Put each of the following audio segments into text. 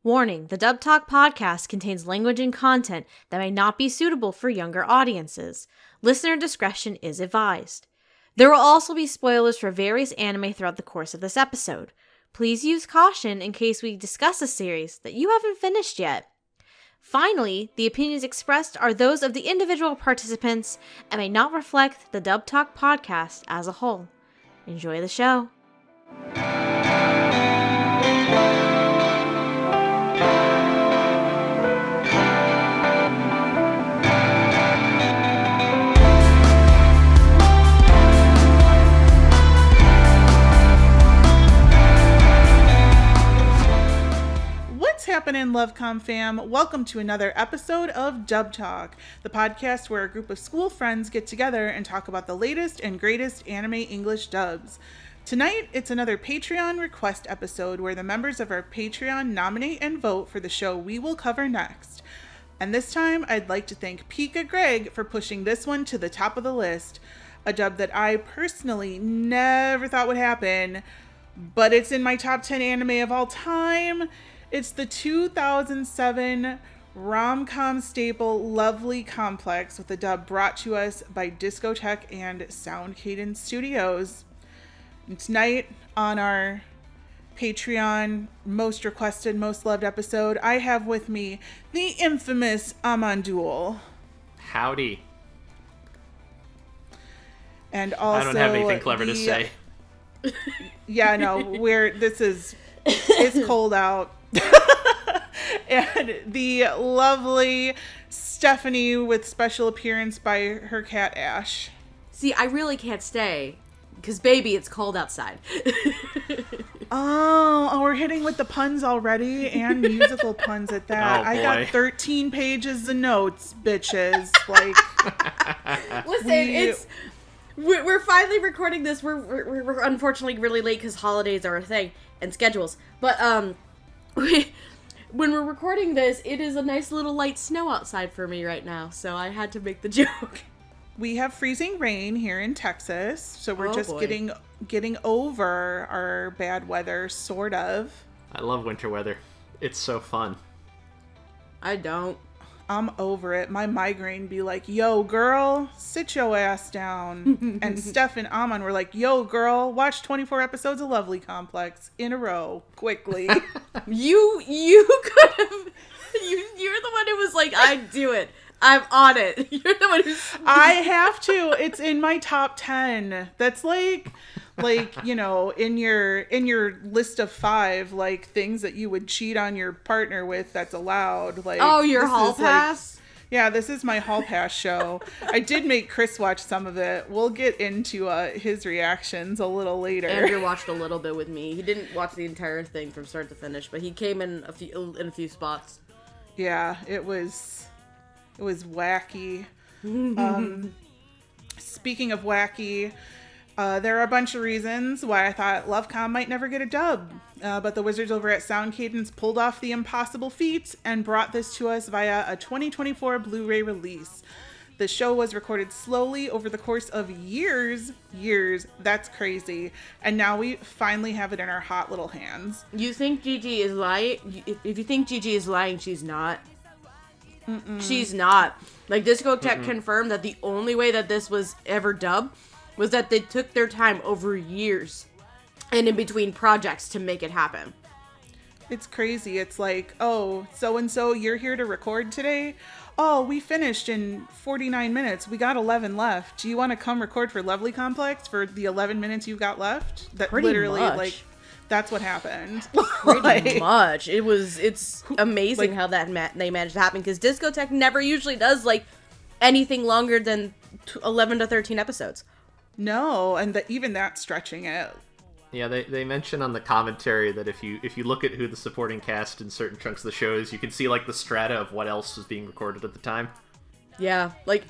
Warning, the Dub Talk podcast contains language and content that may not be suitable for younger audiences. Listener discretion is advised. There will also be spoilers for various anime throughout the course of this episode. Please use caution in case we discuss a series that you haven't finished yet. Finally, the opinions expressed are those of the individual participants and may not reflect the Dub Talk podcast as a whole. Enjoy the show. What's happening, Lovecom fam? Welcome to another episode of Dub Talk, the podcast where a group of school friends get together and talk about the latest and greatest anime English dubs. Tonight, it's another Patreon request episode where the members of our Patreon nominate and vote for the show we will cover next. And this time, I'd like to thank Pikagreg for pushing this one to the top of the list, a dub that I personally never thought would happen, but it's in my top 10 anime of all time. It's the 2007 rom-com staple Lovely Complex with a dub brought to us by Discotek and Cadence Studios. And tonight on our Patreon most requested, most loved episode, I have with me the infamous Amon Duel. Howdy. And also I don't have anything clever to say. Yeah, no, it's cold out. And the lovely Stephanie with special appearance by her cat Ash. See, I really can't stay, because baby, it's cold outside. Oh, we're hitting with the puns already, and musical puns at that. Oh, I got 13 pages of notes, bitches. Listen, we're finally recording this. We're unfortunately really late because holidays are a thing and schedules. But when we're recording this, it is a nice little light snow outside for me right now, so I had to make the joke. We have freezing rain here in Texas, so we're getting over our bad weather, sort of. I love winter weather. It's so fun. I don't. I'm over it. My migraine be like, yo, girl, sit your ass down. And Steph and Amon were like, yo, girl, watch 24 episodes of Lovely Complex in a row, quickly. You could have... You're the one who was like, I'd do it. I'm on it. You're the one who's... I have to. It's in my top 10. That's like, you know, in your list of 5, like, things that you would cheat on your partner with that's allowed. Like, oh, your hall pass? Yeah, this is my hall pass show. I did make Chris watch some of it. We'll get into his reactions a little later. Andrew watched a little bit with me. He didn't watch the entire thing from start to finish, but he came in a few spots. Yeah, it was wacky. Speaking of wacky, there are a bunch of reasons why I thought Lovecom might never get a dub, but the wizards over at Cadence pulled off the impossible feat and brought this to us via a 2024 Blu-ray release. The show was recorded slowly over the course of years, that's crazy, and now we finally have it in our hot little hands. You think Gigi is lying? If you think Gigi is lying, she's not. Mm-mm. She's not. Like, Discotek confirmed that the only way that this was ever dubbed was that they took their time over years and in between projects to make it happen. It's crazy. It's like, oh, so-and-so, you're here to record today? Oh, we finished in 49 minutes. We got 11 left. Do you want to come record for Lovely Complex for the 11 minutes you've got left? That pretty literally, much. like, that's what happened. Pretty much. It's amazing how they managed to happen, because Discotek never usually does, like, anything longer than 11 to 13 episodes. No, and even that's stretching it. Yeah, they mention on the commentary that if you look at who the supporting cast in certain chunks of the show is, you can see, like, the strata of what else was being recorded at the time. Yeah, like,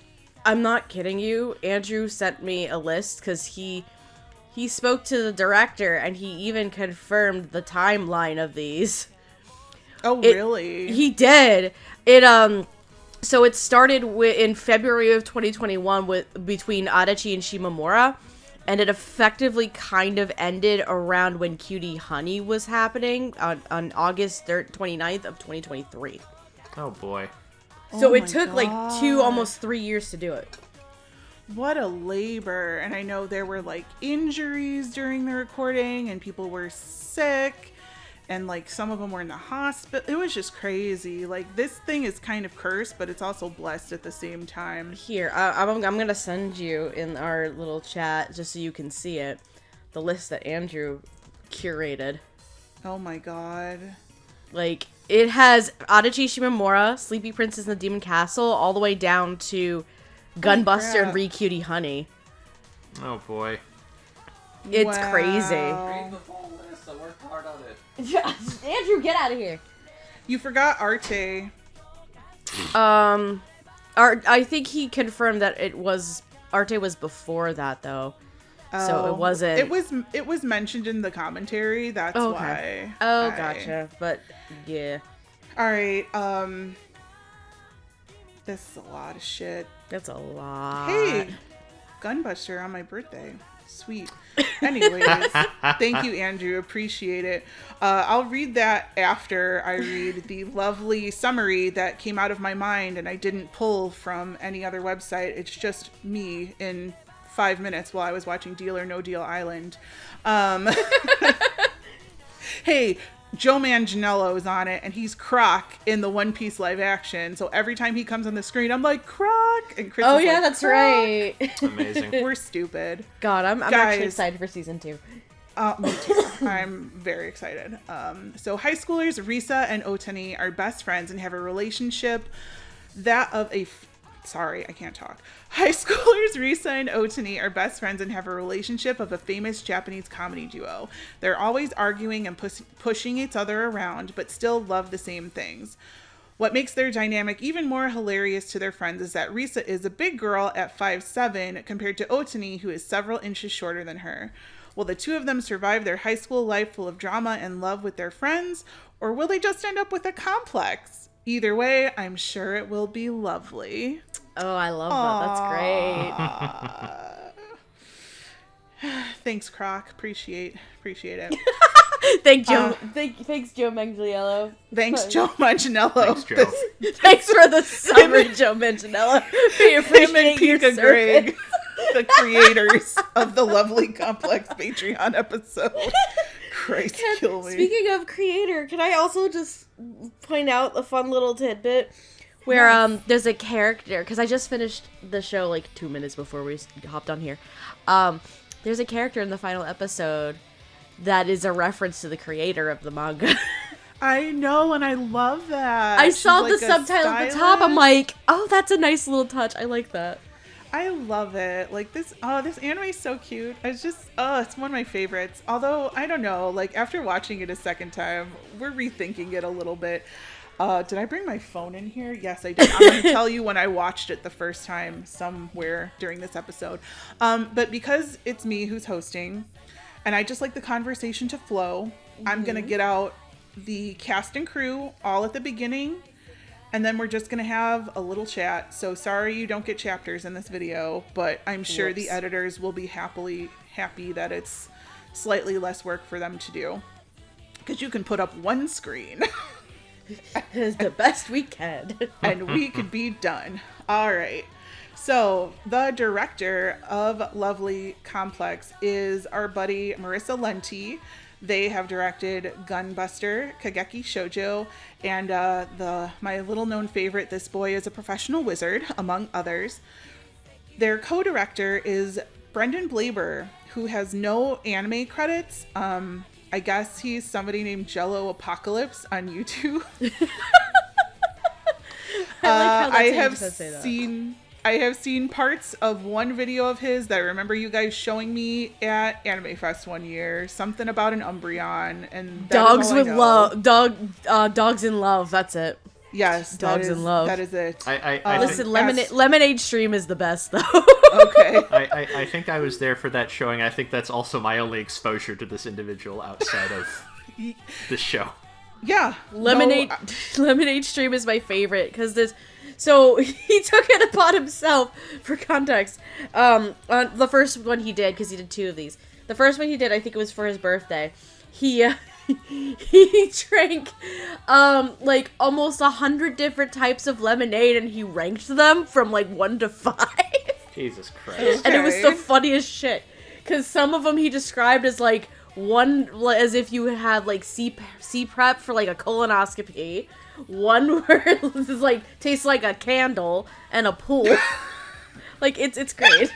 I'm not kidding you. Andrew sent me a list because he spoke to the director and he even confirmed the timeline of these. Oh, really? He did. So it started in February of 2021 between Adachi and Shimamura. And it effectively kind of ended around when Cutie Honey was happening on August 29th of 2023. Oh boy. So Oh it my took like almost 3 years to do it. What a labor. And I know there were like injuries during the recording and people were sick and like some of them were in the hospital. It was just crazy. Like this thing is kind of cursed, but it's also blessed at the same time. Here, I'm going to send you in our little chat just so you can see it. The list that Andrew curated. Oh my god. Like, it has Adachi Shimamura, Sleepy Princess in the Demon Castle, all the way down to Gunbuster and Re-Cutie Honey. Oh boy. It's crazy. Read the full list. I worked hard on it. Andrew, get out of here. You forgot Arte. I think he confirmed that Arte was before that, though. So it wasn't. It was mentioned in the commentary. That's why. Oh, gotcha. But yeah. All right. This is a lot of shit. That's a lot. Hey, Gunbuster on my birthday. Sweet. Anyways, thank you, Andrew. Appreciate it. I'll read that after I read the lovely summary that came out of my mind and I didn't pull from any other website. It's just me in 5 minutes while I was watching Deal or No Deal Island. Hey, Joe Manganiello is on it, and he's Croc in the One Piece live action. So every time he comes on the screen, I'm like, Croc! And Chris is like, that's Croc. right. Amazing. We're stupid. God, I'm actually excited for season 2. Me too. I'm very excited. So high schoolers Risa and Otani are best friends and have a relationship that of a... Sorry, I can't talk. High schoolers Risa and Otani are best friends and have a relationship of a famous Japanese comedy duo. They're always arguing and pushing each other around, but still love the same things. What makes their dynamic even more hilarious to their friends is that Risa is a big girl at 5'7" compared to Otani, who is several inches shorter than her. Will the two of them survive their high school life full of drama and love with their friends, or will they just end up with a complex? Either way, I'm sure it will be lovely. Oh, I love that. That's great. Thanks, Croc. Appreciate it. Thanks, Joe Manganiello. Thanks, Joe Manganiello. Thanks, Joe. Thanks for the summary, Joe Manganiello. We appreciate your Pikagreg, the creators of the lovely Complex Patreon episode. Christ, kill me. Speaking of creator, can I also just point out a fun little tidbit where there's a character, because I just finished the show like 2 minutes before we hopped on here. There's a character in the final episode that is a reference to the creator of the manga. I know, and I love that. I saw the subtitle at the top. I'm like, oh, that's a nice little touch. I like that. I love it. Like this anime is so cute. It's one of my favorites. Although, I don't know, like after watching it a second time, we're rethinking it a little bit. Did I bring my phone in here? Yes, I did. I'm going to tell you when I watched it the first time somewhere during this episode. But because it's me who's hosting, and I just like the conversation to flow, I'm going to get out the cast and crew all at the beginning. And then we're just going to have a little chat. So sorry you don't get chapters in this video, but I'm sure the editors will be happy that it's slightly less work for them to do. Because you can put up one screen. It's the best we can. And we could be done. All right. So the director of Lovely Complex is our buddy Marissa Lenti. They have directed Gunbuster, Kageki Shoujo, and my little known favorite, This Boy is a Professional Wizard, among others. Their co-director is Brendan Blaber, who has no anime credits. I guess he's somebody named Jello Apocalypse on YouTube. I have seen parts of one video of his that I remember you guys showing me at Anime Fest one year. Something about an Umbreon and dogs with love. Dogs in love. That's it. Yes, dogs in love. That is it. Listen, Lemonade Stream is the best though. Okay. I think I was there for that showing. I think that's also my only exposure to this individual outside of this show. Yeah. Lemonade Stream is my favorite because there's So he took it upon himself, for context, on the first one he did, because he did 2 of these. The first one he did, I think it was for his birthday. He drank, like, almost 100 different types of lemonade, and he ranked them from, like, 1 to 5. Jesus Christ. And it was the funniest shit. Because some of them he described as, like, one, as if you had, like, C-prep for, like, a colonoscopy. One where it was, like, tastes like a candle and a pool. Like, it's great.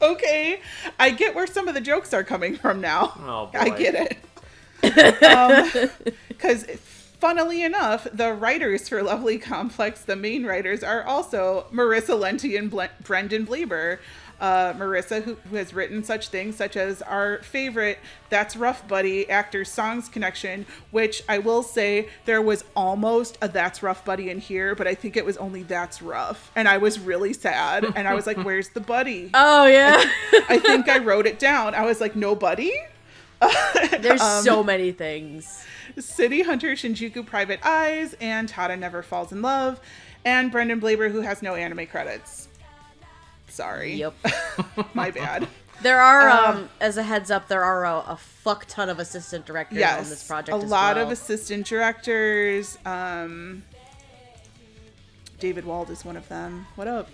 Okay. I get where some of the jokes are coming from now. Oh, boy. I get it. Because, funnily enough, the writers for Lovely Complex, the main writers, are also Marissa Lenti and Brendan Blaber. Marissa, who has written such things such as our favorite That's Rough Buddy Actors Songs Connection, which I will say there was almost a That's Rough Buddy in here, but I think it was only That's Rough. And I was really sad. And I was like, where's the buddy? Oh, yeah. I think I wrote it down. I was like, no buddy? There's so many things. City Hunter, Shinjuku Private Eyes, and Tada Never Falls in Love, and Brendan Blaber, who has no anime credits. Sorry. Yep. My bad. There are, as a heads up, there are a fuck ton of assistant directors on this project as well. A lot of assistant directors. David Wald is one of them. What up?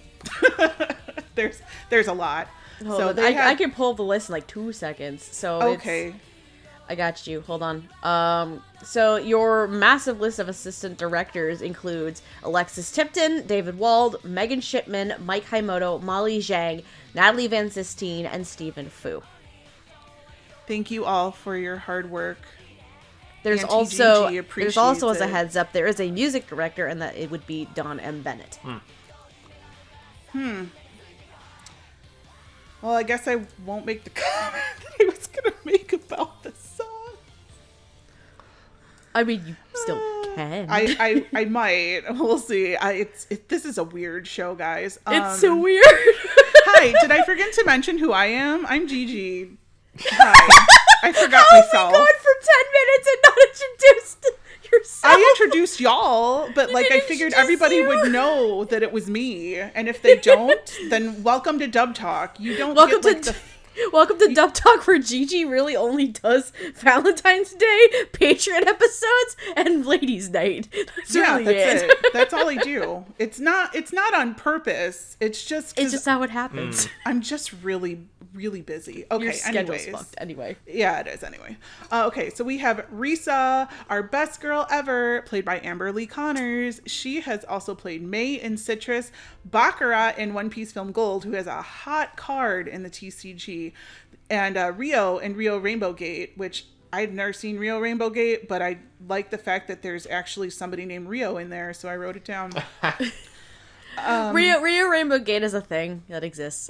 There's a lot. So I can pull the list in like 2 seconds. So okay. I got you. Hold on. So your massive list of assistant directors includes Alexis Tipton, David Wald, Megan Shipman, Mike Himoto, Molly Zhang, Natalie Van Sistine, and Stephen Fu. Thank you all for your hard work. There's also, as a heads up, there is a music director, and that it would be Don M. Bennett. Well, I guess I won't make the comment that I was going to make about the song. I mean, you still can. I might. We'll see. This is a weird show, guys. It's so weird. Hi, did I forget to mention who I am? I'm Gigi. Hi. I forgot myself. How are we going for 10 minutes and not introduced yourself? I introduced y'all, but like I figured everybody would know that it was me. And if they don't, then welcome to Dub Talk. You don't welcome get, to welcome to Dub Talk, where Gigi really only does Valentine's Day, Patreon episodes, and Ladies' Night. That's it. That's all I do. It's not on purpose. It's just how it happens. I'm just really busy. Okay, your schedule's fucked anyway. Yeah, it is anyway. Okay, so we have Risa, our best girl ever, played by Amber Lee Connors. She has also played May in Citrus, Baccarat in One Piece Film Gold, who has a hot card in the TCG, and Rio in Rio Rainbow Gate, which I've never seen Rio Rainbow Gate, but I like the fact that there's actually somebody named Rio in there, so I wrote it down. Rio Rainbow Gate is a thing that exists.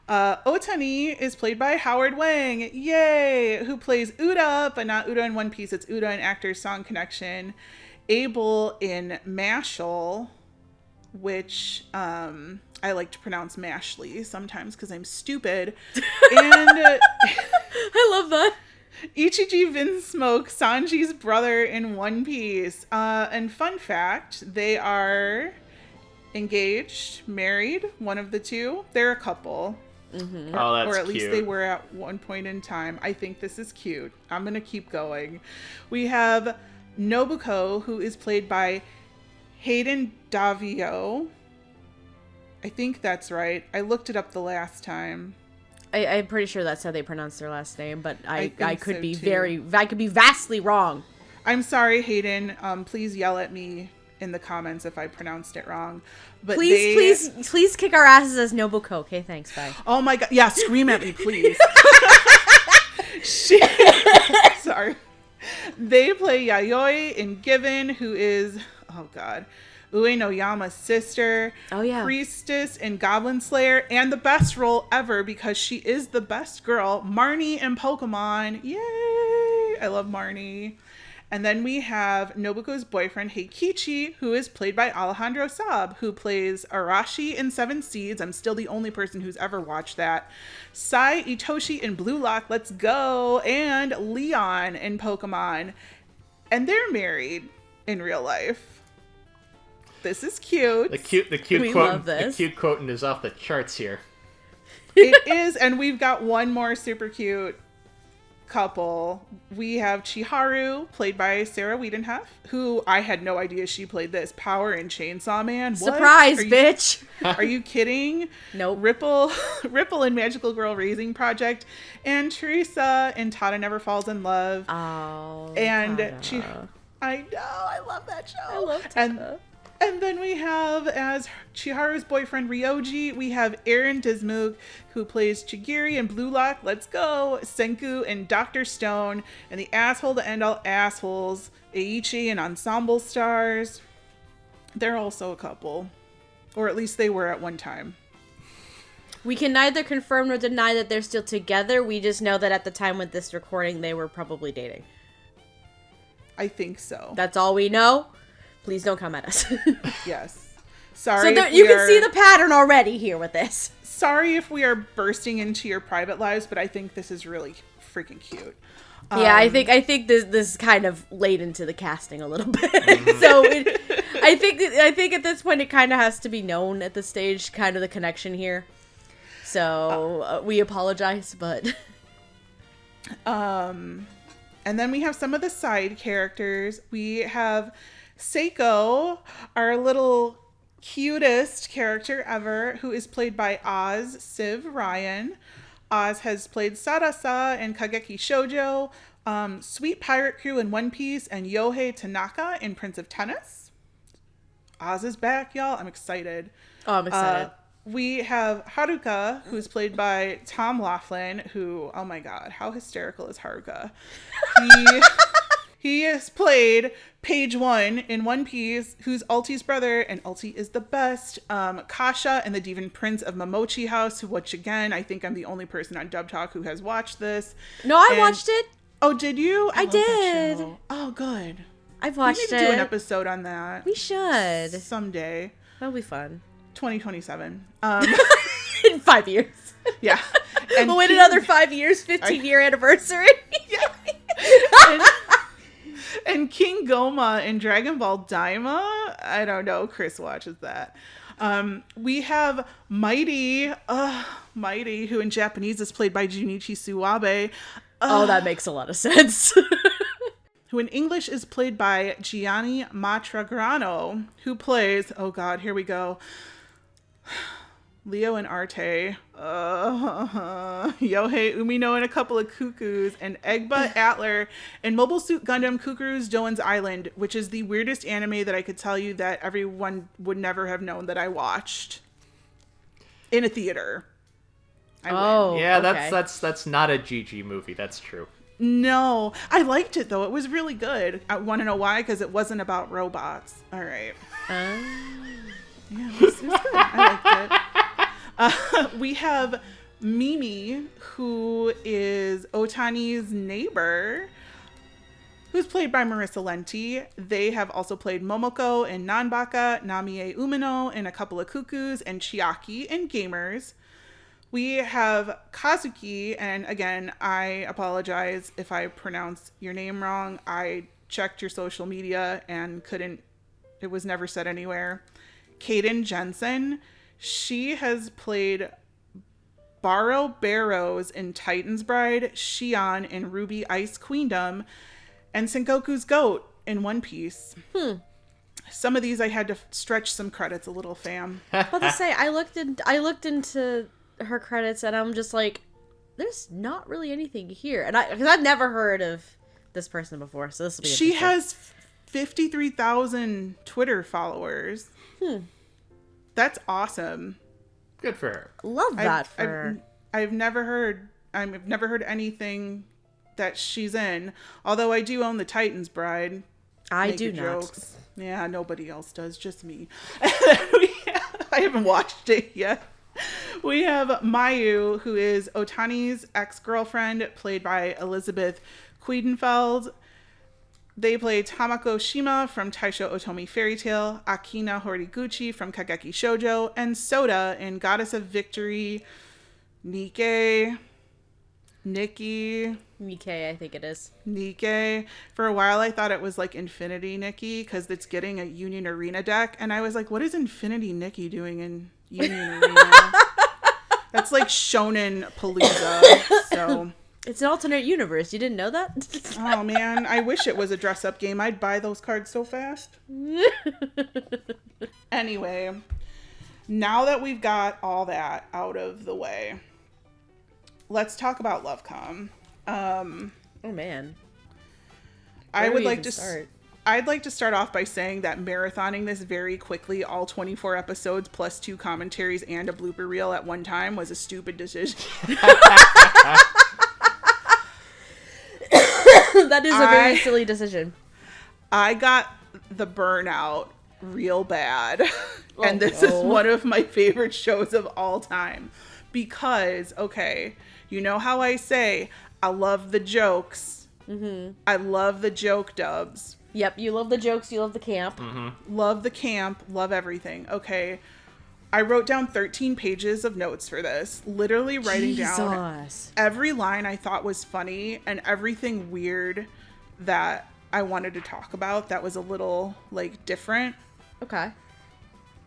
Otani is played by Howard Wang, yay, who plays Uda, but not Uda in One Piece. It's Uda in Actors Song Connection. Abel in Mashal, which I like to pronounce Mashley sometimes because I'm stupid. And I love that. Ichiji Vinsmoke, Sanji's brother in One Piece. And fun fact, they are engaged, married, one of the two. They're a couple. Mm-hmm. Oh, that's cute. Or at least they cute. were at one point in time. I think this is cute. I'm going to keep going. We have Nobuko, who is played by Hayden Davio. I think that's right. I looked it up the last time. I'm pretty sure that's how they pronounce their last name, but I could so be too. I could be vastly wrong. I'm sorry, Hayden. Please yell at me in the comments if I pronounced it wrong. But please kick our asses as Nobuko. Okay, thanks, bye. Oh my god. Yeah, scream at me, please. Sorry. They play Yayoi in Given, who is, oh god, Uenoyama's sister. Oh yeah. Priestess in Goblin Slayer, and the best role ever because she is the best girl, Marnie in Pokemon. Yay! I love Marnie. And then we have Nobuko's boyfriend, Heikichi, who is played by Alejandro Saab, who plays Arashi in Seven Seeds. I'm still the only person who's ever watched that. Sai Itoshi in Blue Lock, let's go. And Leon in Pokemon. And they're married in real life. This is cute. The cute We quote. love this. The cute quoting is off the charts here. It is, and we've got one more super cute couple. We have Chiharu, played by Sarah Wiedenhoff, who I had no idea she played this. Power and Chainsaw Man. What? Surprise, bitch. Are you kidding? Nope. Ripple and Magical Girl Raising Project, and Teresa in Tada Never Falls in Love. Oh. And Tada. I know, I love that show. I love Tada. And then we have, as Chiharu's boyfriend Ryoji, we have Aaron Dismuk, who plays Chigiri in Blue Lock, Let's Go, Senku and Dr. Stone, and the asshole to end all assholes, Eiichi and Ensemble Stars. They're also a couple. Or at least they were at one time. We can neither confirm nor deny that they're still together. We just know that at the time with this recording, they were probably dating. I think so. That's all we know. Please don't come at us. Yes. Sorry. So you can see the pattern already here with this. Sorry if we are bursting into your private lives, but I think this is really freaking cute. Yeah, I think this kind of laid into the casting a little bit. So I think at this point it kind of has to be known at this stage, kind of the connection here. So we apologize, but and then we have some of the side characters. We have Seiko, our little cutest character ever, who is played by Oz Siv Ryan. Oz has played Sarasa in Kageki Shoujo, Sweet Pirate Crew in One Piece, and Yohei Tanaka in Prince of Tennis. Oz is back, y'all. I'm excited. oh, I'm excited. We have Haruka, who's played by Tom Laughlin, who, oh my god, how hysterical is Haruka? He has played Page One in One Piece, who's Ulti's brother, and Ulti is the best. Kasha and the Demon Prince of Momochi House, which again, I think I'm the only person on Dub Talk who has watched this. No, I watched it. Oh, did you? I love that did. show. Oh, good. I've watched We it. need to do an episode on that. We should. Someday. That'll be fun. 2027. In 5 years. Yeah. And We'll wait another 5 years, 15-year anniversary. And King Goma in Dragon Ball Daima. I don't know. Chris watches that. We have Mighty, who in Japanese is played by Junichi Suwabe. Oh, that makes a lot of sense. Who in English is played by Gianni Matragrano, who plays, oh god, here we go, Leo and Arte, Yohei Umino and a couple of cuckoos, and Egba Atler in Mobile Suit Gundam Kukuru's Doan's Island, which is the weirdest anime that I could tell you that everyone would never have known that I watched in a theater. Yeah, okay. that's not a Gigi movie. That's true. No, I liked it though. It was really good. I want to know why? Because it wasn't about robots. All right. Yeah, it was good. I liked it. We have Mimi, who is Otani's neighbor, who's played by Marissa Lenti. They have also played Momoko in Nanbaka, Namie Umino in A Couple of Cuckoos, and Chiaki in Gamers. We have Kazuki, and again, I apologize if I pronounce your name wrong. I checked your social media and it was never said anywhere. Kaden Jensen, she has played Baro Barrows in Titan's Bride, Shion in Ruby Ice Queendom, and Sengoku's Goat in One Piece. Some of these I had to stretch some credits a little, fam. Well, to say, I looked into her credits and I'm just like, there's not really anything here, and because I've never heard of this person before, so this will be She interesting. has 53,000 Twitter followers. That's awesome. Good for her. Love that for her. I've never heard anything that she's in, although I do own the Titan's Bride. I Make do your not. jokes. Yeah, nobody else does, just me. I haven't watched it yet. We have Mayu, who is Otani's ex-girlfriend, played by Elizabeth Quiedenfeld. They play Tamako Shima from Taisho Otomi Fairy Tale, Akina Horiguchi from Kageki Shoujo, and Soda in Goddess of Victory, Nikki, Nikkei, I think it is. Nikkei. For a while, I thought it was like Infinity Nikki because it's getting a Union Arena deck. And I was like, what is Infinity Nikki doing in Union Arena? That's like Shonen Palooza. So It's an alternate universe. You didn't know that? oh man, I wish it was a dress-up game. I'd buy those cards so fast. Anyway, now that we've got all that out of the way, let's talk about Lovecom. Oh man. I would like to start? I'd like to start off by saying that marathoning this very quickly, all 24 episodes plus 2 commentaries and a blooper reel at one time was a stupid decision. That is a very silly decision. I got the burnout real bad. And this is one of my favorite shows of all time. Because, okay, you know how I say, I love the jokes. Mm-hmm. I love the joke dubs. Yep, you love the jokes, you love the camp. Mm-hmm. Love the camp, love everything. Okay, I wrote down 13 pages of notes for this, literally writing down every line I thought was funny and everything weird that I wanted to talk about that was a little, like, different. Okay.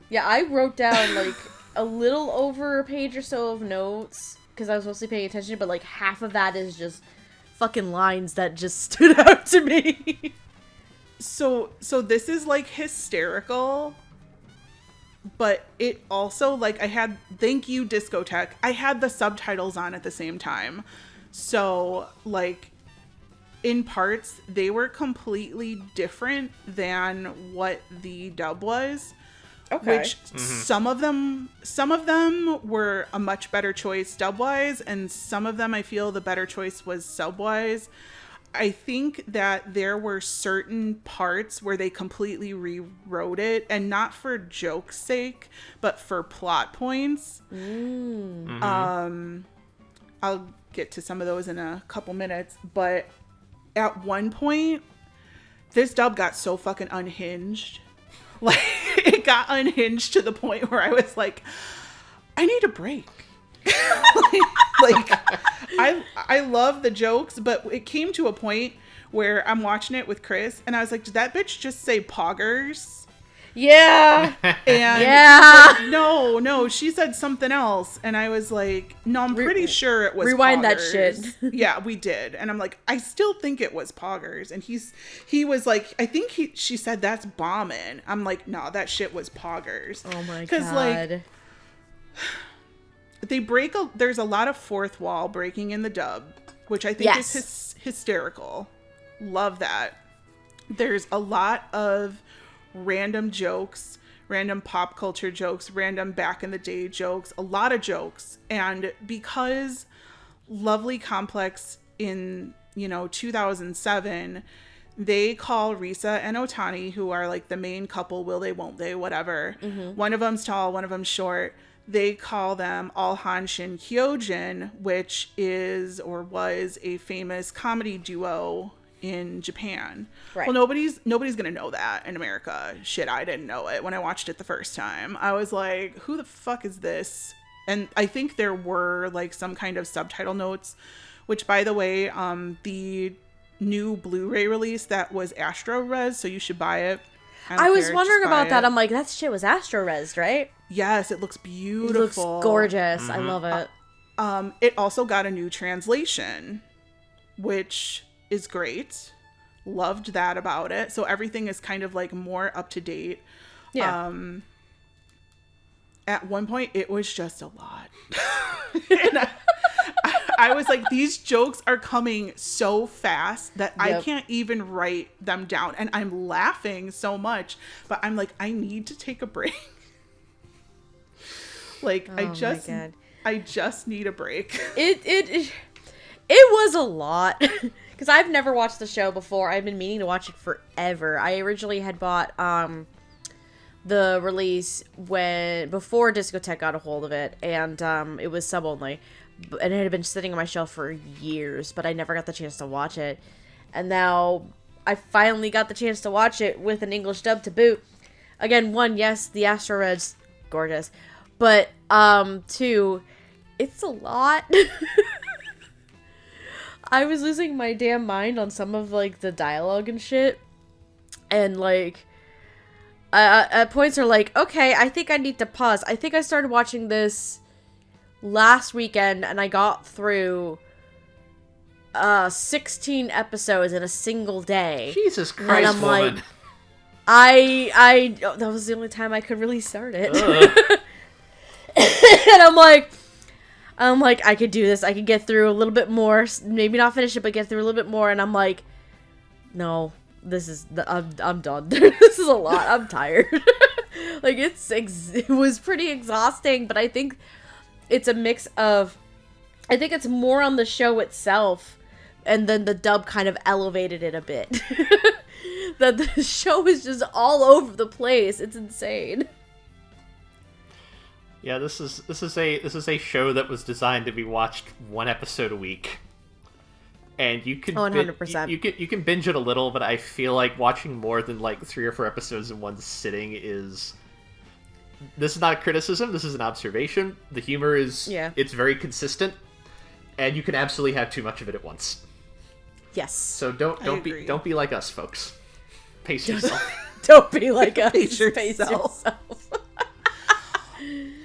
Yeah, I wrote down, like, a little over a page or so of notes, because I was mostly paying attention, but, like, half of that is just fucking lines that just stood out to me. So this is, like, hysterical, but it also, like, thank you, Discotek, I had the subtitles on at the same time. So, like, in parts, they were completely different than what the dub was. Okay. Which some of them were a much better choice dub-wise, and some of them I feel the better choice was sub-wise. I think that there were certain parts where they completely rewrote it, and not for joke's sake, but for plot points. I'll get to some of those in a couple minutes, but at one point, this dub got so fucking unhinged. Like, it got unhinged to the point where I was like, I need a break. like I love the jokes, but it came to a point where I'm watching it with Chris and I was like, did that bitch just say poggers? Yeah. And yeah. like, no, she said something else. And I was like, no, I'm pretty sure it was rewind poggers. that shit. Yeah, we did. And I'm like, I still think it was poggers. And he was like, I think she said that's bombing. I'm like, no, that shit was poggers. Oh my god. Because like there's a lot of fourth wall breaking in the dub, which I think is hysterical. Love that. There's a lot of random jokes, random pop culture jokes, random back in the day jokes, a lot of jokes. And because Lovely Complex in, 2007, they call Risa and Otani, who are like the main couple, will they, won't they, whatever. Mm-hmm. One of them's tall, one of them's short. They call them All Hanshin Kyojin, which is or was a famous comedy duo in Japan. Right. Well, nobody's gonna know that in America. Shit, I didn't know it when I watched it the first time. I was like, who the fuck is this? And I think there were like some kind of subtitle notes, which, by the way, the new Blu-ray release that was Astro Res, so you should buy it. I was wondering about that. I'm like, that shit was Astro Res, right? Yes, it looks beautiful. It looks gorgeous. Mm-hmm. I love it. It also got a new translation, which is great. Loved that about it. So everything is kind of like more up to date. Yeah. At one point, it was just a lot. And I was like, these jokes are coming so fast that I can't even write them down. And I'm laughing so much, but I'm like, I need to take a break. Like, I just need a break. It was a lot. Because I've never watched the show before. I've been meaning to watch it forever. I originally had bought the release before Discotek got a hold of it, and it was sub only, and it had been sitting on my shelf for years, but I never got the chance to watch it. And now I finally got the chance to watch it with an English dub to boot. Again, one, yes, the Astro Red's gorgeous, but two, it's a lot. I was losing my damn mind on some of, like, the dialogue and shit. And, like, at points are like, okay, I think I need to pause. I think I started watching this last weekend, and I got through 16 episodes in a single day. Jesus Christ, I'm woman. like, I that was the only time I could really start it. And I'm like, I could do this. I could get through a little bit more. Maybe not finish it, but get through a little bit more. And I'm like, no, I'm done. This is a lot. I'm tired. Like, it was pretty exhausting, but I think it's a mix of, I think it's more on the show itself, and then the dub kind of elevated it a bit. That the show is just all over the place. It's insane. Yeah, this is a show that was designed to be watched one episode a week, and you can 100%. You can binge it a little, but I feel like watching more than like 3 or 4 episodes in one sitting is. This is not a criticism. This is an observation. The humor is it's very consistent, and you can absolutely have too much of it at once. Yes. So don't be like us, folks. Pace yourself. Don't be like us. Pace yourself.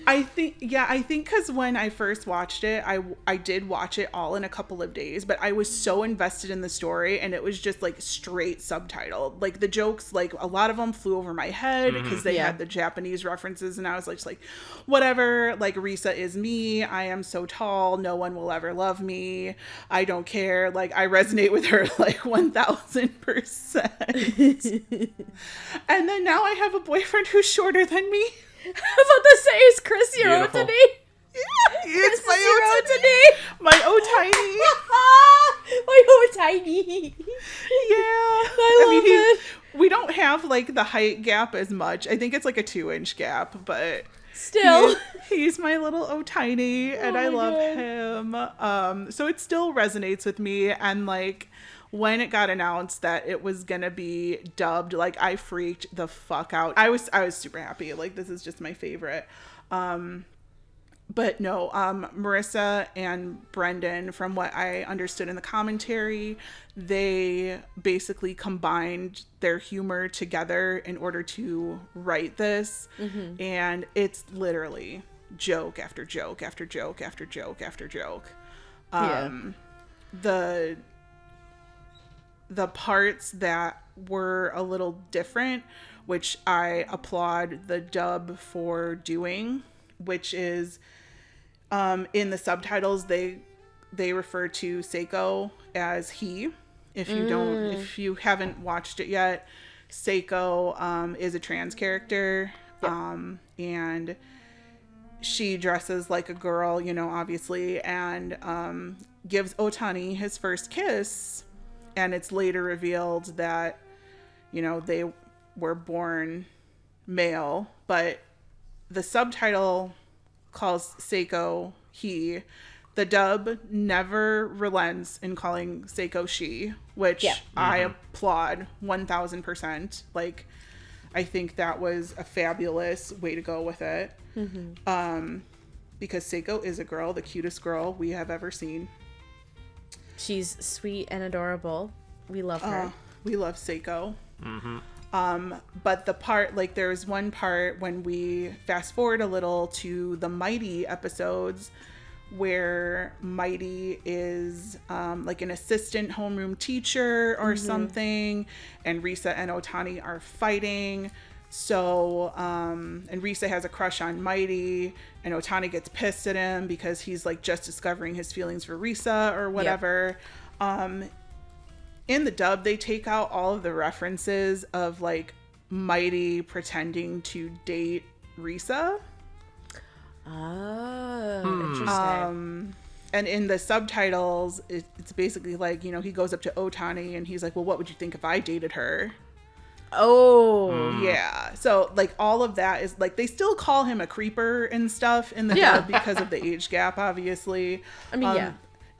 I think because when I first watched it, I did watch it all in a couple of days, but I was so invested in the story, and it was just like straight subtitled. Like the jokes, like a lot of them flew over my head because they had the Japanese references, and I was like, just like, whatever. Like, Risa is me. I am so tall. No one will ever love me. I don't care. Like, I resonate with her like 1000%. And then now I have a boyfriend who's shorter than me. I was about to say, is Chris your Otani? Yeah, it's my Otani. My Otani. My Otani. Yeah. I love it. We don't have like the height gap as much. I think it's like a 2-inch gap, but still, he's my little Otani, and I love him. So it still resonates with me, and like, when it got announced that it was gonna be dubbed, like, I freaked the fuck out. I was super happy. Like, this is just my favorite. But no, Marissa and Brendan, from what I understood in the commentary, they basically combined their humor together in order to write this. And it's literally joke after joke after joke after joke after joke. The parts that were a little different, which I applaud the dub for doing, which is in the subtitles they refer to Seiko as he. If you haven't watched it yet, Seiko is a trans character. And she dresses like a girl, you know, obviously, and gives Otani his first kiss. And it's later revealed that, you know, they were born male, but the subtitle calls Seiko he. The dub never relents in calling Seiko she, which I applaud 1000%. Like, I think that was a fabulous way to go with it. Because Seiko is a girl, the cutest girl we have ever seen. she's sweet and adorable. We love her. We love Seiko. But the part, like, there's one part when we fast forward a little to the Mighty episodes where Mighty is like an assistant homeroom teacher or something, and Risa and Otani are fighting. So, and Risa has a crush on Mighty, and Otani gets pissed at him because he's like just discovering his feelings for Risa or whatever. In the dub, they take out all of the references of like Mighty pretending to date Risa. Oh, interesting. And in the subtitles, it's basically like, you know, he goes up to Otani and he's like, well, what would you think if I dated her? Oh. Yeah. So, like, all of that is, like, they still call him a creeper and stuff in the dub because of the age gap, obviously. I mean, yeah.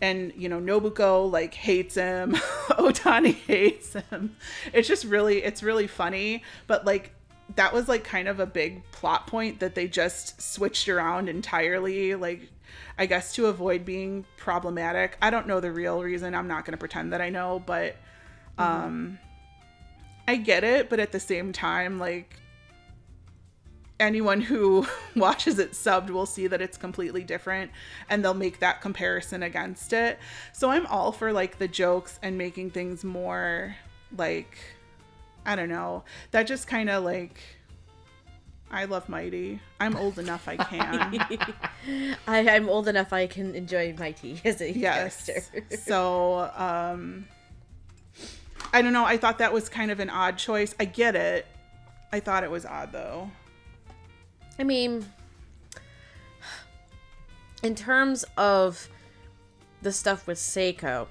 And, you know, Nobuko, like, hates him. Otani hates him. It's just really, it's really funny. But, like, that was like kind of a big plot point that they just switched around entirely, like I guess to avoid being problematic. I don't know the real reason. I'm not going to pretend that I know, but I get it, but at the same time, like, anyone who watches it subbed will see that it's completely different, and they'll make that comparison against it. So I'm all for, like, the jokes and making things more, like, I don't know. That just kind of, like, I love Mighty. I'm old enough I can. I'm old enough I can enjoy Mighty as a character. So, I don't know. I thought that was kind of an odd choice. I get it. I thought it was odd, though. I mean, in terms of the stuff with Seiko,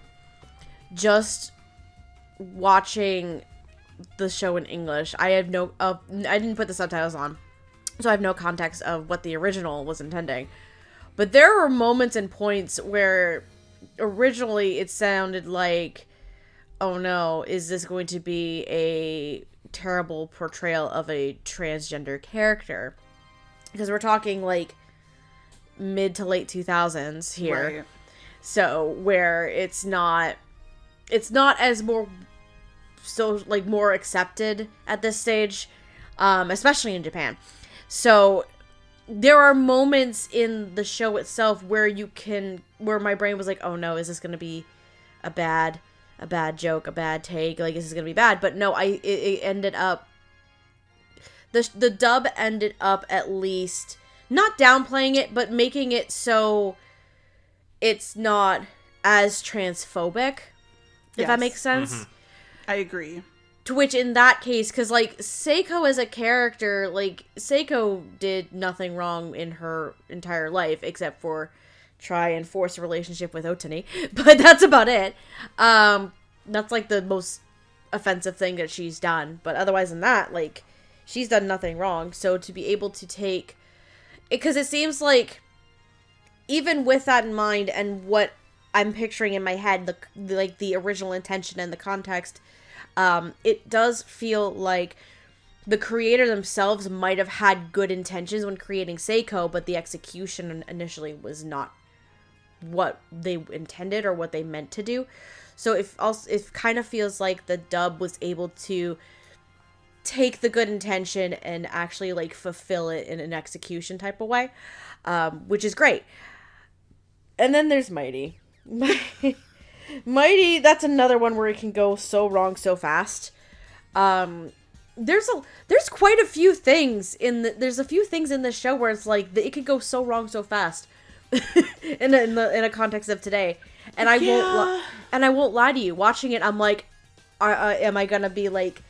just watching the show in English, I have no, I didn't put the subtitles on, so I have no context of what the original was intending. But there were moments and points where originally it sounded like, oh no, is this going to be a terrible portrayal of a transgender character? Because we're talking, like, mid to late 2000s here. Right. So, where it's not as more accepted at this stage, especially in Japan. So, there are moments in the show itself where my brain was like, oh no, is this going to be a bad joke, a bad take? Like, is this going to be bad? But no, it ended up, the dub ended up at least not downplaying it, but making it so it's not as transphobic, if that makes sense. Mm-hmm. I agree. To which, in that case, because, like, Seiko as a character, like, Seiko did nothing wrong in her entire life except for try and force a relationship with Otani, but that's about it. That's, like, the most offensive thing that she's done, but otherwise than that, like, she's done nothing wrong. So to be able to take, because it seems like, even with that in mind and what I'm picturing in my head, the original intention and the context, it does feel like the creator themselves might have had good intentions when creating Seiko, but the execution initially was not what they intended or what they meant to do. So it kind of feels like the dub was able to take the good intention and actually, like, fulfill it in an execution type of way, which is great. And then there's Mighty. Mighty, that's another one where it can go so wrong so fast. There's quite a few things there's a few things in this show where it's like it could go so wrong so fast in a context of today. And I won't lie to you, watching it I'm like, am I gonna be, like,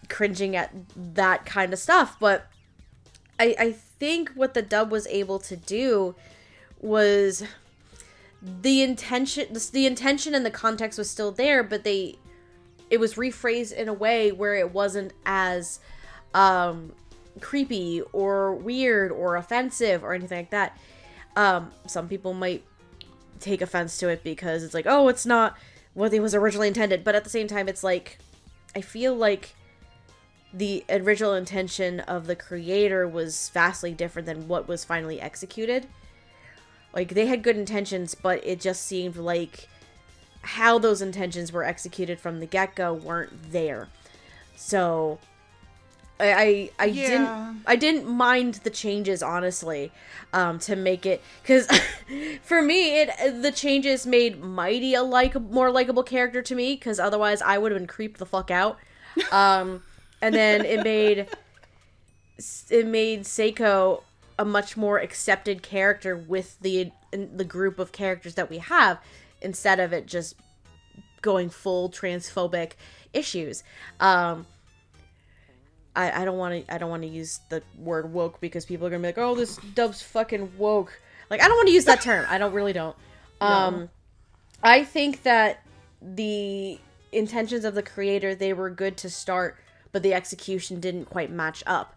cringing at that kind of stuff? But I think what the dub was able to do was the intention and the context was still there, but it was rephrased in a way where it wasn't as creepy or weird or offensive or anything like that. Some people might take offense to it because it's like, oh, it's not what it was originally intended, but at the same time it's like, I feel like the original intention of the creator was vastly different than what was finally executed. Like, they had good intentions, but it just seemed like how those intentions were executed from the get-go weren't there. So I didn't mind the changes, honestly, to make it, because for me the changes made Mighty a more likable character to me, because otherwise I would have been creeped the fuck out. And then it made Seiko a much more accepted character with the group of characters that we have, instead of it just going full transphobic issues. I don't want to use the word woke because people are gonna be like, oh, this dub's fucking woke. Like, I don't want to use that term. I really don't. No. I think that the intentions of the creator, they were good to start, but the execution didn't quite match up.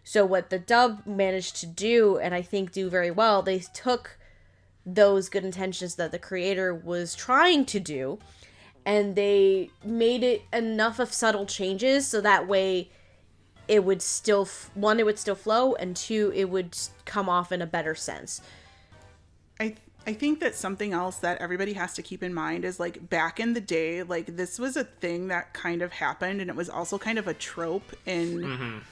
So what the dub managed to do, and I think do very well, they took those good intentions that the creator was trying to do, and they made it enough of subtle changes so that way it would still, one, it would still flow, and two, it would come off in a better sense. I think that something else that everybody has to keep in mind is, like, back in the day, like, this was a thing that kind of happened, and it was also kind of a trope in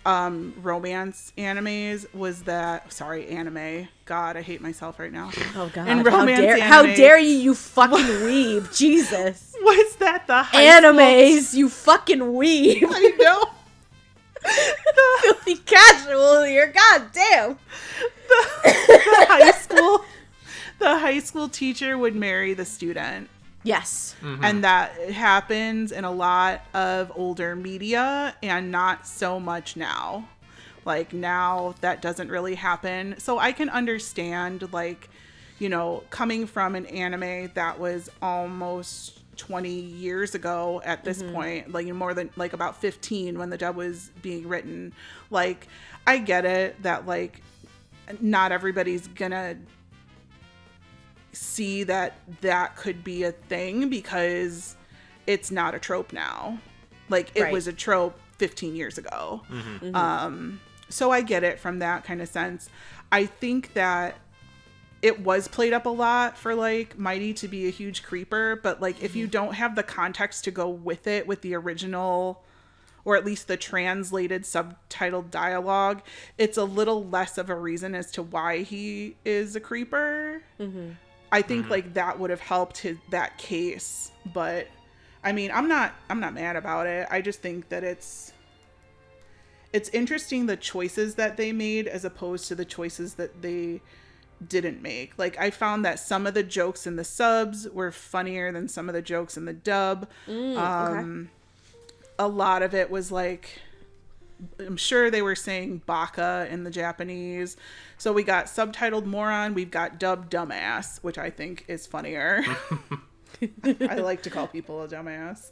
romance animes, was that, sorry, anime. God, I hate myself right now. Oh, God. In romance how dare you fucking weeb. Jesus. Was that the high animes, you fucking weeb. I know. Filthy casual here. God damn. The high school teacher would marry the student. Yes. And that happens in a lot of older media and not so much now. Like, now that doesn't really happen. So I can understand, like, you know, coming from an anime that was almost 20 years ago at this point, like more than, like, about 15 when the dub was being written. Like, I get it that, like, not everybody's gonna see that could be a thing because it's not a trope now. Like, it was a trope 15 years ago. So I get it from that kind of sense. I think that it was played up a lot for, like, Mighty to be a huge creeper, but, like, if you don't have the context to go with it, with the original, or at least the translated subtitled dialogue, it's a little less of a reason as to why he is a creeper. I think like that would have helped that case, but I mean, I'm not mad about it. I just think that it's interesting, the choices that they made as opposed to the choices that they didn't make. Like, I found that some of the jokes in the subs were funnier than some of the jokes in the dub. Okay. A lot of it was like, I'm sure they were saying baka in the Japanese. So we got subtitled moron, we've got dubbed dumbass, which I think is funnier. I like to call people a dumbass.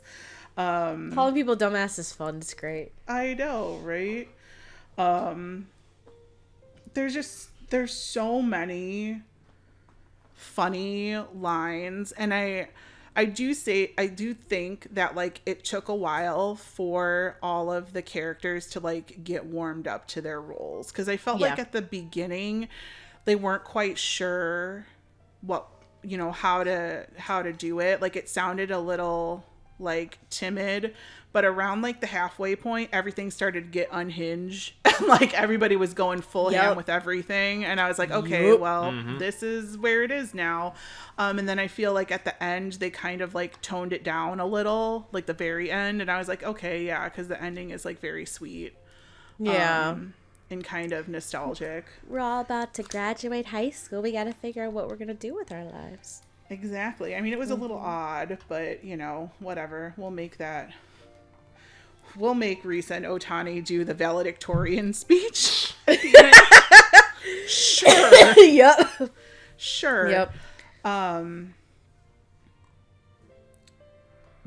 Calling people dumbass is fun. It's great. I know, right? There's so many funny lines, and I do think that, like, it took a while for all of the characters to, like, get warmed up to their roles, because I felt like at the beginning they weren't quite sure what, you know, how to do it. Like, it sounded a little, like, timid, but around, like, the halfway point, everything started to get unhinged. Like, everybody was going full ham with everything, and I was like, okay, well, this is where it is now. And then I feel like at the end they kind of, like, toned it down a little, like the very end, and I was like, okay, yeah, because the ending is, like, very sweet, and kind of nostalgic. We're all about to graduate high school. We got to figure out what we're gonna do with our lives. Exactly. I mean, it was a little odd, but, you know, whatever. We'll make Risa and Otani do the valedictorian speech. Sure. Yep. Sure. Yep.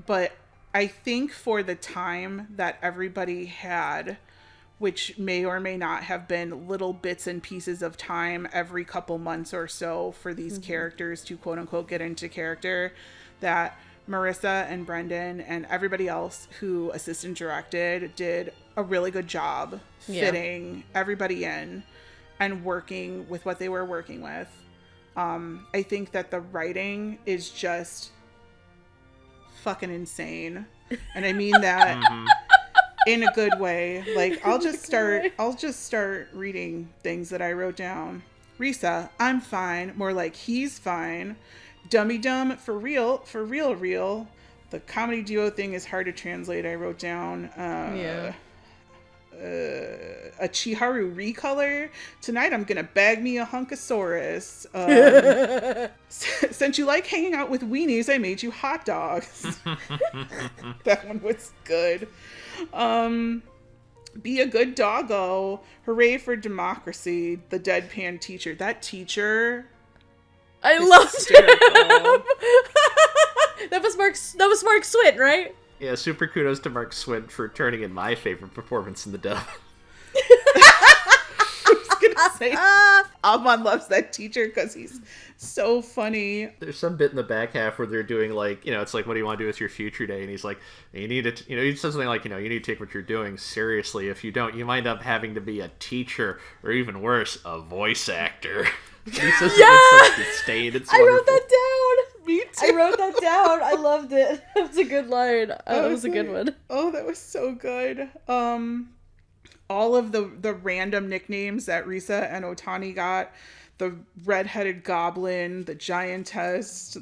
But I think for the time that everybody had, which may or may not have been little bits and pieces of time every couple months or so for these characters to quote unquote get into character, that Marissa and Brendan and everybody else who assistant directed did a really good job fitting everybody in and working with what they were working with. I think that the writing is just fucking insane. And I mean that in a good way. Like, I'll just start reading things that I wrote down. Risa, I'm fine. More like he's fine. Dummy dumb, for real. The comedy duo thing is hard to translate. I wrote down a Chiharu recolor. Tonight I'm gonna bag me a hunkosaurus. Since you like hanging out with weenies, I made you hot dogs. That one was good. Be a good doggo. Hooray for democracy. The deadpan teacher. That teacher, I loved him. That was Mark Swint, right? Yeah, super kudos to Mark Swint for turning in my favorite performance in the dub. I was gonna saying Amon loves that teacher because he's so funny. There's some bit in the back half where they're doing like, it's like, what do you want to do with your future day? And he's like, you need to, he says something like, you need to take what you're doing seriously. If you don't, you might end up having to be a teacher or even worse, a voice actor. He says it with such disdain. It's wonderful. I wrote that down. Me too. I wrote that down. I loved it. That was a good line. That was a good one. Oh, that was so good. All of the random nicknames that Risa and Otani got. The redheaded goblin, the giantess,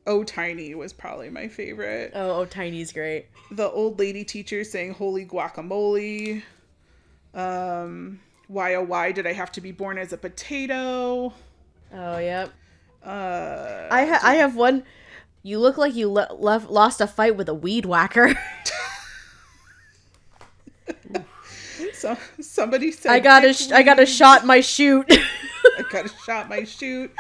O-Tiny was probably my favorite. Oh, O-Tiny's great. The old lady teacher saying holy guacamole. Why, oh, why did I have to be born as a potato? Oh, yep. I have one. You look like you lost a fight with a weed whacker. So somebody said I got a shot my shoot. I got a shot my shoot.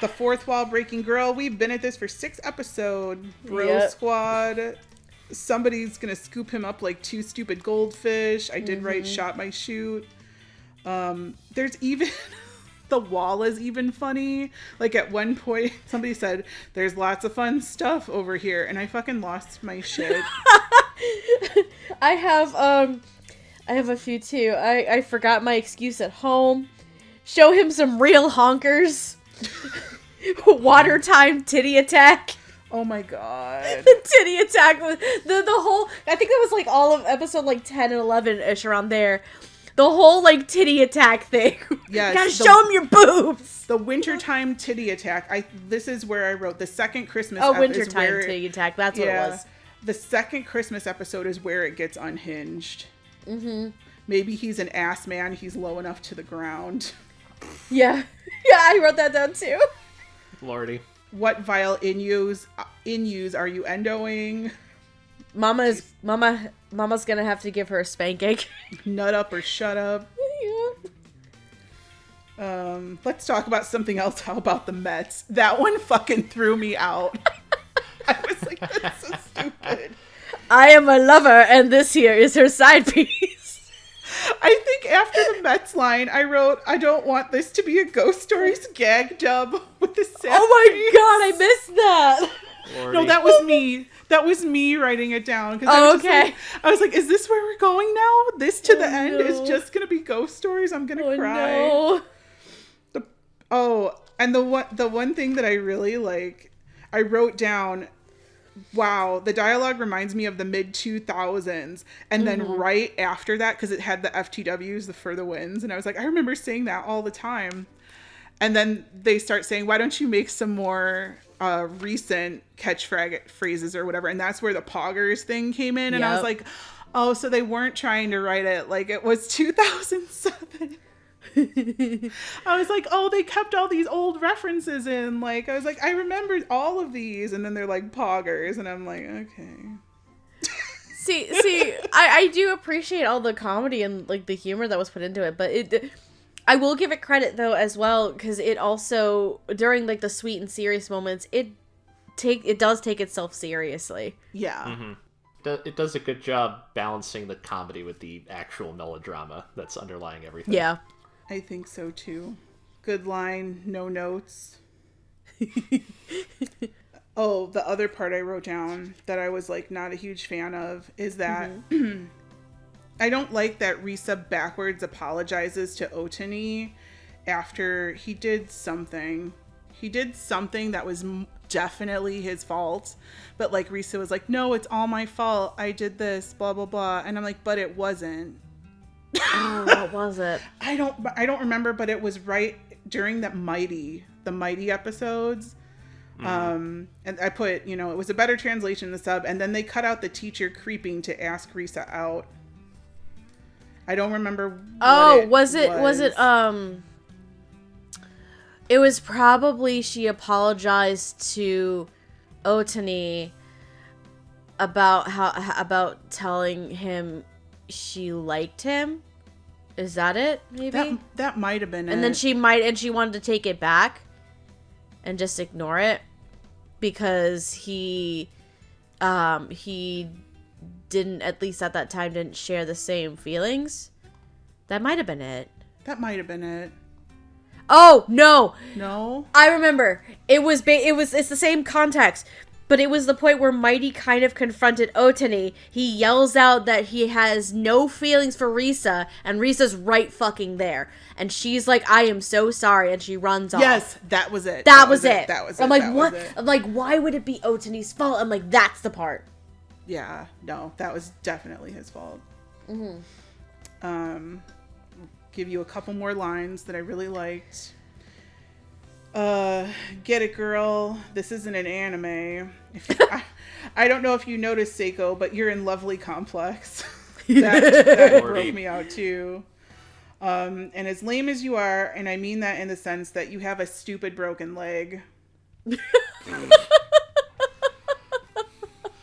The fourth wall breaking girl. We've been at this for 6 episodes. Bro Squad. Somebody's gonna scoop him up like 2 stupid goldfish. I did write shot my shoot. There's even the wall is even funny. Like at one point somebody said there's lots of fun stuff over here, and I fucking lost my shit. I have a few too. I forgot my excuse at home. Show him some real honkers. Water time titty attack. Oh my god. The titty attack was the whole, I think that was like all of episode like 10 and 11-ish around there. The whole like titty attack thing. Yes. Gotta show him your boobs. The wintertime titty attack. This is where I wrote the second Christmas episode. Oh, wintertime titty attack. That's what it was. The second Christmas episode is where it gets unhinged. Mm-hmm. Maybe he's an ass man. He's low enough to the ground. Yeah. Yeah, I wrote that down too. Lordy. What vile inus are you endoing? Mama's gonna have to give her a spanking. Nut up or shut up. Yeah. Let's talk about something else. How about the Mets? That one fucking threw me out. I was like, that's so stupid. I am a lover, and this here is her side piece. I think after the Mets line, I wrote, I don't want this to be a Ghost Stories gag dub with the sad Oh my face. god, I missed that. Lordy. No, that was me. That was me writing it down. Oh, okay. I was like, is this where we're going now? This to the end is just going to be Ghost Stories? I'm going to cry. No. And the one thing that I really like, I wrote down, wow, the dialogue reminds me of the mid-2000s. And then right after that, because it had the FTWs, the For the Wins, and I was like, I remember saying that all the time. And then they start saying, why don't you make some more recent catchphrases or whatever? And that's where the Poggers thing came in. And I was like, oh, so they weren't trying to write it like it was 2007. I was like, oh, they kept all these old references in. Like, I was like, I remembered all of these. And then they're like Poggers. And I'm like, okay. See, I do appreciate all the comedy and like the humor that was put into it, but I will give it credit though as well, because it also, during like the sweet and serious moments, it does take itself seriously. Yeah. Mm-hmm. It does a good job balancing the comedy with the actual melodrama that's underlying everything. Yeah. I think so too. Good line, no notes. Oh, the other part I wrote down that I was like not a huge fan of is that I don't like that Risa backwards apologizes to Otani after he did something. He did something that was definitely his fault, but like Risa was like, no, it's all my fault. I did this, blah, blah, blah. And I'm like, but it wasn't. Oh, what was it? I don't remember, but it was right during the Mighty episodes. And I put, it was a better translation in the sub, and then they cut out the teacher creeping to ask Risa out. I don't remember. Oh, was it? It was probably she apologized to Otani about telling him she liked him. Is that it? Maybe that might have been it. And then she wanted to take it back and just ignore it because he didn't, at least at that time, didn't share the same feelings. That might have been it. That might have been it. Oh, no. No? I remember. It's the same context. But it was the point where Mighty kind of confronted Otani. He yells out that he has no feelings for Risa, and Risa's right fucking there. And she's like, I am so sorry, and she runs off. Yes, that was it. That was it. I'm like, that what? was it. I'm like, why would it be Otani's fault? I'm like, that's the part. Yeah, no, that was definitely his fault. Give you a couple more lines that I really liked. Get it, girl. This isn't an anime. I don't know if you noticed, Seiko, but you're in Lovely Complex. that broke me out too. And as lame as you are, and I mean that in the sense that you have a stupid broken leg.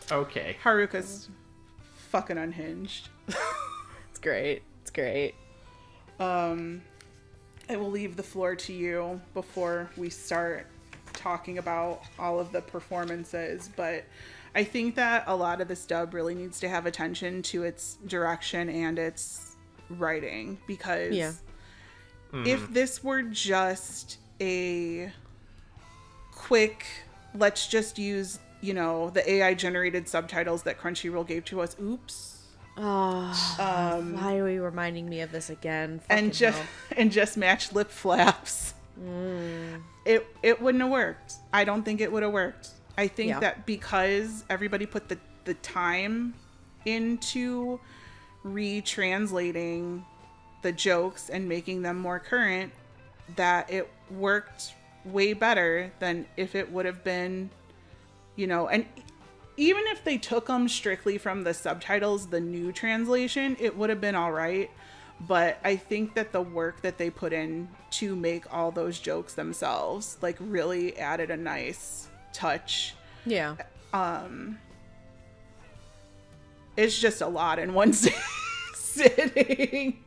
Okay. Haruka's fucking unhinged. It's great. It's great. I will leave the floor to you before we start talking about all of the performances, but I think that a lot of this dub really needs to have attention to its direction and its writing, because if this were just a quick, let's just use, the AI generated subtitles that Crunchyroll gave to us, oops. Why are you reminding me of this again? And just match lip flaps. It wouldn't have worked. I don't think it would have worked. I think that because everybody put the time into retranslating the jokes and making them more current, that it worked way better than if it would have been, and even if they took them strictly from the subtitles, the new translation, it would have been all right. But I think that the work that they put in to make all those jokes themselves, really added a nice touch. Yeah. It's just a lot in one sitting.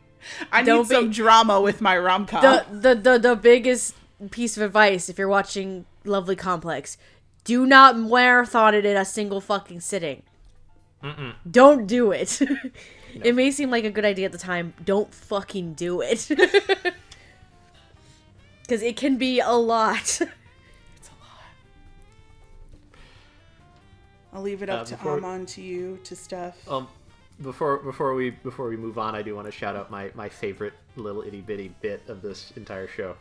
I need some drama with my rom-com. The biggest piece of advice, if you're watching Lovely Complex, do not marathon it in a single fucking sitting. Don't do it. No. It may seem like a good idea at the time. Don't fucking do it. Because it can be a lot. It's a lot. I'll leave it up to Amon, to you, to Steph. Before we move on, I do want to shout out my favorite little itty bitty bit of this entire show.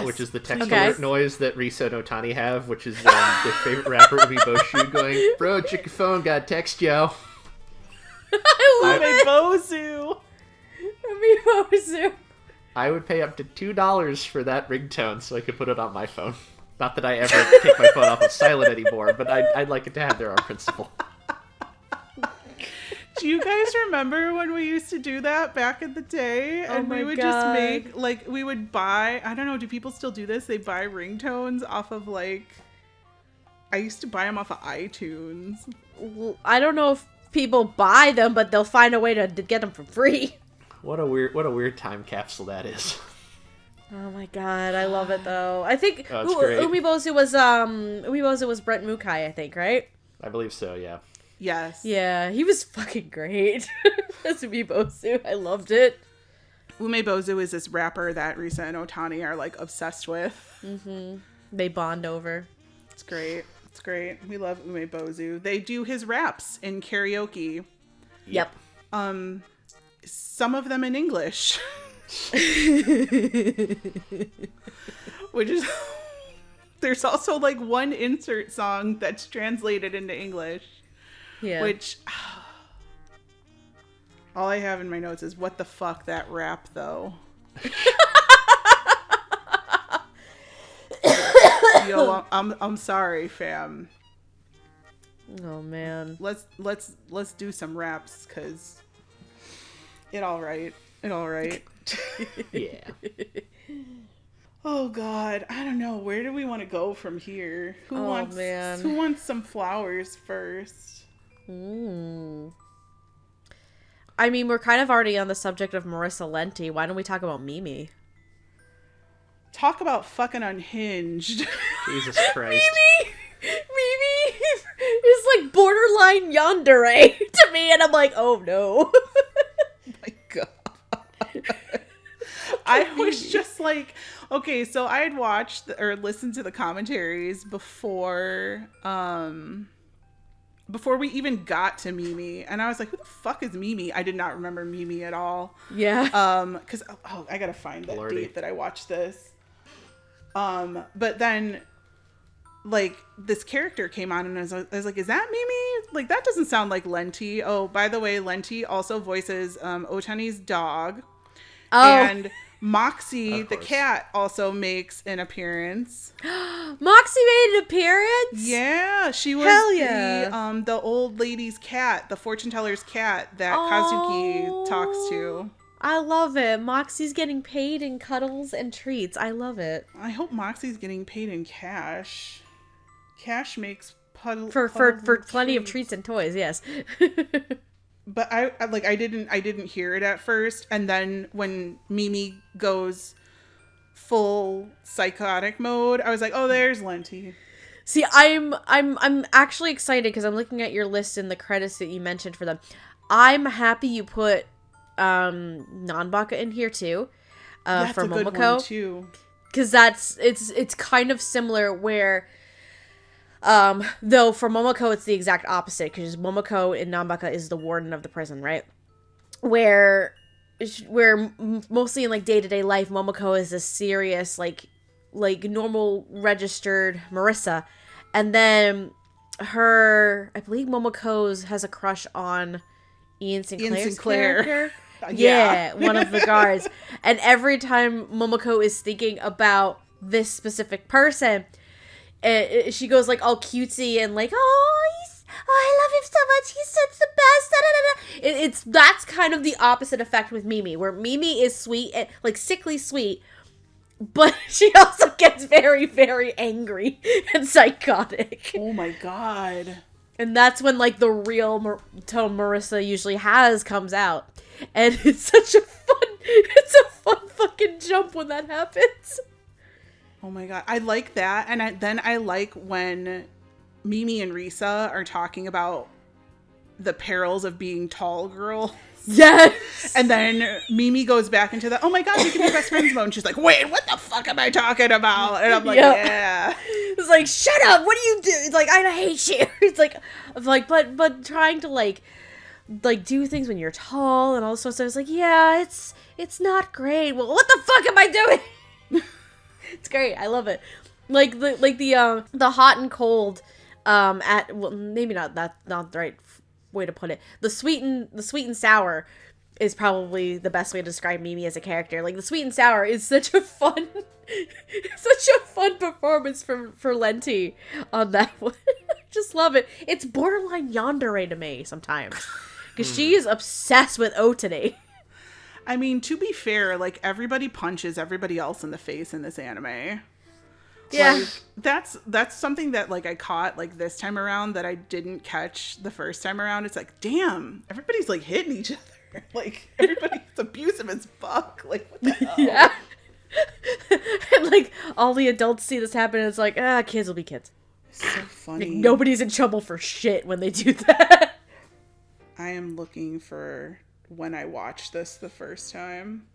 Which is the text alert noise that Risa and Otani have, which is their favorite rapper, Umiboshu, going, "Bro, check your phone, got text, yo." I love it. Umiboshu. I would pay up to $2 for that ringtone so I could put it on my phone. Not that I ever take my phone off of silent anymore, but I'd like it to have their own principle. Do you guys remember when we used to do that back in the day? And we would just make, we would buy, I don't know, do people still do this? They buy ringtones off of, I used to buy them off of iTunes. Well, I don't know if people buy them, but they'll find a way to get them for free. What a weird time capsule that is. Oh my god, I love it though. I think Umiboshu was Brent Mukai, I think, right? I believe so, yeah. Yes. Yeah, he was fucking great. That's Umiboshu. I loved it. Umiboshu is this rapper that Risa and Otani are obsessed with. Mm-hmm. They bond over. It's great. It's great. We love Umiboshu. They do his raps in karaoke. Yep. Some of them in English. Which is... There's also one insert song that's translated into English. Yeah. Which... all I have in my notes is, what the fuck, that rap, though? Yo, I'm sorry, fam. Oh, man. Let's do some raps, because... It all right. Yeah. Oh God, I don't know. Where do we want to go from here? Who wants some flowers first? I mean, we're kind of already on the subject of Marissa Lenti. Why don't we talk about Mimi? Talk about fucking unhinged. Jesus Christ. Mimi is borderline yandere to me, and I'm like, oh no. My God. I was just like, okay, so I had watched or listened to the commentaries before we even got to Mimi, and I was like, who the fuck is Mimi? I did not remember Mimi at all. Yeah. Because I gotta find that date that I watched this. But then, like, this character came on, and I was like, is that Mimi? Like, that doesn't sound like Lenti. Oh, by the way, Lenti also voices Otani's dog. Oh. And Moxie, the cat, also makes an appearance. Moxie made an appearance? Yeah, she was the old lady's cat, the fortune teller's cat that Kazuki talks to. I love it. Moxie's getting paid in cuddles and treats. I love it. I hope Moxie's getting paid in cash. Cash makes for plenty of treats and toys, yes. But I didn't hear it at first, and then when Mimi goes full psychotic mode, I was like, oh, there's Lenti. See, I'm actually excited because I'm looking at your list and the credits that you mentioned for them. I'm happy you put Nanbaka in here too. That's for a Momoko good one too. Because it's kind of similar where though for Momoko it's the exact opposite, because Momoko in Nanbaka is the warden of the prison, right? Where mostly in like day-to-day life, Momoko is a serious like normal registered Marissa, and then I believe Momoko's has a crush on Ian Sinclair's character. Yeah, one of the guards. And every time Momoko is thinking about this specific person, she goes like all cutesy and like, I love him so much. He's such the best. Da, da, da, da. That's kind of the opposite effect with Mimi, where Mimi is sweet, and like sickly sweet, but she also gets very, very angry and psychotic. Oh my god. And that's when like the real tone Marissa usually has comes out. And it's such a fun fucking jump when that happens. Oh my god, I like that. And then I like when Mimi and Risa are talking about the perils of being tall girl. Yes! And then Mimi goes back into the, oh my god, we can be best friends mode. And she's like, wait, what the fuck am I talking about? And I'm like, yeah. It's like, shut up, what do you do? It's like, I hate you. It's like, but trying to like do things when you're tall and all this sort of stuff. It's like, yeah, it's not great. Well, what the fuck am I doing? It's great. I love it. Like the hot and cold maybe not the right way to put it. The sweet and sour is probably the best way to describe Mimi as a character. Like the sweet and sour is such a fun performance for Lenti on that one. I just love it. It's borderline yandere to me sometimes. Because she is obsessed with Otani. I mean, to be fair, like, everybody punches everybody else in the face in this anime. Yeah. Like, that's something that, like, I caught, like, this time around that I didn't catch the first time around. It's like, damn, everybody's, like, hitting each other. Like, everybody's abusive as fuck. Like, what the hell? Yeah. And, like, all the adults see this happen, and it's like, kids will be kids. So funny. Like, nobody's in trouble for shit when they do that. I am looking for when I watched this the first time,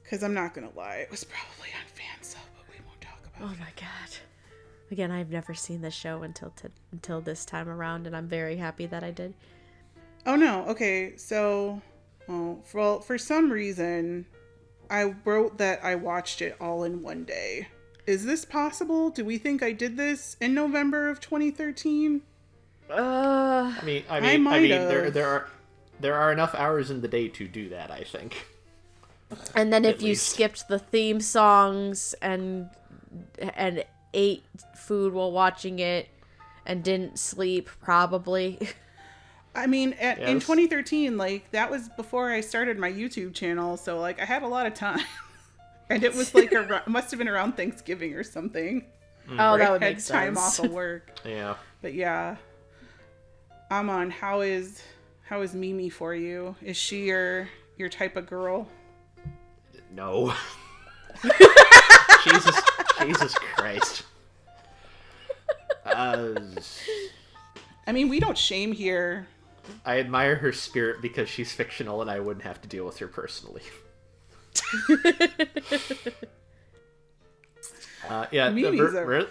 because I'm not gonna lie, it was probably on Fansub, but we won't talk about it. Oh my god. Again, I've never seen this show until this time around, and I'm very happy that I did. Oh no, okay, so for some reason I wrote that I watched it all in one day. Is this possible? Do we think I did this in November of 2013? I mean, there are enough hours in the day to do that, I think. And then if you skipped the theme songs and ate food while watching it and didn't sleep, probably. I mean, in 2013, like, that was before I started my YouTube channel, so, like, I had a lot of time. And it was, like, must have been around Thanksgiving or something. Oh, that would make sense. Time off of work. Yeah. But yeah. Amon, how is Mimi for you? Is she your type of girl? No. Jesus Christ. I mean, we don't shame here. I admire her spirit because she's fictional and I wouldn't have to deal with her personally.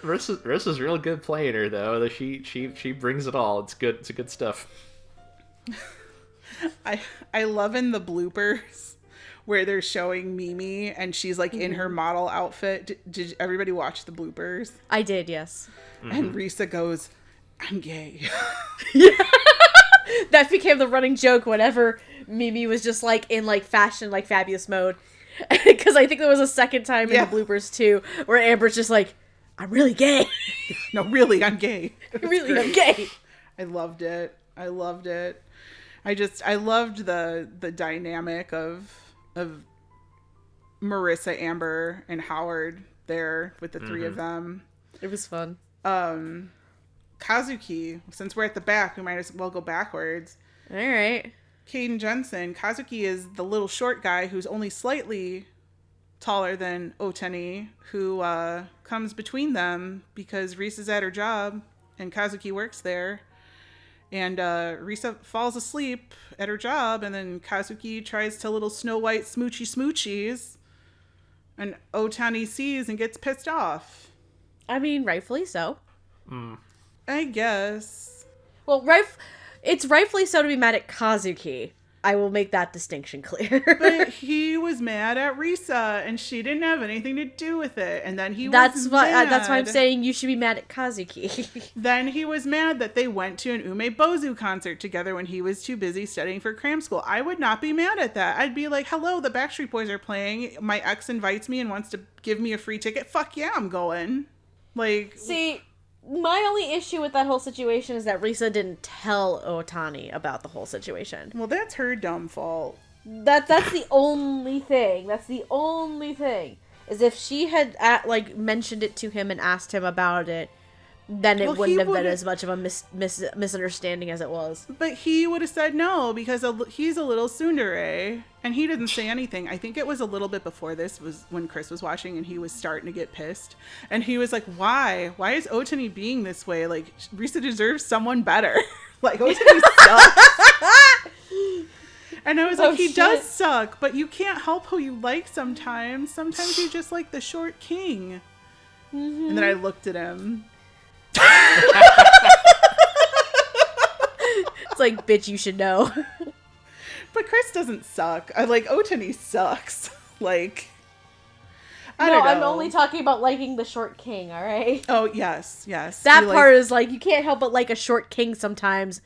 Marissa's real good playing her though. She brings it all. It's good. It's good stuff. I love in the bloopers where they're showing Mimi and she's like in her model outfit. Did everybody watch the bloopers? I did, yes. And Risa goes, "I'm gay." That became the running joke whenever Mimi was just like in like fashion, like fabulous mode. Because I think there was a second time in the bloopers too where Amber's just like, "I'm really gay." No, really, I'm gay. Really, I'm gay. I loved it. I loved the dynamic of Marissa, Amber, and Howard there with the three of them. It was fun. Kazuki, since we're at the back, we might as well go backwards. All right. Caden Jensen. Kazuki is the little short guy who's only slightly taller than Otani, who comes between them because Risa's at her job and Kazuki works there. And Risa falls asleep at her job, and then Kazuki tries to little Snow White smoochies, and Otani sees and gets pissed off. I mean, rightfully so. I guess. Well, it's rightfully so to be mad at Kazuki. I will make that distinction clear. But he was mad at Risa, and she didn't have anything to do with it. And then that's why I'm saying you should be mad at Kazuki. Then he was mad that they went to an Umebozu concert together when he was too busy studying for cram school. I would not be mad at that. I'd be like, "Hello, the Backstreet Boys are playing. My ex invites me and wants to give me a free ticket. Fuck yeah, I'm going." Like, see, my only issue with that whole situation is that Risa didn't tell Otani about the whole situation. Well, that's her dumb fault. That's the only thing. That's the only thing. Is if she had mentioned it to him and asked him about it, then it wouldn't have been as much of a misunderstanding as it was. But he would have said no because he's a little tsundere, and he didn't say anything. I think it was a little bit before this was when Chris was watching, and he was starting to get pissed. And he was like, "Why? Why is Otani being this way? Like, Risa deserves someone better." Like, Otani sucks. And I was like, he does suck, but you can't help who you like sometimes. Sometimes you just like the short king. And then I looked at him. It's like, bitch, you should know. But Chris doesn't suck. Otani sucks. Like, I don't know. I'm only talking about liking the short king, all right? Oh, yes. That part is like, you can't help but like a short king sometimes.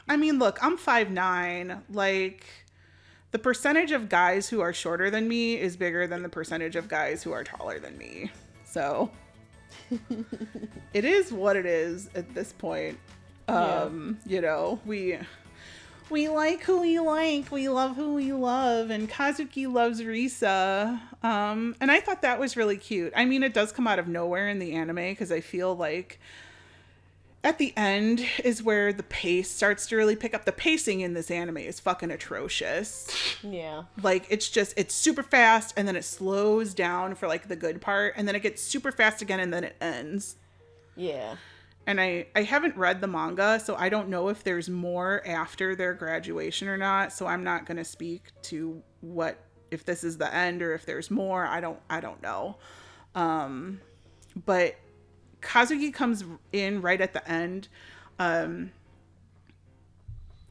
I mean, look, I'm 5'9". Like, the percentage of guys who are shorter than me is bigger than the percentage of guys who are taller than me. So it is what it is at this point. You know, we like who we like, we love who we love, and Kazuki loves Risa. And I thought that was really cute. I mean, it does come out of nowhere in the anime because I feel like at the end is where the pace starts to really pick up. The pacing in this anime is fucking atrocious. Yeah. Like, it's super fast, and then it slows down for, like, the good part, and then it gets super fast again, and then it ends. Yeah. And I haven't read the manga, so I don't know if there's more after their graduation or not, so I'm not going to speak to if this is the end or if there's more. I don't know. But Kazuki comes in right at the end. And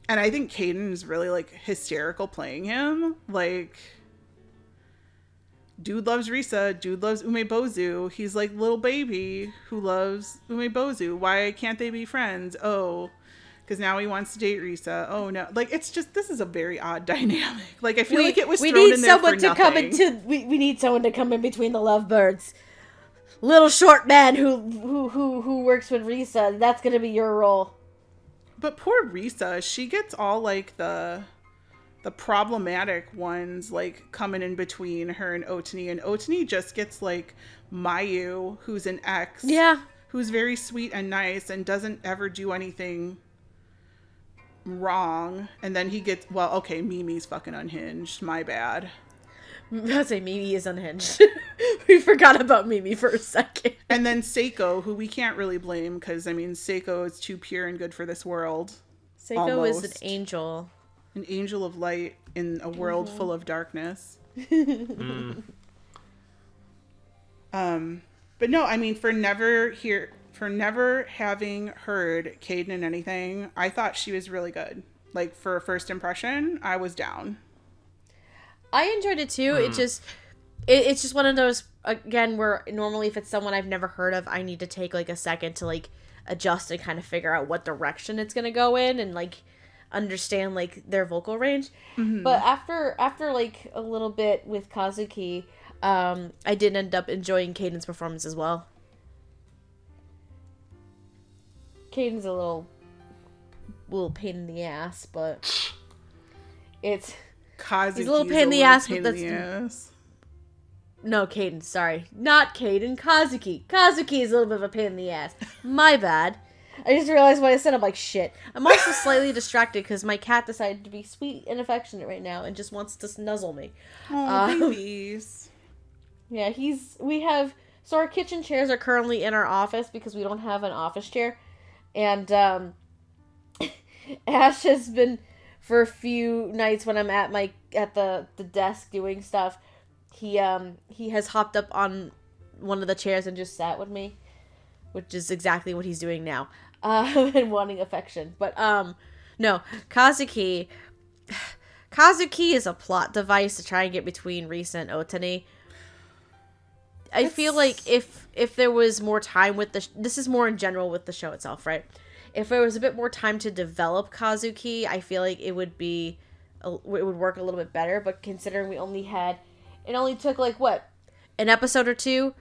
I think Cadence is really, like, hysterical playing him. Like, dude loves Risa. Dude loves Umebozu. He's like little baby who loves Umebozu. Why can't they be friends? Oh, because now he wants to date Risa. Oh, no. Like, it's just, this is a very odd dynamic. Like, I feel like it was thrown in there for nothing. We need someone to come in between the lovebirds. Little short man who works with Risa. That's gonna be your role. But poor Risa, she gets all like the problematic ones like coming in between her and Otani just gets like Mayu, who's an ex. Yeah. Who's very sweet and nice and doesn't ever do anything wrong. And then he gets, well, okay, Mimi's fucking unhinged. My bad. I'd say Mimi is unhinged. We forgot about Mimi for a second. And then Seiko, who we can't really blame because, I mean, Seiko is too pure and good for this world. Seiko is an angel. An angel of light in a world full of darkness. But no, I mean, for never having heard Caden in anything, I thought she was really good. Like, for a first impression, I was down. I enjoyed it too. It's just one of those, again, where normally if it's someone I've never heard of, I need to take like a second to like adjust and kind of figure out what direction it's gonna go in and like understand like their vocal range. But after like a little bit with Kazuki, I did end up enjoying Caden's performance as well. Caden's a little pain in the ass, but he's a little pain in the ass, but that's no, Caden, sorry. Not Caden, Kazuki. Kazuki is a little bit of a pain in the ass. My bad. I just realized what I said. I'm like, shit. I'm also slightly distracted because my cat decided to be sweet and affectionate right now and just wants to snuzzle me. Oh, babies. Yeah, so our kitchen chairs are currently in our office because we don't have an office chair. And Ash has been, for a few nights when I'm at the desk doing stuff, he has hopped up on one of the chairs and just sat with me, which is exactly what he's doing now, and wanting affection. But no, Kazuki is a plot device to try and get between Risa and Otani. I feel like if there was more time with this is more in general with the show itself, right? If there was a bit more time to develop Kazuki, I feel like it would work a little bit better. But considering it only took like what, an episode or two,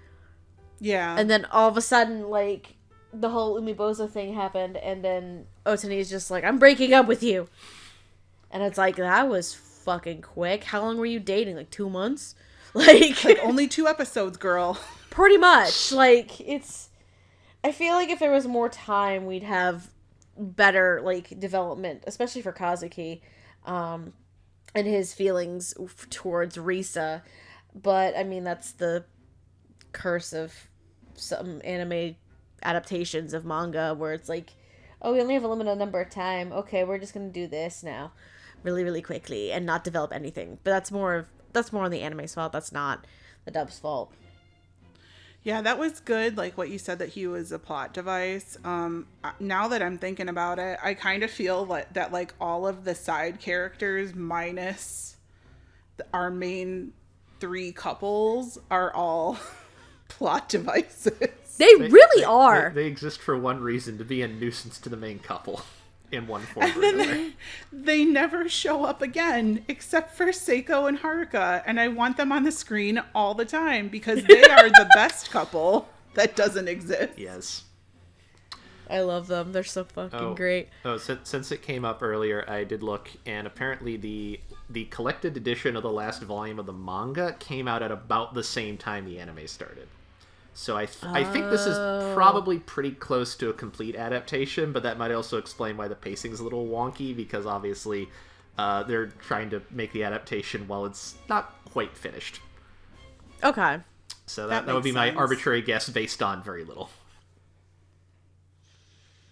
yeah, and then all of a sudden like the whole Umibozo thing happened, and then Otani is just like, I'm breaking up with you, and it's like, that was fucking quick. How long were you dating? Like 2 months? Like only 2 episodes, girl. Pretty much. Like, I feel like if there was more time, we'd have better, like, development, especially for Kazuki, and his feelings towards Risa. But, I mean, that's the curse of some anime adaptations of manga, where it's like, oh, we only have a limited number of time. Okay, we're just gonna do this now really, really quickly and not develop anything. But that's more on the anime's fault. That's not the dub's fault. Yeah, that was good, like what you said, that he was a plot device. Now that I'm thinking about it, I kind of feel that like all of the side characters minus our main 3 couples are all plot devices. They really are. They exist for one reason: to be a nuisance to the main couple. In one form or another. They never show up again, except for Seiko and Haruka, and I want them on the screen all the time because they are the best couple that doesn't exist. Yes. I love them. They're so fucking great. Oh, since it came up earlier, I did look, and apparently the collected edition of the last volume of the manga came out at about the same time the anime started. So I think this is probably pretty close to a complete adaptation, but that might also explain why the pacing's a little wonky, because obviously they're trying to make the adaptation while it's not quite finished. Okay. So that would be my arbitrary guess based on very little.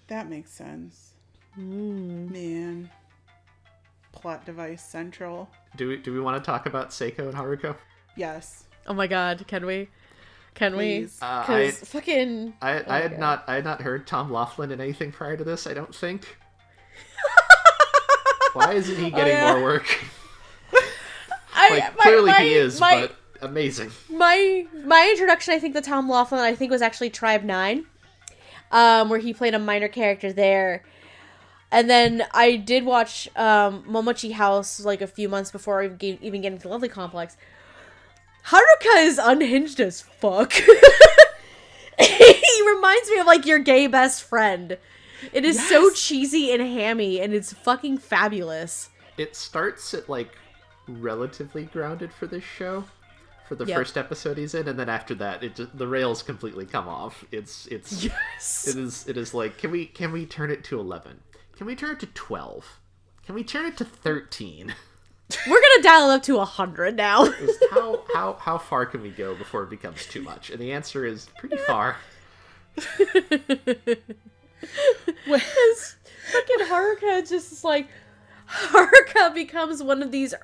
That makes sense. Man. Plot device central. Do we want to talk about Seiko and Haruko? Yes. Oh my god, can we? Please. Because fucking... I had not heard Tom Laughlin in anything prior to this, I don't think. Why isn't he getting more work? Clearly he is, but amazing. My introduction, I think, to Tom Laughlin, I think, was actually Tribe 9, where he played a minor character there. And then I did watch Momochi House like a few months before even getting to Lovely Complex. Haruka is unhinged as fuck. He reminds me of, like, your gay best friend. It is so cheesy and hammy, and it's fucking fabulous. It starts at, like, relatively grounded for this show, for the first episode he's in, and then after that, the rails completely come off. It is like, can we turn it to 11? Can we turn it to 12? Can we turn it to 13? We're gonna dial it up to 100 now. How far can we go before it becomes too much? And the answer is pretty far. Fucking Haruka just is like, Haruka becomes one of these,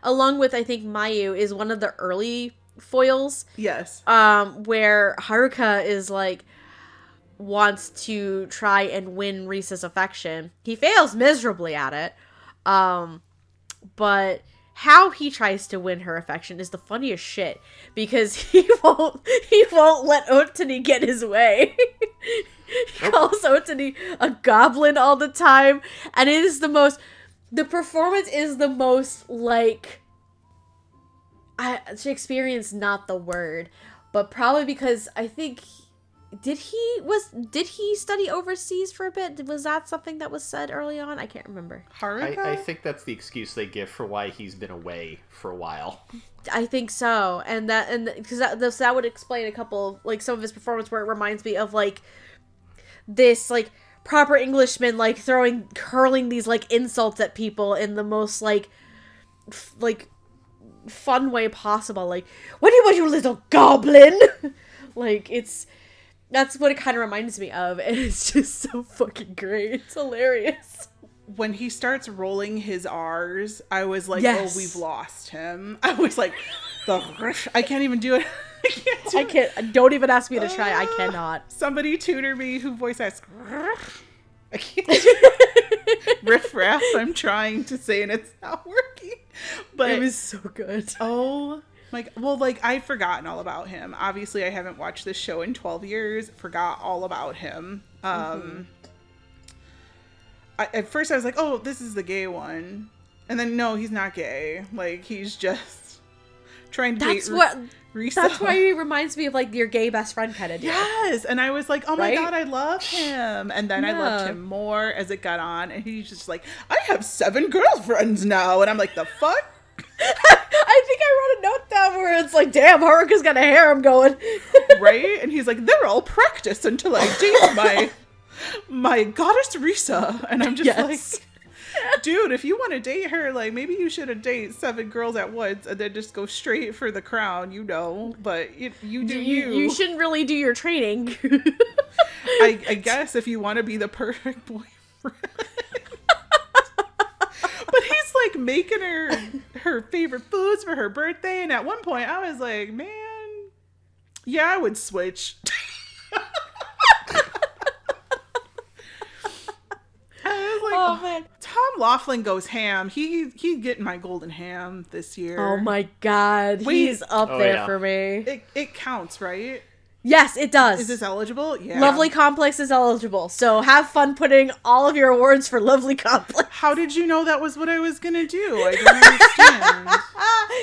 along with, I think, Mayu, is one of the early foils. Yes. Where Haruka is, like, wants to try and win Risa's affection. He fails miserably at it. But how he tries to win her affection is the funniest shit, because he won't let Otani get his way. He calls Otani a goblin all the time, and it is the performance is the most, like, Shakespearean's not the word, but probably because I think did he study overseas for a bit? Was that something that was said early on? I can't remember. Haruka? I think that's the excuse they give for why he's been away for a while. I think so, and because that would explain a couple, like, some of his performance, where it reminds me of, like, this, like, proper Englishman, like, hurling these, like, insults at people in the most, like fun way possible. Like, what do you want, you little goblin? Like, that's what it kind of reminds me of, and it's just so fucking great. It's hilarious. When he starts rolling his R's, I was like, yes. Oh, we've lost him. I was like, I can't even do it. I can't. Don't even ask me to try. I cannot. Somebody tutor me who voice acts. I can't. Riff raff. I'm trying to say, and it's not working. But it was so good. Oh, well, like, I'd forgotten all about him. Obviously, I haven't watched this show in 12 years. Forgot all about him. At first, I was like, oh, this is the gay one. And then, no, he's not gay. Like, he's just trying to date Risa. That's why he reminds me of, like, your gay best friend kind of deal. Yes! And I was like, oh right? my god, I love him. And then I loved him more as it got on. And he's just like, I have 7 girlfriends now. And I'm like, the fuck? I think I wrote a note down where it's like, damn, Haruka's got a harem going. Right? And he's like, they're all practice until I date my goddess Risa. And I'm just like, dude, if you want to date her, like, maybe you should have dated 7 girls at once and then just go straight for the crown, you know. But you do you. You shouldn't really do your training. I guess if you want to be the perfect boyfriend. But he's like making her favorite foods for her birthday, and at one point I was like, man, yeah, I would switch. I was like, oh man, Tom Laughlin goes ham. He's getting my golden ham this year. Oh my god, he's up there for me. It counts, right? Yes, it does. Is this eligible? Yeah. Lovely Complex is eligible. So have fun putting all of your awards for Lovely Complex. How did you know that was what I was going to do? I don't understand.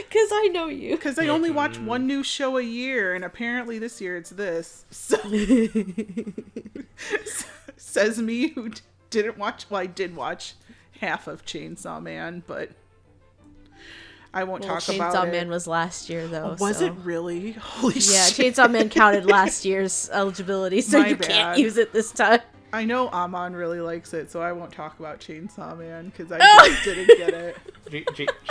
Because I know you. Because I only watch one new show a year, and apparently this year it's this. So, says me who didn't watch, well, I did watch half of Chainsaw Man, but I won't talk about it. Chainsaw Man was last year, though. Was it really? Holy shit. Yeah, Chainsaw Man counted last year's eligibility, so you can't use it this time. I know Amon really likes it, so I won't talk about Chainsaw Man, because I just didn't get it.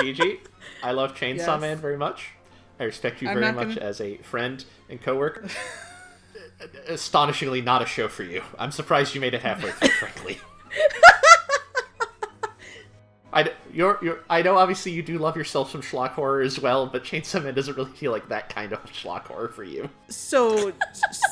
Gigi, I love Chainsaw Man very much. I respect you very much as a friend and coworker. Astonishingly not a show for you. I'm surprised you made it halfway through, frankly. I know obviously you do love yourself some schlock horror as well, but Chainsaw Man doesn't really feel like that kind of schlock horror for you. So,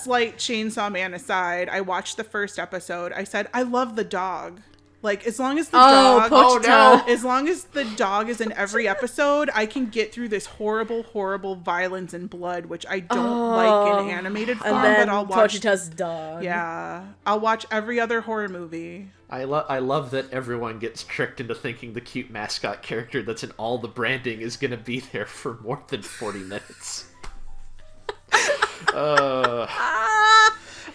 slight Chainsaw Man aside, I watched the first episode. I said, I love the dog. Like, as long as the as long as the dog is in every episode, I can get through this horrible, horrible violence and blood, which I don't like in animated form, but I'll watch Pochita's dog. Yeah. I'll watch every other horror movie. I love that everyone gets tricked into thinking the cute mascot character that's in all the branding is going to be there for more than 40 minutes.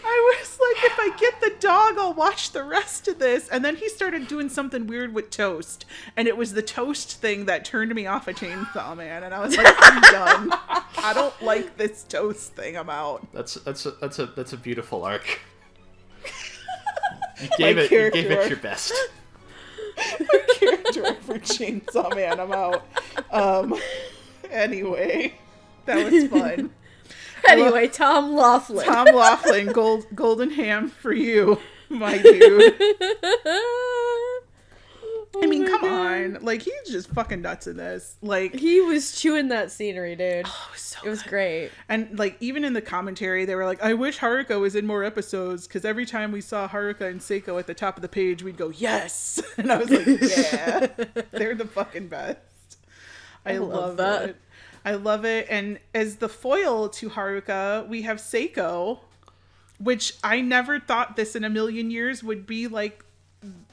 I was like, if I get the dog, I'll watch the rest of this. And then he started doing something weird with Toast. And it was the Toast thing that turned me off of Chainsaw Man. And I was like, I'm done. I don't like this Toast thing. I'm out. That's a beautiful arc. You gave it your best. My character for Chainsaw Man, I'm out. Anyway, that was fun. Anyway, Tom Laughlin. Tom Laughlin, golden ham for you, my dude. I mean, come on. Like, he's just fucking nuts in this. Like, he was chewing that scenery, dude. Oh, it was so It was good. great. And, like, even in the commentary, they were like, I wish Haruka was in more episodes, because every time we saw Haruka and Seiko at the top of the page, we'd go, yes! And I was like, yeah. They're the fucking best. I love that. it. I love it. And as the foil to Haruka, we have Seiko, which I never thought this in a million years would be, like,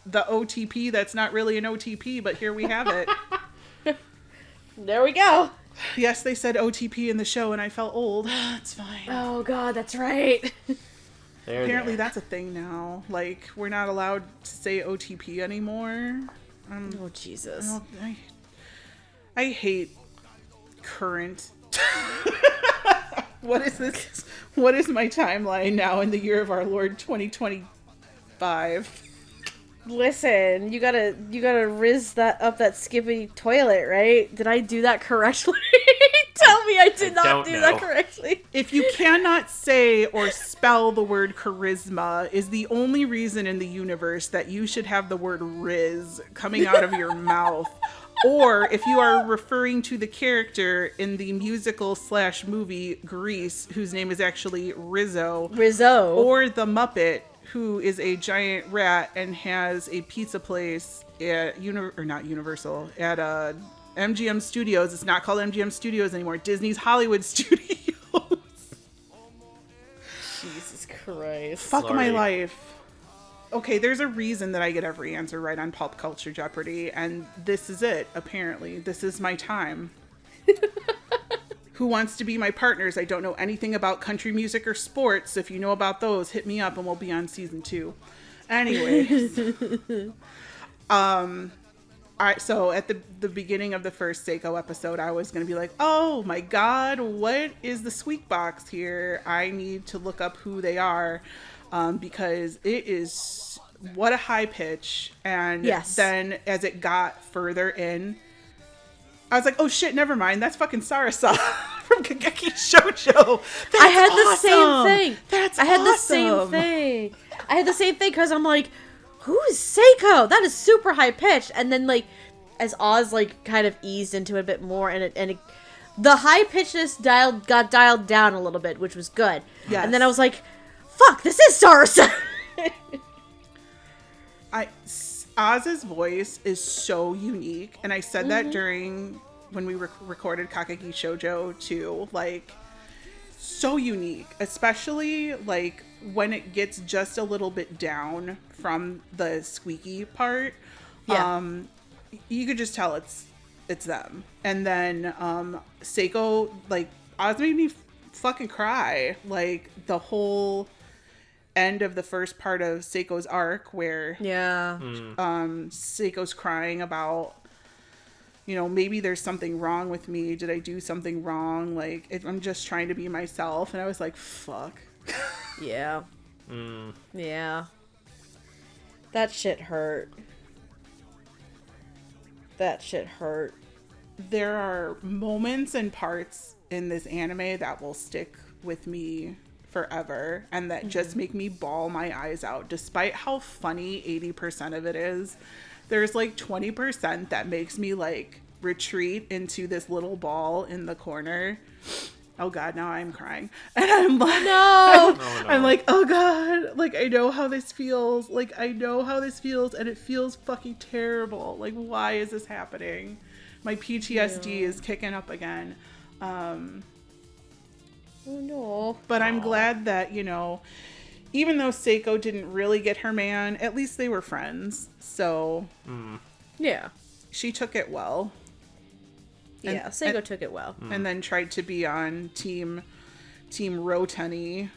the OTP that's not really an OTP, but here we have it. There we go. Yes, they said OTP in the show, and I felt old. It's fine. Oh god, that's right. Apparently that's a thing now. Like, we're not allowed to say OTP anymore. Oh Jesus. I hate current. What is this? What is my timeline now in the year of our Lord 2025? Listen, you gotta rizz that skippy toilet, right? Did I do that correctly? Tell me I did not do that correctly. If you cannot say or spell the word charisma is the only reason in the universe that you should have the word riz coming out of your mouth. Or if you are referring to the character in the musical/movie Grease, whose name is actually Rizzo. Or the Muppet, who is a giant rat and has a pizza place at at MGM Studios. It's not called MGM Studios anymore. Disney's Hollywood Studios. Jesus Christ. Fuck my life. Okay, there's a reason that I get every answer right on Pulp Culture Jeopardy, and this is it, apparently. This is my time. Who wants to be my partners? I don't know anything about country music or sports. If you know about those, hit me up and we'll be on season 2. Anyways. So at the beginning of the first Seiko episode, I was going to be like, oh my god, what is the squeak box here? I need to look up who they are, because it is, what a high pitch. And then as it got further in, I was like, oh shit, never mind. That's fucking Sarasa from Kageki Shoujo. I had the same thing. I had the same thing because I'm like, who is Seiko? That is super high pitched. And then like, as Oz like kind of eased into it a bit more, and the high pitchedness got dialed down a little bit, which was good. Yes. And then I was like, fuck, this is Sarasa. Oz's voice is so unique, and I said that when we recorded Kakegi Shoujo too, like, so unique, especially like when it gets just a little bit down from the squeaky part. You could just tell it's them. And then Seiko, like, Oz made me fucking cry, like the whole end of the first part of Seiko's arc, where Seiko's crying about, you know, maybe there's something wrong with me. Did I do something wrong? Like, I'm just trying to be myself. And I was like, fuck. Yeah. Yeah. That shit hurt. There are moments and parts in this anime that will stick with me forever, and that just make me bawl my eyes out. Despite how funny 80% of it is, there's like 20% that makes me like retreat into this little ball in the corner. Oh god, now I'm crying. And I'm like, no. I'm like, oh god, like, I know how this feels. And it feels fucking terrible. Like, why is this happening? My PTSD is kicking up again. Oh no. But I'm glad that, you know, even though Seiko didn't really get her man, at least they were friends. So yeah, she took it well. Seiko took it well. And then tried to be on team Roteni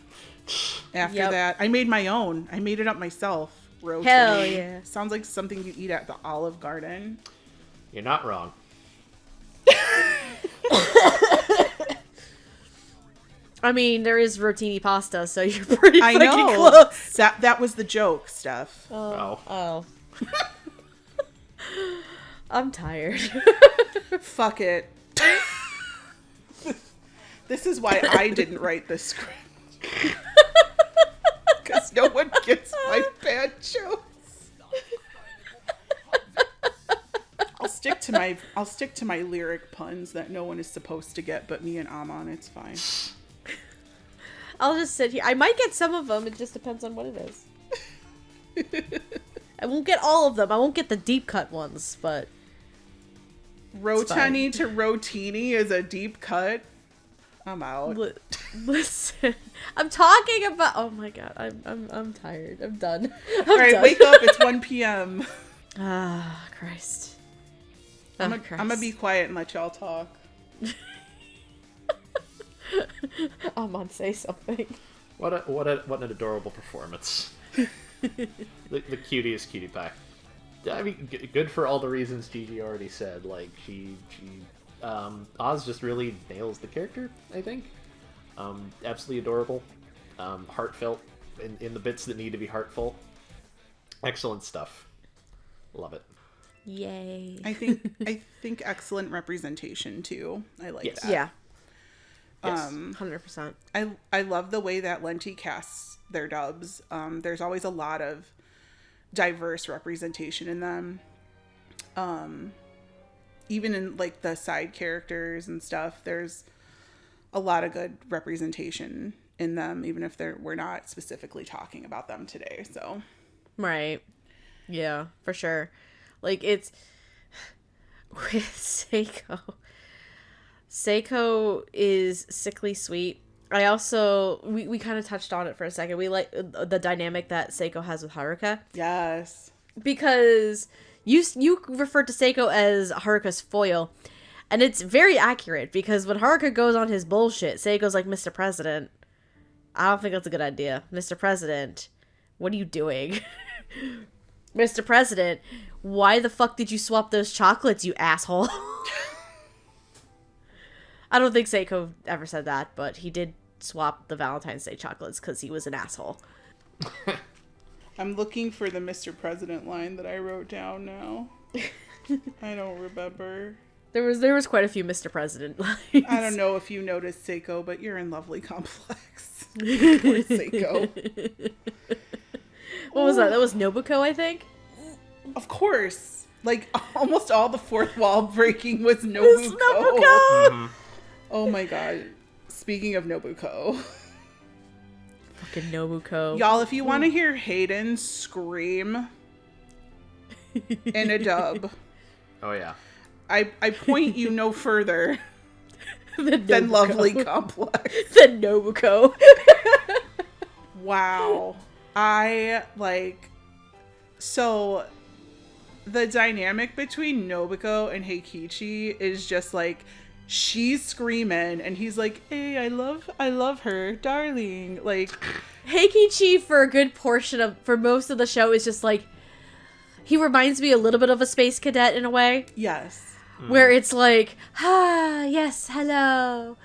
after that. I made my own. I made it up myself. Roteni. Hell yeah. Sounds like something you eat at the Olive Garden. You're not wrong. I mean, there is rotini pasta, so you're pretty I fucking know. close. That was the joke, Steph. Oh. I'm tired. Fuck it. This is why I didn't write this script. Because no one gets my bad jokes. stick to my lyric puns that no one is supposed to get but me and Amon. It's fine. I'll just sit here. I might get some of them. It just depends on what it is. I won't get all of them. I won't get the deep cut ones, but Rotani to Rotini is a deep cut. I'm out. Listen, I'm talking about. Oh my god, I'm tired. I'm done. All right, wake up. It's 1 p.m. Ah, Christ. I'm gonna be quiet and let y'all talk. Amon, say something. What an adorable performance. the cutest cutie pie. I mean, good for all the reasons Gigi already said. Like, Oz just really nails the character, I think. Absolutely adorable. Heartfelt in the bits that need to be heartfelt. Excellent stuff. Love it. Yay. I think excellent representation too. I like that. Yeah. Yes. 100%. I love the way that Lenti casts their dubs. There's always a lot of diverse representation in them. Even in like the side characters and stuff, there's a lot of good representation in them, even if we're not specifically talking about them today. So, right. Yeah, for sure. Like, it's with Seiko. Seiko is sickly sweet. I also, we kind of touched on it for a second. We like the dynamic that Seiko has with Haruka. Yes. Because you referred to Seiko as Haruka's foil. And it's very accurate because when Haruka goes on his bullshit, Seiko's like, Mr. President, I don't think that's a good idea. Mr. President, what are you doing? Mr. President, why the fuck did you swap those chocolates, you asshole? I don't think Seiko ever said that, but he did swap the Valentine's Day chocolates because he was an asshole. I'm looking for the Mr. President line that I wrote down now. I don't remember. There was quite a few Mr. President lines. I don't know if you noticed, Seiko, but you're in Lovely Complex. Poor Seiko. What was that? That was Nobuko, I think? Of course. Like, almost all the fourth wall breaking was Nobuko. Nobuko! Oh my god. Speaking of Nobuko. Fucking Nobuko. Y'all, if you want to hear Hayden scream in a dub. Oh, yeah. I point you no further than Lovely Complex. Than Nobuko. Wow. So the dynamic between Nobuko and Heikichi is just like, she's screaming and he's like, hey, I love her, darling. Like, Heikichi for most of the show is just like, he reminds me a little bit of a space cadet in a way. yes. Where it's like, yes, hello.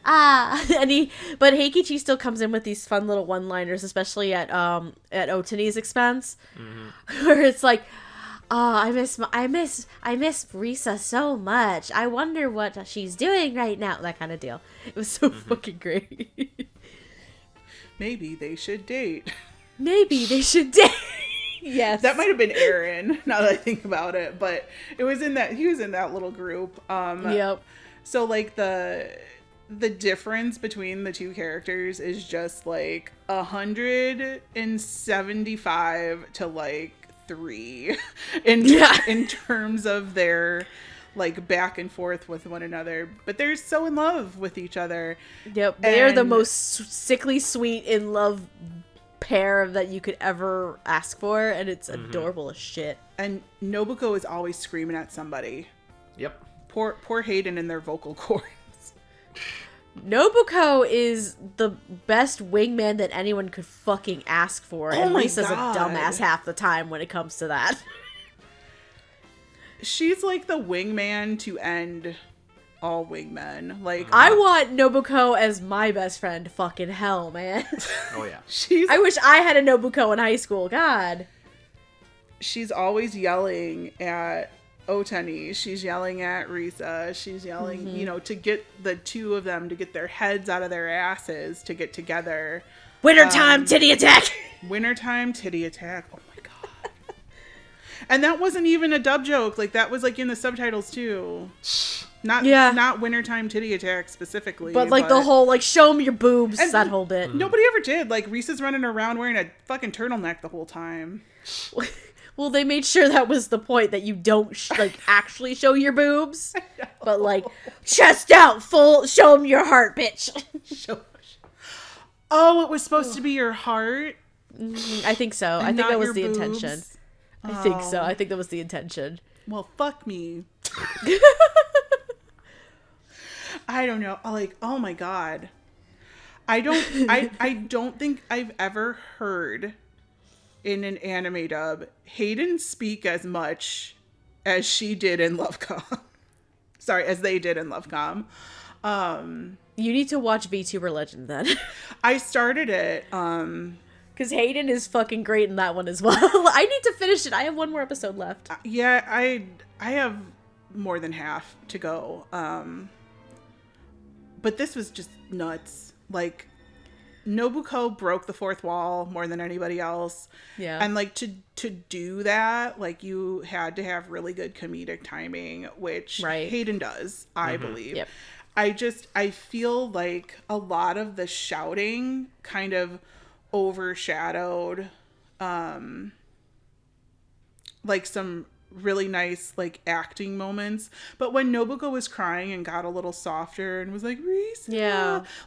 But Heikichi still comes in with these fun little one-liners, especially at Otani's expense, where it's like, I miss Risa so much. I wonder what she's doing right now. That kind of deal. It was so fucking great. Maybe they should date. Yes. That might have been Aaron, now that I think about it, but he was in that little group. Yep. So like the difference between the two characters is just like 175 to like 3 in terms of their like back and forth with one another, but they're so in love with each other. Yep. They are the most sickly sweet in love pair that you could ever ask for, and it's adorable as shit. And Nobuko is always screaming at somebody. Yep. Poor Hayden and their vocal cords. Nobuko is the best wingman that anyone could fucking ask for, and Lisa's a dumbass half the time when it comes to that. She's like the wingman to end all wingmen. Like, I want Nobuko as my best friend. Fucking hell, man. Oh yeah. I wish I had a Nobuko in high school. God. She's always yelling at Otani. She's yelling at Risa. She's yelling, to get the two of them to get their heads out of their asses to get together. Wintertime titty attack. Wintertime titty attack. Oh my god. And that wasn't even a dub joke. Like, that was, like, in the subtitles, too. Not Wintertime Titty Attack specifically. But, like, the whole, like, show me your boobs, that whole bit. Nobody ever did. Like, Reese's running around wearing a fucking turtleneck the whole time. Well, they made sure that was the point, that you don't, actually show your boobs. But, like, chest out, full, show them your heart, bitch. Oh, it was supposed to be your heart? I think so. I think that was the intention. I think so. I think that was the intention. Well, fuck me. I don't know. Like, oh my god. I don't think I've ever heard in an anime dub Hayden speak as much as she did in Love-Com. Sorry, as they did in Love-Com. You need to watch VTuber Legend then. I started it. Because Hayden is fucking great in that one as well. I need to finish it. I have one more episode left. Yeah, I have more than half to go. But this was just nuts. Like, Nobuko broke the fourth wall more than anybody else. Yeah. And, like, to do that, like, you had to have really good comedic timing, which Hayden does, I believe. Yep. I feel like a lot of the shouting kind of overshadowed like some really nice like acting moments, but when Nobuko was crying and got a little softer and was like, Reese,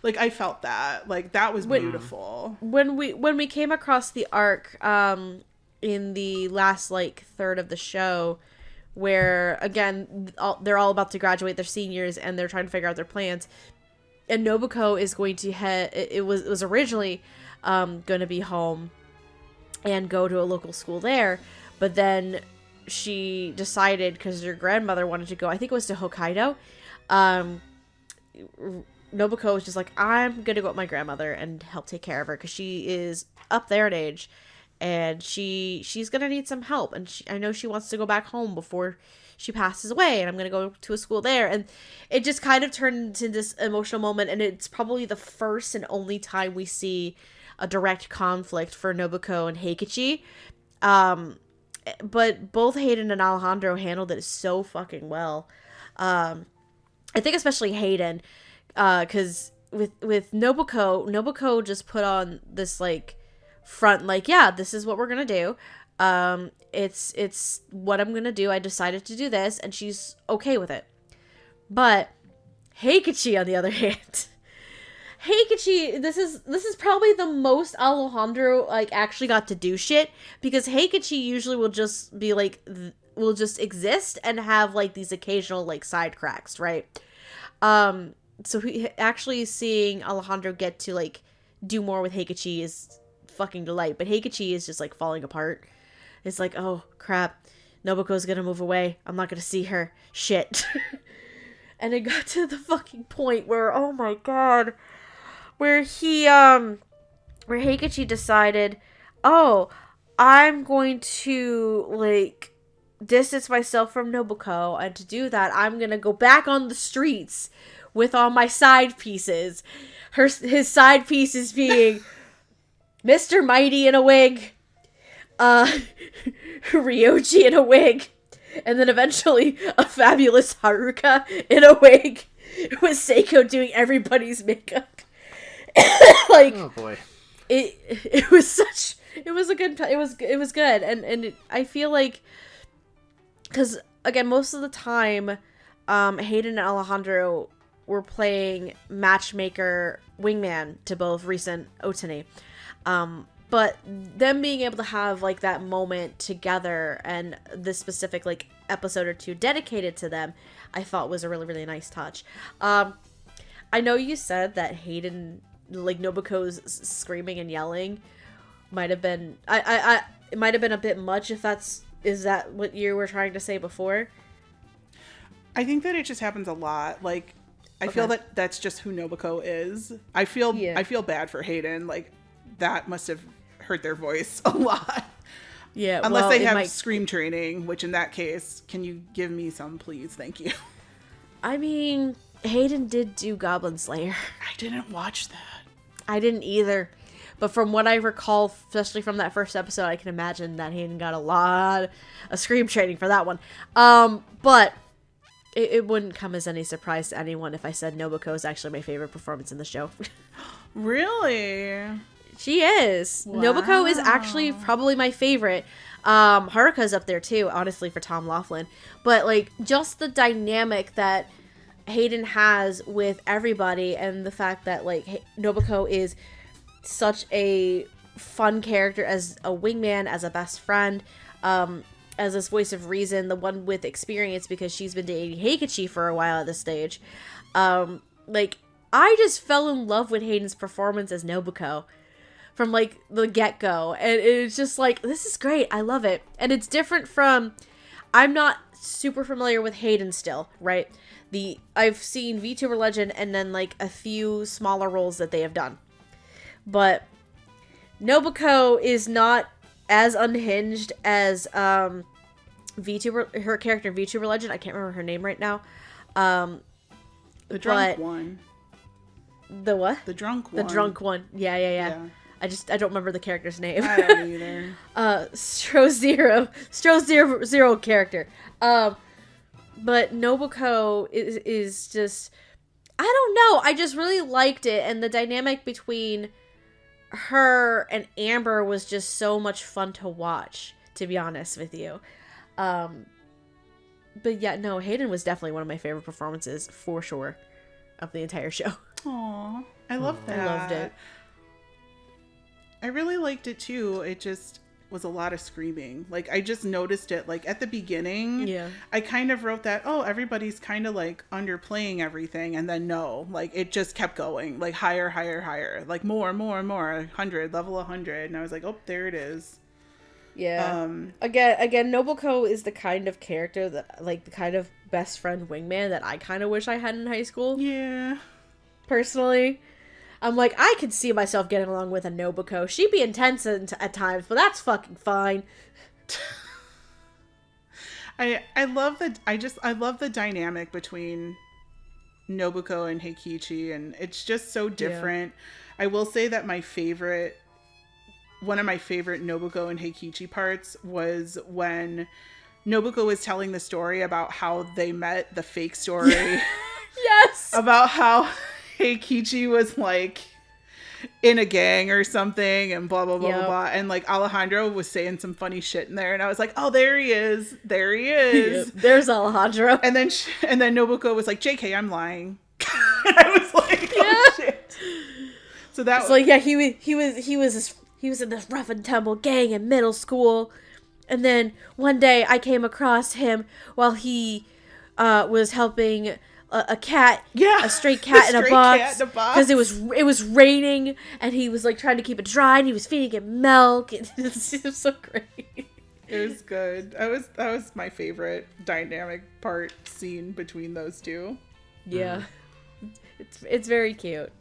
like I felt that, like that was beautiful. When we came across the arc in the last like third of the show, where again they're all about to graduate, they're seniors and they're trying to figure out their plans, and Nobuko is going to head, it was originally going to be home and go to a local school there, but then she decided, because her grandmother wanted to go, I think it was to Hokkaido, Nobuko was just like, I'm gonna go with my grandmother and help take care of her, because she is up there in age and she's gonna need some help, and I know she wants to go back home before she passes away, and I'm gonna go to a school there. And it just kind of turned into this emotional moment, and it's probably the first and only time we see a direct conflict for Nobuko and Heikichi. But both Hayden and Alejandro handled it so fucking well. I think especially Hayden, because with Nobuko just put on this like front, like, yeah, this is what we're gonna do. It's what I'm gonna do. I decided to do this, and she's okay with it. But Heikichi, on the other hand, Heikichi, this is probably the most Alejandro like actually got to do shit, because Heikichi usually will just be like, will just exist and have like these occasional like side cracks, right? So he actually seeing Alejandro get to like do more with Heikichi is fucking delight, but Heikichi is just like falling apart. It's like, oh crap, Nobuko's gonna move away, I'm not gonna see her, shit. And it got to the fucking point where, oh my god, where where Heikichi decided, oh, I'm going to like distance myself from Nobuko, and to do that I'm gonna go back on the streets with all my side pieces. His side pieces being Mr. Mighty in a wig, Ryoji in a wig, and then eventually a fabulous Haruka in a wig, with Seiko doing everybody's makeup. Like, oh boy, it was good, and I feel like, because again, most of the time, Hayden and Alejandro were playing matchmaker wingman to both recent Otani, but them being able to have like that moment together and this specific like episode or two dedicated to them, I thought was a really, really nice touch. I know you said that Hayden, like Nobuko's screaming and yelling might have been, it might have been a bit much, is that what you were trying to say before? I think that it just happens a lot. Like, I feel that that's just who Nobuko is. I feel bad for Hayden. Like, that must have hurt their voice a lot. Yeah, unless they have scream training, which in that case, can you give me some, please? Thank you. I mean, Hayden did do Goblin Slayer. I didn't watch that. I didn't either. But from what I recall, especially from that first episode, I can imagine that Hayden got a lot of scream training for that one. But it wouldn't come as any surprise to anyone if I said Nobuko is actually my favorite performance in the show. Really? She is. Wow. Nobuko is actually probably my favorite. Haruka's up there too, honestly, for Tom Laughlin. But like, just the dynamic that Hayden has with everybody, and the fact that like Nobuko is such a fun character as a wingman, as a best friend, as this voice of reason, the one with experience because she's been dating Heikichi for a while at this stage. Like, I just fell in love with Hayden's performance as Nobuko from like the get-go, and it's just like, this is great. I love it. And it's different from, I'm not super familiar with Hayden still, right? I've seen VTuber Legend and then like a few smaller roles that they have done. But Nobuko is not as unhinged as her character in VTuber Legend. I can't remember her name right now. The drunk one. The what? The drunk one. The drunk one. Yeah. I don't remember the character's name. I don't either. Stro Zero character. But Nobuko is just, I don't know. I just really liked it, and the dynamic between her and Amber was just so much fun to watch, to be honest with you. But yeah, no, Hayden was definitely one of my favorite performances, for sure, of the entire show. Aw, I love that. I loved it. I really liked it too. It just was a lot of screaming. Like, I just noticed it, like, at the beginning. Yeah. I kind of wrote that, oh, everybody's kind of, like, underplaying everything. And then, no. Like, it just kept going. Like, higher, higher, higher. Like, more, more, more. 100, level 100. And I was like, oh, there it is. Yeah. Again, Nobuko is the kind of character that, like, the kind of best friend wingman that I kind of wish I had in high school. Yeah. Personally. I'm like, I could see myself getting along with a Nobuko. She'd be intense at times, but that's fucking fine. I love the dynamic between Nobuko and Heikichi, and it's just so different. Yeah. I will say that one of my favorite Nobuko and Heikichi parts was when Nobuko was telling the story about how they met, the fake story. Yes! About how Heikichi was like in a gang or something and blah blah blah blah blah, and like Alejandro was saying some funny shit in there, and I was like, oh, there he is. Yep. There's Alejandro. And then Nobuko was like, JK, I'm lying. I was like, oh shit. So that was like, yeah, he was in this rough and tumble gang in middle school, and then one day I came across him while he was helping a cat, a stray cat in a box, because it was raining, and he was like trying to keep it dry, and he was feeding it milk. It was so great. It was good. That was my favorite dynamic scene between those two. Yeah, it's very cute.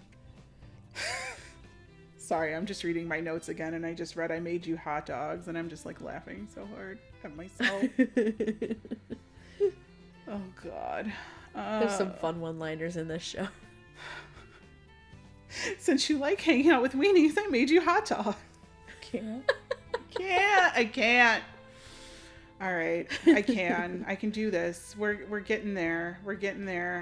Sorry, I'm just reading my notes again, and I just read I made you hot dogs, and I'm just like laughing so hard at myself. Oh God. There's some fun one-liners in this show. Since you like hanging out with weenies, I made you hot dog. I can't. All right, I can. I can do this. We're getting there.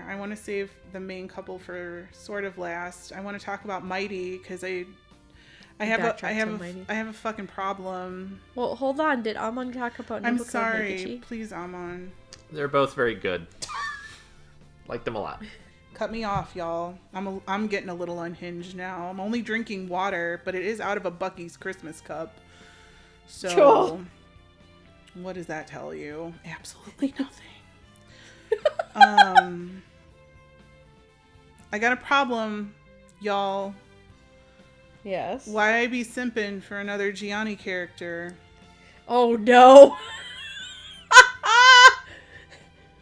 I want to save the main couple for sort of last. I want to talk about Mighty because I have a fucking problem. Well, hold on. Did Amon talk about Nobuko? I'm sorry. And Gigi? Please, Amon. They're both very good. Like them a lot. Cut me off, y'all. I'm getting a little unhinged now. I'm only drinking water, but it is out of a Buc-ee's Christmas cup. So, what does that tell you? Absolutely nothing. I got a problem, y'all. Yes. Why I be simping for another Gianni character? Oh no.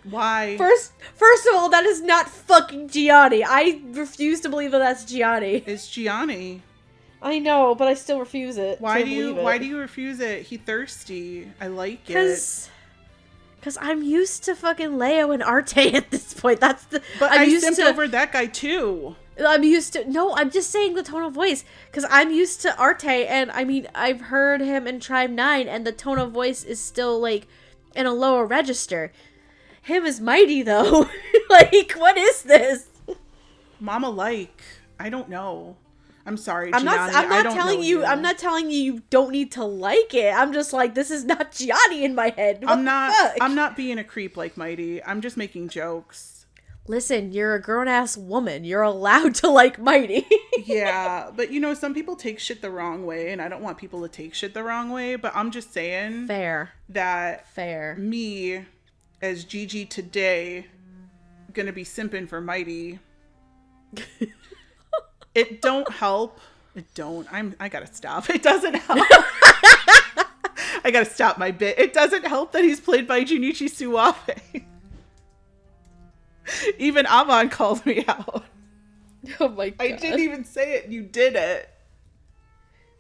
Why? First of all, that is not fucking Gianni. I refuse to believe that that's Gianni. It's Gianni. I know, but I still refuse it. Why do you refuse it? He thirsty. I like it. Because I'm used to fucking Leo and Arte at this point. But I simped over that guy too. I'm used to... No, I'm just saying the tone of voice. Because I'm used to Arte, and I mean, I've heard him in Tribe 9, and the tone of voice is still, like, in a lower register. Him is Mighty, though. Like, what is this? Mama like. I don't know. I'm sorry, I'm Gianni. not telling you don't need to like it. I'm just like, this is not Gianni in my head. What the fuck? I'm not being a creep like Mighty. I'm just making jokes. Listen, you're a grown-ass woman. You're allowed to like Mighty. Yeah, but some people take shit the wrong way, and I don't want people to take shit the wrong way, but I'm just saying Fair. Me, as Gigi today, gonna be simping for Mighty. It don't help. I gotta stop. It doesn't help. I gotta stop my bit. It doesn't help that he's played by Junichi Suwabe. Even Amon called me out. Oh my god. I didn't even say it. You did it.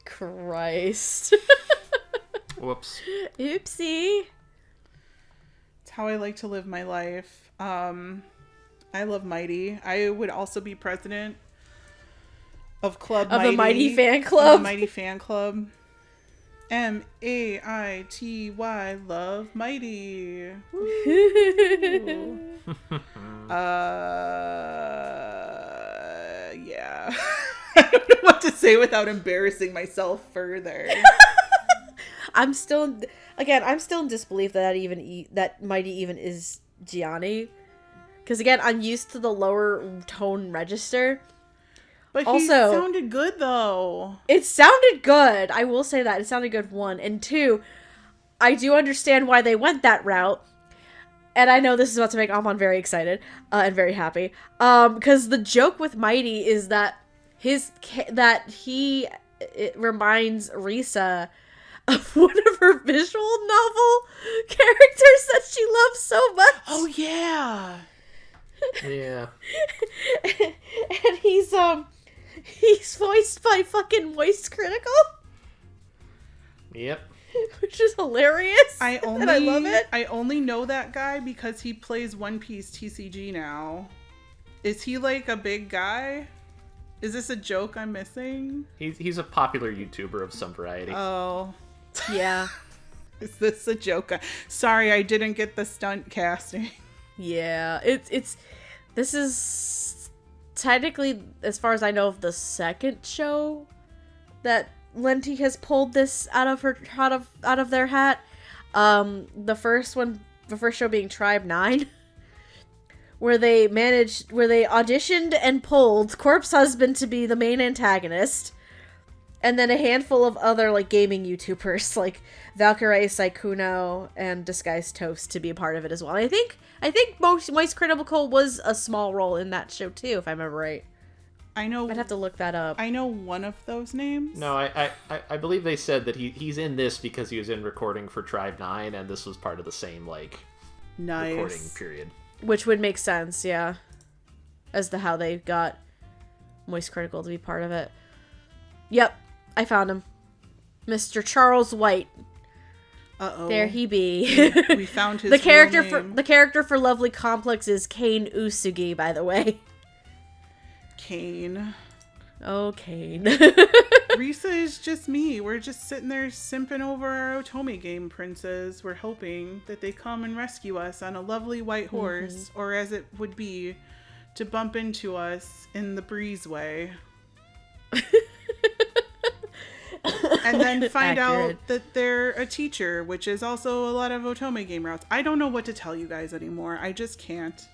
Christ. Whoops. Oopsie. It's how I like to live my life. I love Mighty. I would also be president of the Mighty fan club. The Mighty fan club. Maity, love Mighty. Yeah. I don't know what to say without embarrassing myself further. I'm still in disbelief that Mighty even is Gianni. Because again, I'm used to the lower tone register. But also, he sounded good, though. It sounded good. I will say that. It sounded good, 1. And 2, I do understand why they went that route. And I know this is about to make Amon very excited and very happy. Because the joke with Mighty is that it reminds Risa of one of her visual novel characters that she loves so much. Oh, yeah. Yeah. And he's voiced by fucking Moist Critical. Yep. Which is hilarious. I love it. I only know that guy because he plays One Piece TCG now. Is he like a big guy? Is this a joke I'm missing? He's a popular YouTuber of some variety. Oh. Yeah. Is this a joke? Sorry, I didn't get the stunt casting. Yeah. This is technically, as far as I know, the second show that Lenti has pulled this out of their hat. The first show being Tribe 9, where they auditioned and pulled Corpse Husband to be the main antagonist, and then a handful of other like gaming YouTubers like Valkyrie Saikuno and Disguised Toast to be a part of it as well. And I think Moist Critical was a small role in that show too, if I remember right. I know. I'd have to look that up. I know one of those names. No, I believe they said that he's in this because he was in recording for Tribe 9, and this was part of the same recording period. Which would make sense, yeah, as to how they got Moist Critical to be part of it. Yep, I found him, Mr. Charles White. Uh-oh. There he be. We found his the character real name. The character for Lovely Complex is Kane Usugi, by the way. Kane. Oh, Kane. Risa is just me. We're just sitting there simping over our Otome game princes. We're hoping that they come and rescue us on a lovely white horse, or as it would be, to bump into us in the breezeway. And then find out that they're a teacher, which is also a lot of Otome game routes. I don't know what to tell you guys anymore. I just can't.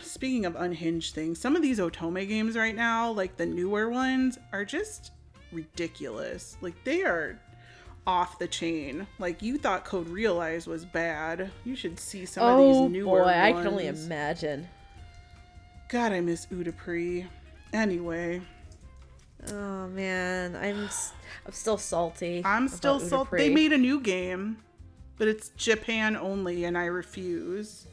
Speaking of unhinged things, some of these Otome games right now, like the newer ones, are just ridiculous. Like, they are off the chain. Like, you thought Code Realize was bad. You should see some of these newer ones. I can only imagine. God, I miss Udapri. Anyway. Oh man, I'm still salty. I'm still salty. They made a new game, but it's Japan only, and I refuse.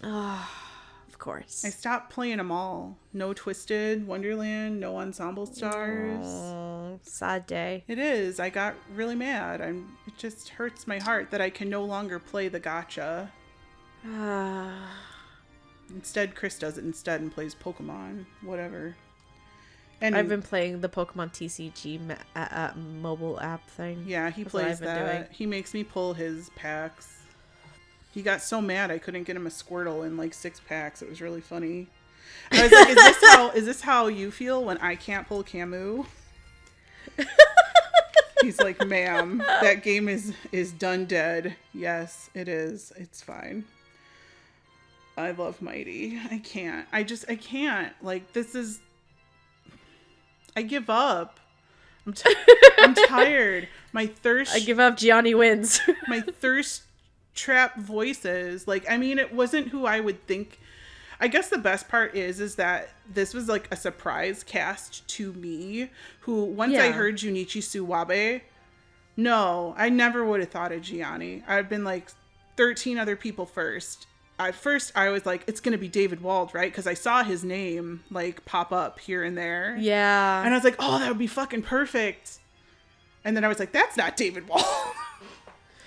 Of course. I stopped playing them all. No Twisted Wonderland, no Ensemble Stars. Oh, sad day. It is. I got really mad. It just hurts my heart that I can no longer play the gacha. Instead, Chris does it instead and plays Pokemon. Whatever. And I've been playing the Pokemon TCG mobile app thing. Yeah, he plays that. He makes me pull his packs. He got so mad I couldn't get him a Squirtle in like 6 packs. It was really funny. I was like, is this how you feel when I can't pull Camu? He's like, ma'am, that game is done dead. Yes, it is. It's fine. I love Mighty. I can't. I can't. Like, this is... I give up. I'm tired. My thirst... I give up. Gianni wins. My thirst trap voices. Like, I mean, it wasn't who I would think... I guess the best part is that this was like a surprise cast to me, who once I heard Junichi Suwabe, no, I never would have thought of Gianni. I've been like 13 other people first. At first, I was like, it's going to be David Wald, right? Because I saw his name like pop up here and there. Yeah. And I was like, oh, that would be fucking perfect. And then I was like, that's not David Wald.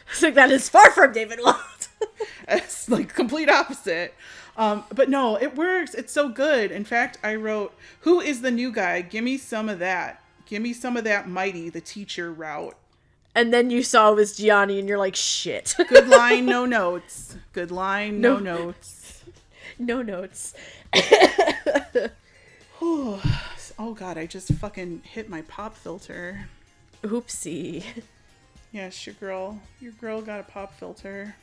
It's like, that is far from David Wald. It's like complete opposite. But no, it works. It's so good. In fact, I wrote, who is the new guy? Give me some of that. Give me some of that Mighty, the teacher route. And then you saw it was Gianni and you're like, shit. Good line, no notes. Good line, no notes. No notes. Oh God, I just fucking hit my pop filter. Oopsie. Yes, your girl got a pop filter.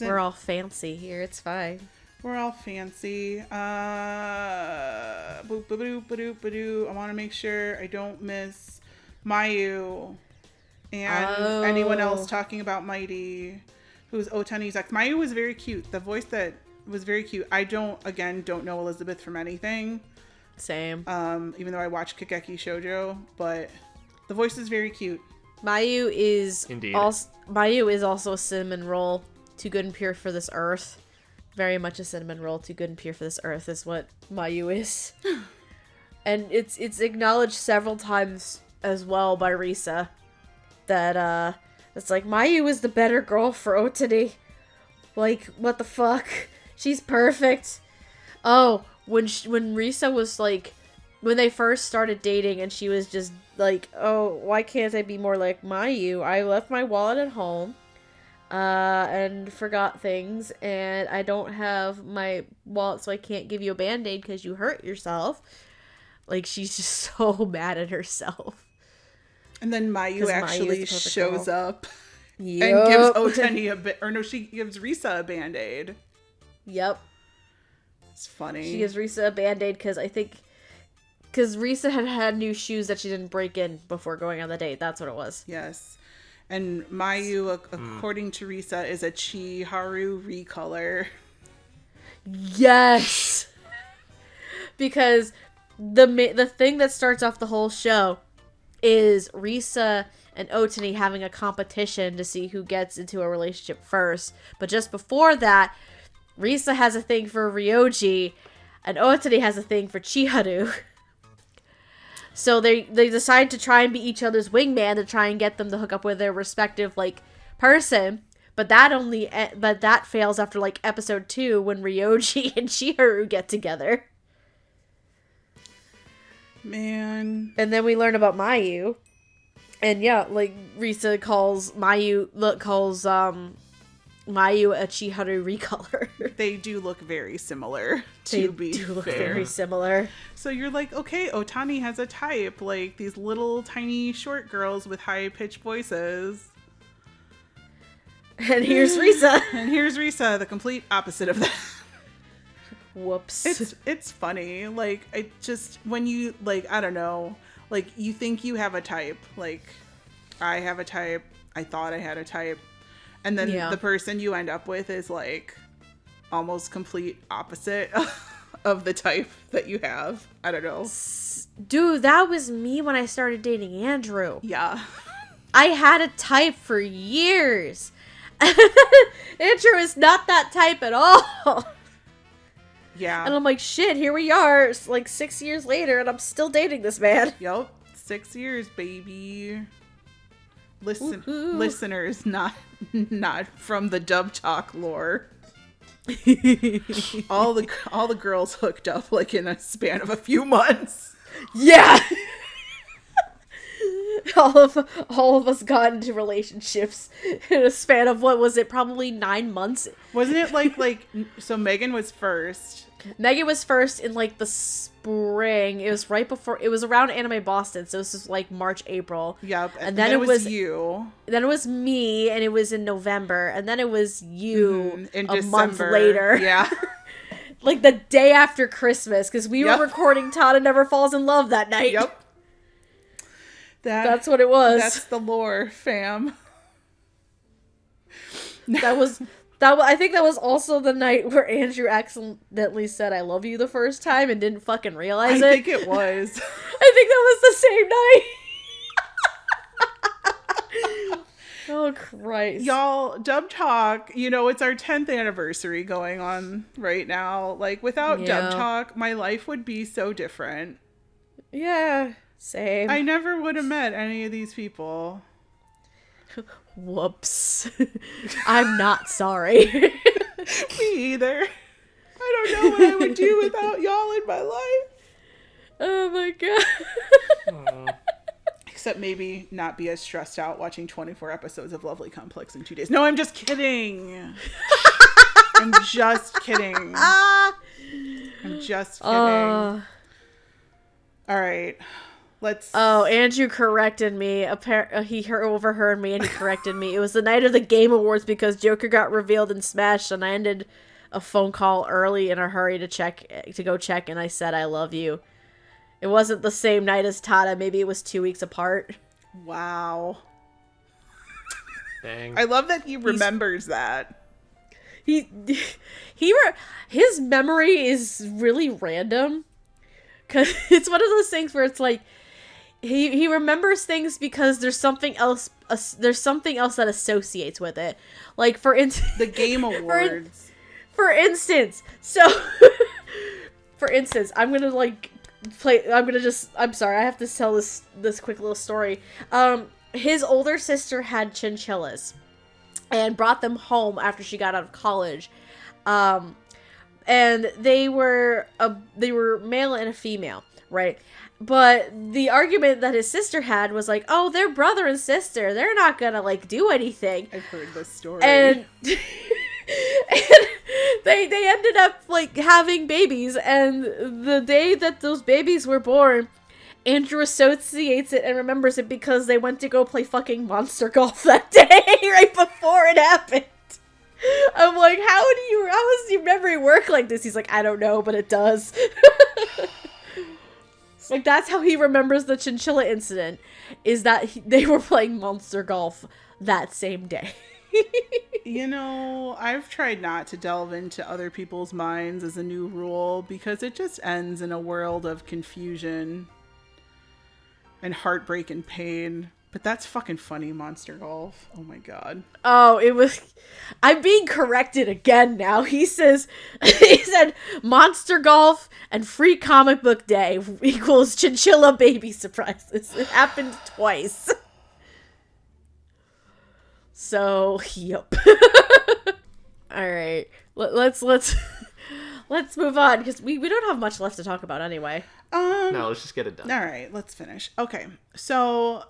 We're all fancy here. It's fine. We're all fancy. Boop, ba-doop, ba-doop, ba-doo. I want to make sure I don't miss Mayu and anyone else talking about Mighty, who's Otani's ex. Mayu was very cute. The voice that was very cute. I don't know Elizabeth from anything. Same. Even though I watch Kageki Shoujo, but the voice is very cute. Mayu is indeed. Mayu is also a cinnamon roll. Too good and pure for this earth. Very much a cinnamon roll. Too good and pure for this earth is what Mayu is. And it's acknowledged several times as well by Risa that it's like, Mayu is the better girl for Otani. Like, what the fuck? She's perfect. Oh, when Risa was like, when they first started dating and she was just like, oh, why can't I be more like Mayu? I left my wallet at home. And forgot things, and I don't have my wallet, so I can't give you a band-aid because you hurt yourself. Like, she's just so mad at herself. And then Mayu actually shows up and Yep. gives Otani she gives Risa a band-aid. Yep. It's funny. She gives Risa a band-aid because Risa had new shoes that she didn't break in before going on the date. That's what it was. Yes. And Mayu, according to Risa, is a Chiharu recolor. Yes! Because the thing that starts off the whole show is Risa and Otani having a competition to see who gets into a relationship first. But just before that, Risa has a thing for Ryoji, and Otani has a thing for Chiharu. So they decide to try and be each other's wingman to try and get them to hook up with their respective, like, person. But that fails after, like, episode 2 when Ryoji and Chiharu get together. Man. And then we learn about Mayu. And yeah, like, Risa calls Mayu a Chiharu recolor. They do look very similar, They to be do look fair. very similar. So you're like, okay, Otani has a type, like these little tiny short girls with high-pitched voices. And here's Risa. And here's Risa, the complete opposite of that. Whoops. It's funny. Like, it just, when you, like, I don't know, like, you think you have a type. Like, I have a type. I thought I had a type. And then the person you end up with is, like, almost complete opposite of the type that you have. I don't know. Dude, that was me when I started dating Andrew. Yeah. I had a type for years. Andrew is not that type at all. Yeah. And I'm like, shit, here we are, it's like 6 years later, and I'm still dating this man. Yup. 6 years, baby. Woo-hoo. Listeners, not from the Dub Talk lore. all the girls hooked up like in a span of a few months. Yeah. all of us got into relationships in a span of, what was it, probably 9 months. Wasn't it like so Megan was first. Megan was first in like the spring. It was right before, it was around Anime Boston, so this was like March, April. Yep. And then it was you. Then it was me, and it was in November, and then it was you in a December. month later. Yeah. Like the day after Christmas, because we were recording Tada Never Falls in Love that night. Yep. That's what it was. That's the lore, fam. I think that was also the night where Andrew accidentally said "I love you" the first time and didn't fucking realize it. I think it was. I think that was the same night. Oh Christ. Y'all, Dub Talk, it's our 10th anniversary going on right now. Like, without Dub Talk, my life would be so different. Yeah, same. I never would have met any of these people. Whoops. I'm not sorry. Me either. I don't know what I would do without y'all in my life. Oh my god. Except maybe not be as stressed out watching 24 episodes of Lovely Complex in 2 days. No, I'm just kidding. I'm just kidding. I'm just kidding. All right. Andrew corrected me. He overheard me and he corrected me. It was the night of the Game Awards because Joker got revealed in Smash, and I ended a phone call early in a hurry to go check, and I said I love you. It wasn't the same night as Tada. Maybe it was 2 weeks apart. Wow. Dang. I love that he remembers that. His memory is really random. Cause it's one of those things where it's like he remembers things because there's something else. There's something else that associates with it. Like for instance, the Game Awards. For instance, I'm gonna I'm sorry, I have to tell this quick little story. His older sister had chinchillas and brought them home after she got out of college. And they were male and a female, right? But the argument that his sister had was like, oh, they're brother and sister. They're not gonna like do anything. I've heard this story. And they ended up like having babies, and the day that those babies were born, Andrew associates it and remembers it because they went to go play fucking Monster Golf that day right before it happened. I'm like, how does your memory work like this? He's like, I don't know, but it does. Like, that's how he remembers the chinchilla incident, is that they were playing Monster Golf that same day. I've tried not to delve into other people's minds as a new rule because it just ends in a world of confusion and heartbreak and pain. But that's fucking funny, Monster Golf. Oh my god. Oh, I'm being corrected again now. He said Monster Golf and Free Comic Book Day equals chinchilla baby surprises. It happened twice. So, yep. Alright. Let's move on, because we don't have much left to talk about anyway. No, let's just get it done. Alright, let's finish. Okay, so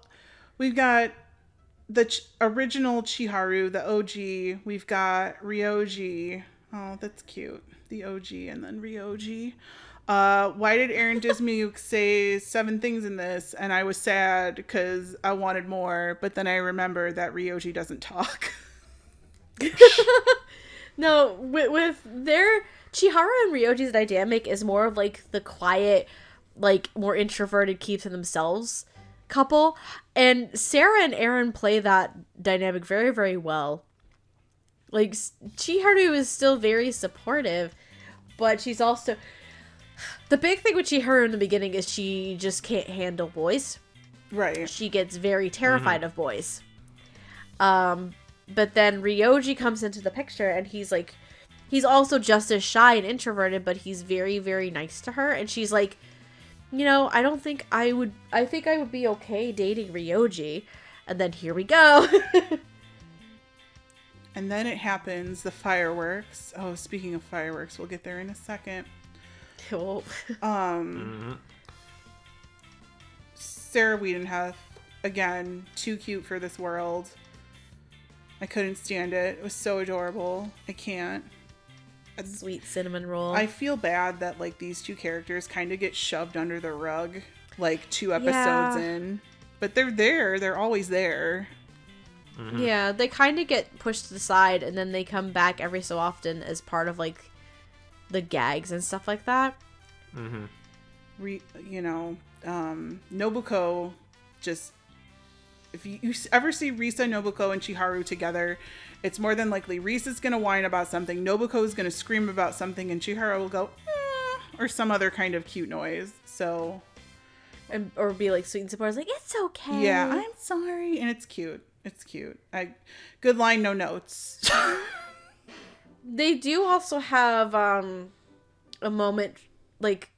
we've got the original Chiharu, the OG. We've got Ryoji. Oh, that's cute. The OG and then Ryoji. Why did Aaron Dismuke say 7 things in this? And I was sad because I wanted more, but then I remember that Ryoji doesn't talk. No, with their Chiharu and Ryoji's dynamic is more of like the quiet, like more introverted, keep to themselves couple, and Sarah and Aaron play that dynamic very, very well. Like, Chiharu is still very supportive, but she's also... The big thing with Chiharu in the beginning is she just can't handle boys. Right. She gets very terrified of boys. But then Ryoji comes into the picture, and he's also just as shy and introverted, but he's very, very nice to her, and she's like, I think I would be okay dating Ryoji. And then here we go. And then it happens, the fireworks. Oh, speaking of fireworks, we'll get there in a second. Cool. Sarah Wiedenhuth, again, too cute for this world. I couldn't stand it. It was so adorable. I can't. Sweet cinnamon roll. I feel bad that, like, these two characters kind of get shoved under the rug, like, 2 episodes in. But they're there. They're always there. Yeah, they kind of get pushed to the side, and then they come back every so often as part of, like, the gags and stuff like that. Nobuko just... If you ever see Risa, Nobuko, and Chiharu together, it's more than likely Risa's going to whine about something, Nobuko's going to scream about something, and Chiharu will go, or some other kind of cute noise. So... Or be like sweet and supportive, like, it's okay. Yeah, I'm sorry. And it's cute. It's cute. Good line, no notes. They do also have a moment, like,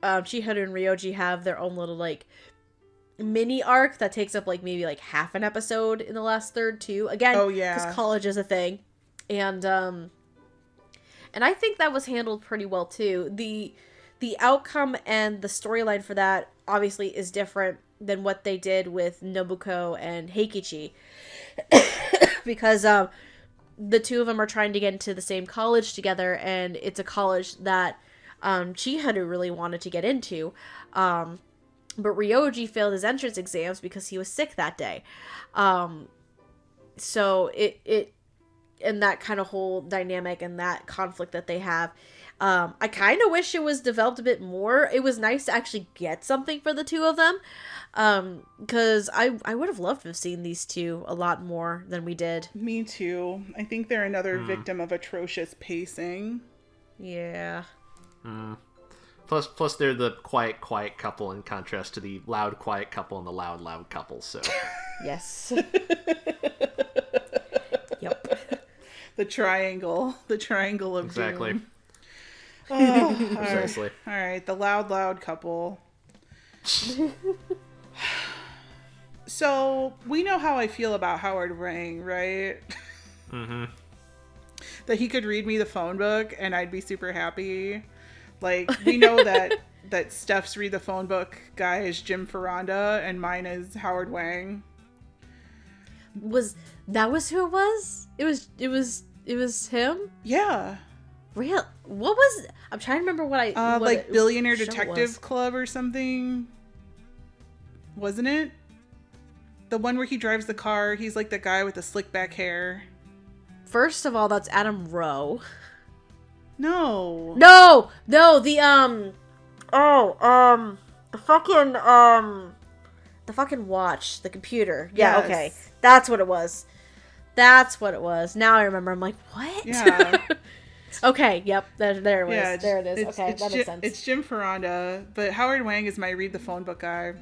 Chiharu and Ryoji have their own little, like, mini arc that takes up, like, maybe, like, half an episode in the last third, too. Again, because college is a thing. And I think that was handled pretty well, too. The outcome and the storyline for that, obviously, is different than what they did with Nobuko and Heikichi. Because the two of them are trying to get into the same college together, and it's a college that Chiharu really wanted to get into. But Ryoji failed his entrance exams because he was sick that day. So it and that kind of whole dynamic and that conflict that they have, I kind of wish it was developed a bit more. It was nice to actually get something for the two of them. Because I would have loved to have seen these two a lot more than we did. Me too. I think they're another victim of atrocious pacing. Yeah. Plus they're the quiet couple in contrast to the loud quiet couple and the loud couple, so. Yes. Yep. The triangle of exactly. doom. Oh, precisely. All right, the loud couple. So we know how I feel about Howard Wang, right? That he could read me the phone book and I'd be super happy. Like, we know that Steph's read the phone book guy is Jim Ferranda and mine is Howard Wang. That was who it was? It was him? Yeah. Real? What was? I'm trying to remember what like Billionaire Detective Club or something. Wasn't it? The one where he drives the car. He's like the guy with the slick back hair. First of all, that's Adam Rowe. No. The fucking watch, the computer. Yeah, yes. Okay. That's what it was. Now I remember. I'm like, what? Yeah. Okay, yep. There it was. Yeah, there it is. Okay, that makes sense. It's Jim Ferranda, but Howard Wang is my read the phone book guy.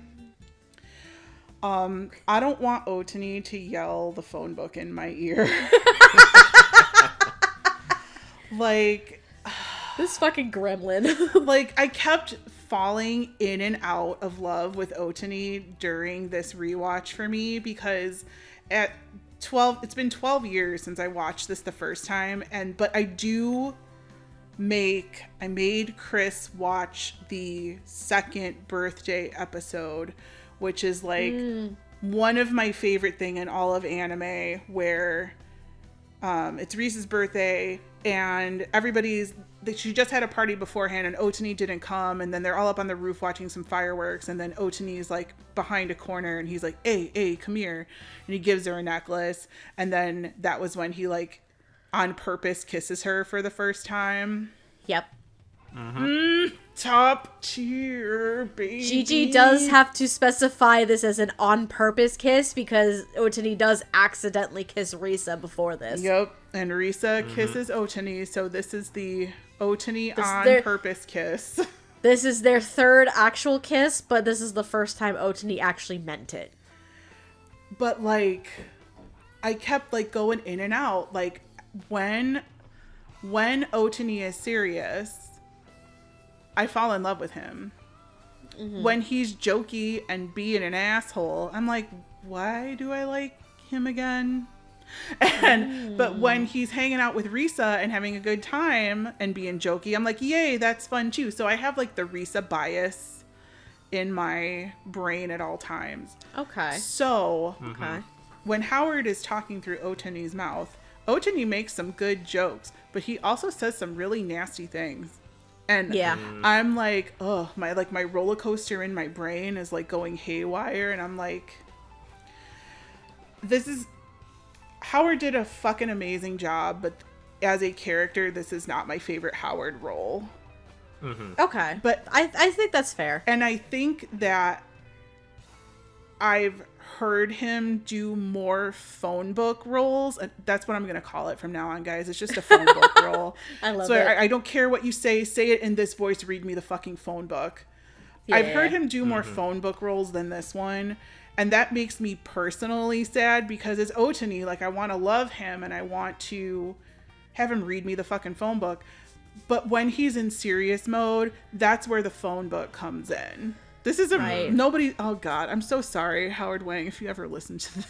I don't want Otani to yell the phone book in my ear. Like, this fucking gremlin. Like, I kept falling in and out of love with Otani during this rewatch for me because it's been 12 years since I watched this the first time, but I made Chris watch the second birthday episode, which is like one of my favorite thing in all of anime, where it's Reese's birthday and she just had a party beforehand and Otani didn't come, and then they're all up on the roof watching some fireworks, and then Otani is like behind a corner and he's like, hey, come here, and he gives her a necklace, and then that was when he like on purpose kisses her for the first time. Yep. Top tier, baby. Gigi does have to specify this as an on-purpose kiss because Otani does accidentally kiss Risa before this. Yep, and Risa kisses Otani, so this is the Otani on-purpose kiss. This is their third actual kiss, but this is the first time Otani actually meant it. But, like, I kept, like, going in and out. Like, when Otani is serious, I fall in love with him. When he's jokey and being an asshole, I'm like, why do I like him again? But when he's hanging out with Risa and having a good time and being jokey, I'm like, yay, that's fun too. So I have like the Risa bias in my brain at all times. Okay. So Okay. when Howard is talking through Otani's mouth, Otani makes some good jokes, but he also says some really nasty things. And I'm like, oh, my roller coaster in my brain is like going haywire, and I'm like, Howard did a fucking amazing job, but as a character, this is not my favorite Howard role. Okay. But I think that's fair. And I think that I've heard him do more phone book roles. That's what I'm going to call it from now on, guys. It's just a phone book role. I love it. So I don't care what you say. Say it in this voice. Read me the fucking phone book. Yeah. I've heard him do more phone book roles than this one. And that makes me personally sad because it's Otani. Like, I want to love him and I want to have him read me the fucking phone book. But when he's in serious mode, that's where the phone book comes in. This is nobody. Oh God, I'm so sorry, Howard Wang, if you ever listen to this.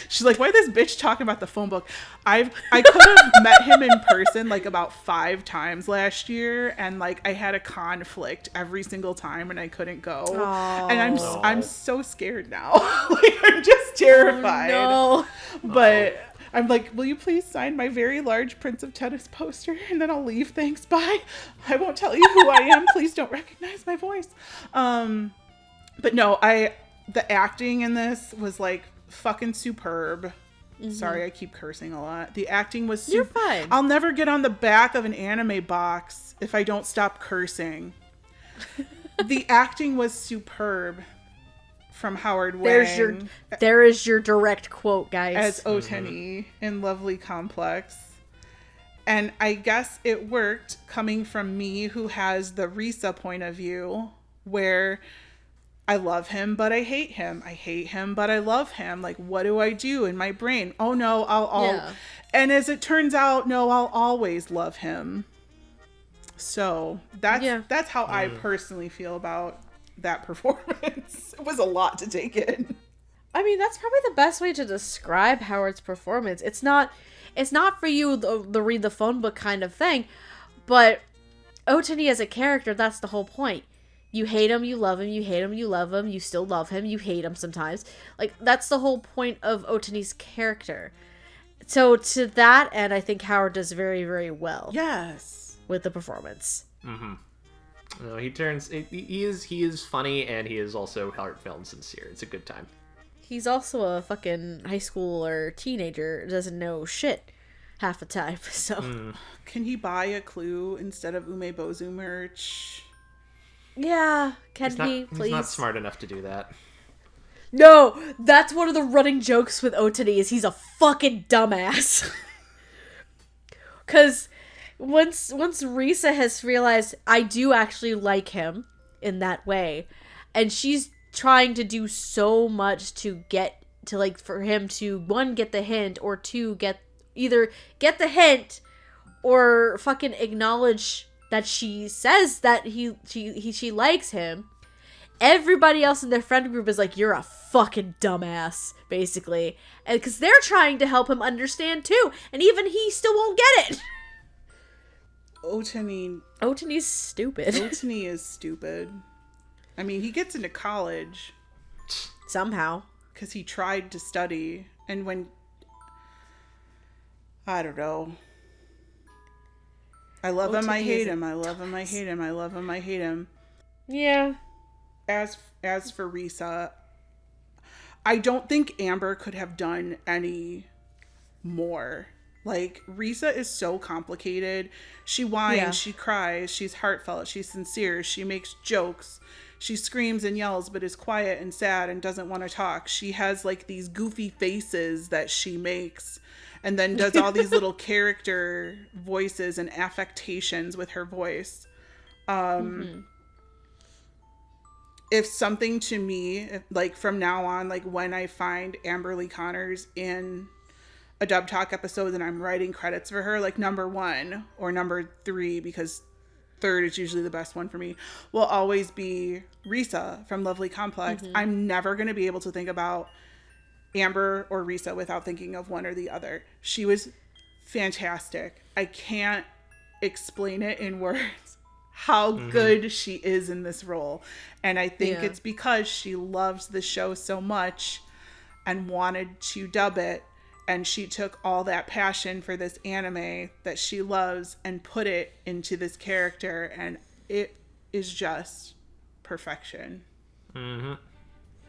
She's like, why this bitch talking about the phone book? I could have met him in person like about 5 times last year, and like I had a conflict every single time, and I couldn't go. Oh, and I'm so scared now. Like I'm just terrified. Oh, no. But I'm like, will you please sign my very large Prince of Tennis poster, and then I'll leave. Thanks. Bye. I won't tell you who I am. Please don't recognize my voice. But no, the acting in this was like fucking superb. Sorry, I keep cursing a lot. The acting was You're fine. I'll never get on the back of an anime box if I don't stop cursing. The acting was superb from Howard Wang. There is your direct quote, guys. As Otani in Lovely Complex. And I guess it worked coming from me, who has the Risa point of view, where I love him, but I hate him. I hate him, but I love him. Like, what do I do in my brain? Oh no, and as it turns out, no, I'll always love him. So that's how I personally feel about that performance. It was a lot to take in. I mean, that's probably the best way to describe Howard's performance. It's not for you the read the phone book kind of thing, but Otani as a character, that's the whole point. You hate him, you love him, you hate him, you love him, you still love him, you hate him sometimes. Like, that's the whole point of Otani's character. So to that end, I think Howard does very, very well. Yes. With the performance. No, he is funny, and he is also heartfelt and sincere. It's a good time. He's also a fucking high school or teenager, doesn't know shit half the time, so. Can he buy a Clue instead of Umebozu merch? Yeah, can he, please? He's not smart enough to do that. No, that's one of the running jokes with Otani, is he's a fucking dumbass. Because once Risa has realized I do actually like him in that way, and she's trying to do so much to get to, like, for him to, 1, get the hint, or 2, either get the hint or fucking acknowledge that she says that she likes him. Everybody else in their friend group is like, you're a fucking dumbass, basically. And because they're trying to help him understand too, and even he still won't get it. Otani's stupid. Otani is stupid. I mean, he gets into college somehow because he tried to study, and when I don't know. I love him, I hate him. I love him, I hate him. I love him, I hate him. Yeah. As for Risa, I don't think Amber could have done any more. Like, Risa is so complicated. She whines, she cries, she's heartfelt, she's sincere, she makes jokes, she screams and yells, but is quiet and sad and doesn't want to talk. She has, like, these goofy faces that she makes, and then does all these little character voices and affectations with her voice. If something to me, like, from now on, like, when I find Amberly Connors in a Dub Talk episode and I'm writing credits for her, like, number 1 or number 3, because 3rd is usually the best one for me, will always be Risa from Lovely Complex. I'm never going to be able to think about Amber or Risa without thinking of one or the other. She was fantastic. I can't explain it in words how good she is in this role. And I think it's because she loves the show so much and wanted to dub it. And she took all that passion for this anime that she loves and put it into this character. And it is just perfection.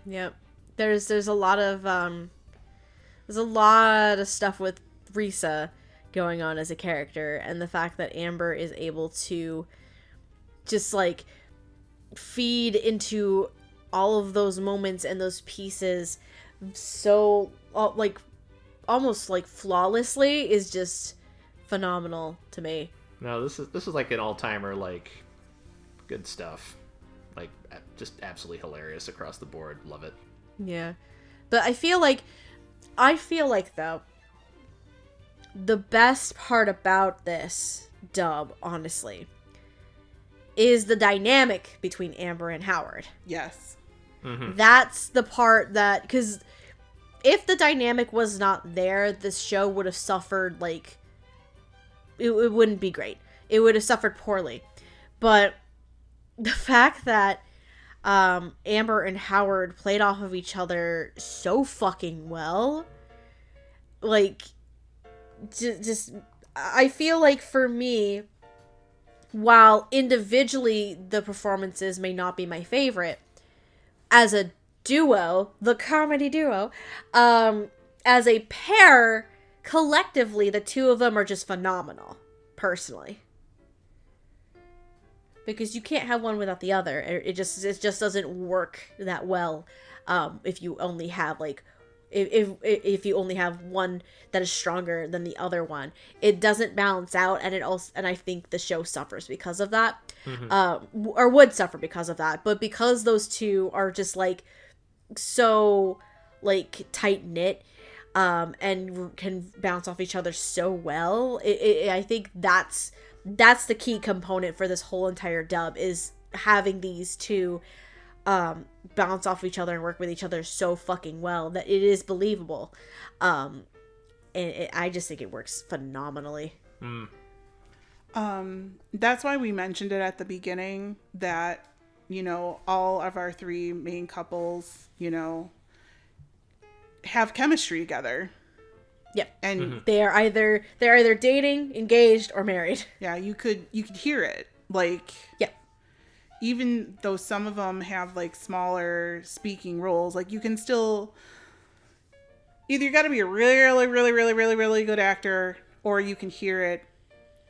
Yep. There's a lot of stuff with Risa going on as a character, and the fact that Amber is able to just like feed into all of those moments and those pieces so like almost like flawlessly is just phenomenal to me. No, this is like an all-timer, like good stuff. Like just absolutely hilarious across the board. Love it. Yeah. But I feel like though the best part about this dub, honestly, is the dynamic between Amber and Howard. Yes. That's the part that, because if the dynamic was not there, this show would have suffered, like, it wouldn't be great. It would have suffered poorly. But the fact that Amber and Howard played off of each other so fucking well, like, just I feel like for me, while individually the performances may not be my favorite, as a duo, the comedy duo, as a pair, collectively, the two of them are just phenomenal, personally. Because you can't have one without the other. It just doesn't work that well if you only have, like, if you only have one that is stronger than the other one. It doesn't balance out, and I think the show suffers because of that. Or would suffer because of that. But because those two are just, like, so, like, tight-knit, and can bounce off each other so well, I think that's the key component for this whole entire dub, is having these two bounce off each other and work with each other so fucking well that it is believable. And I just think it works phenomenally. That's why we mentioned it at the beginning, that, you know, all of our three main couples, you know, have chemistry together. Yep. And they're either dating, engaged, or married. Yeah, you could hear it. Like, yeah. Even though some of them have, like, smaller speaking roles, like, you can still, either you got to be a really, really, really, really, really good actor, or you can hear it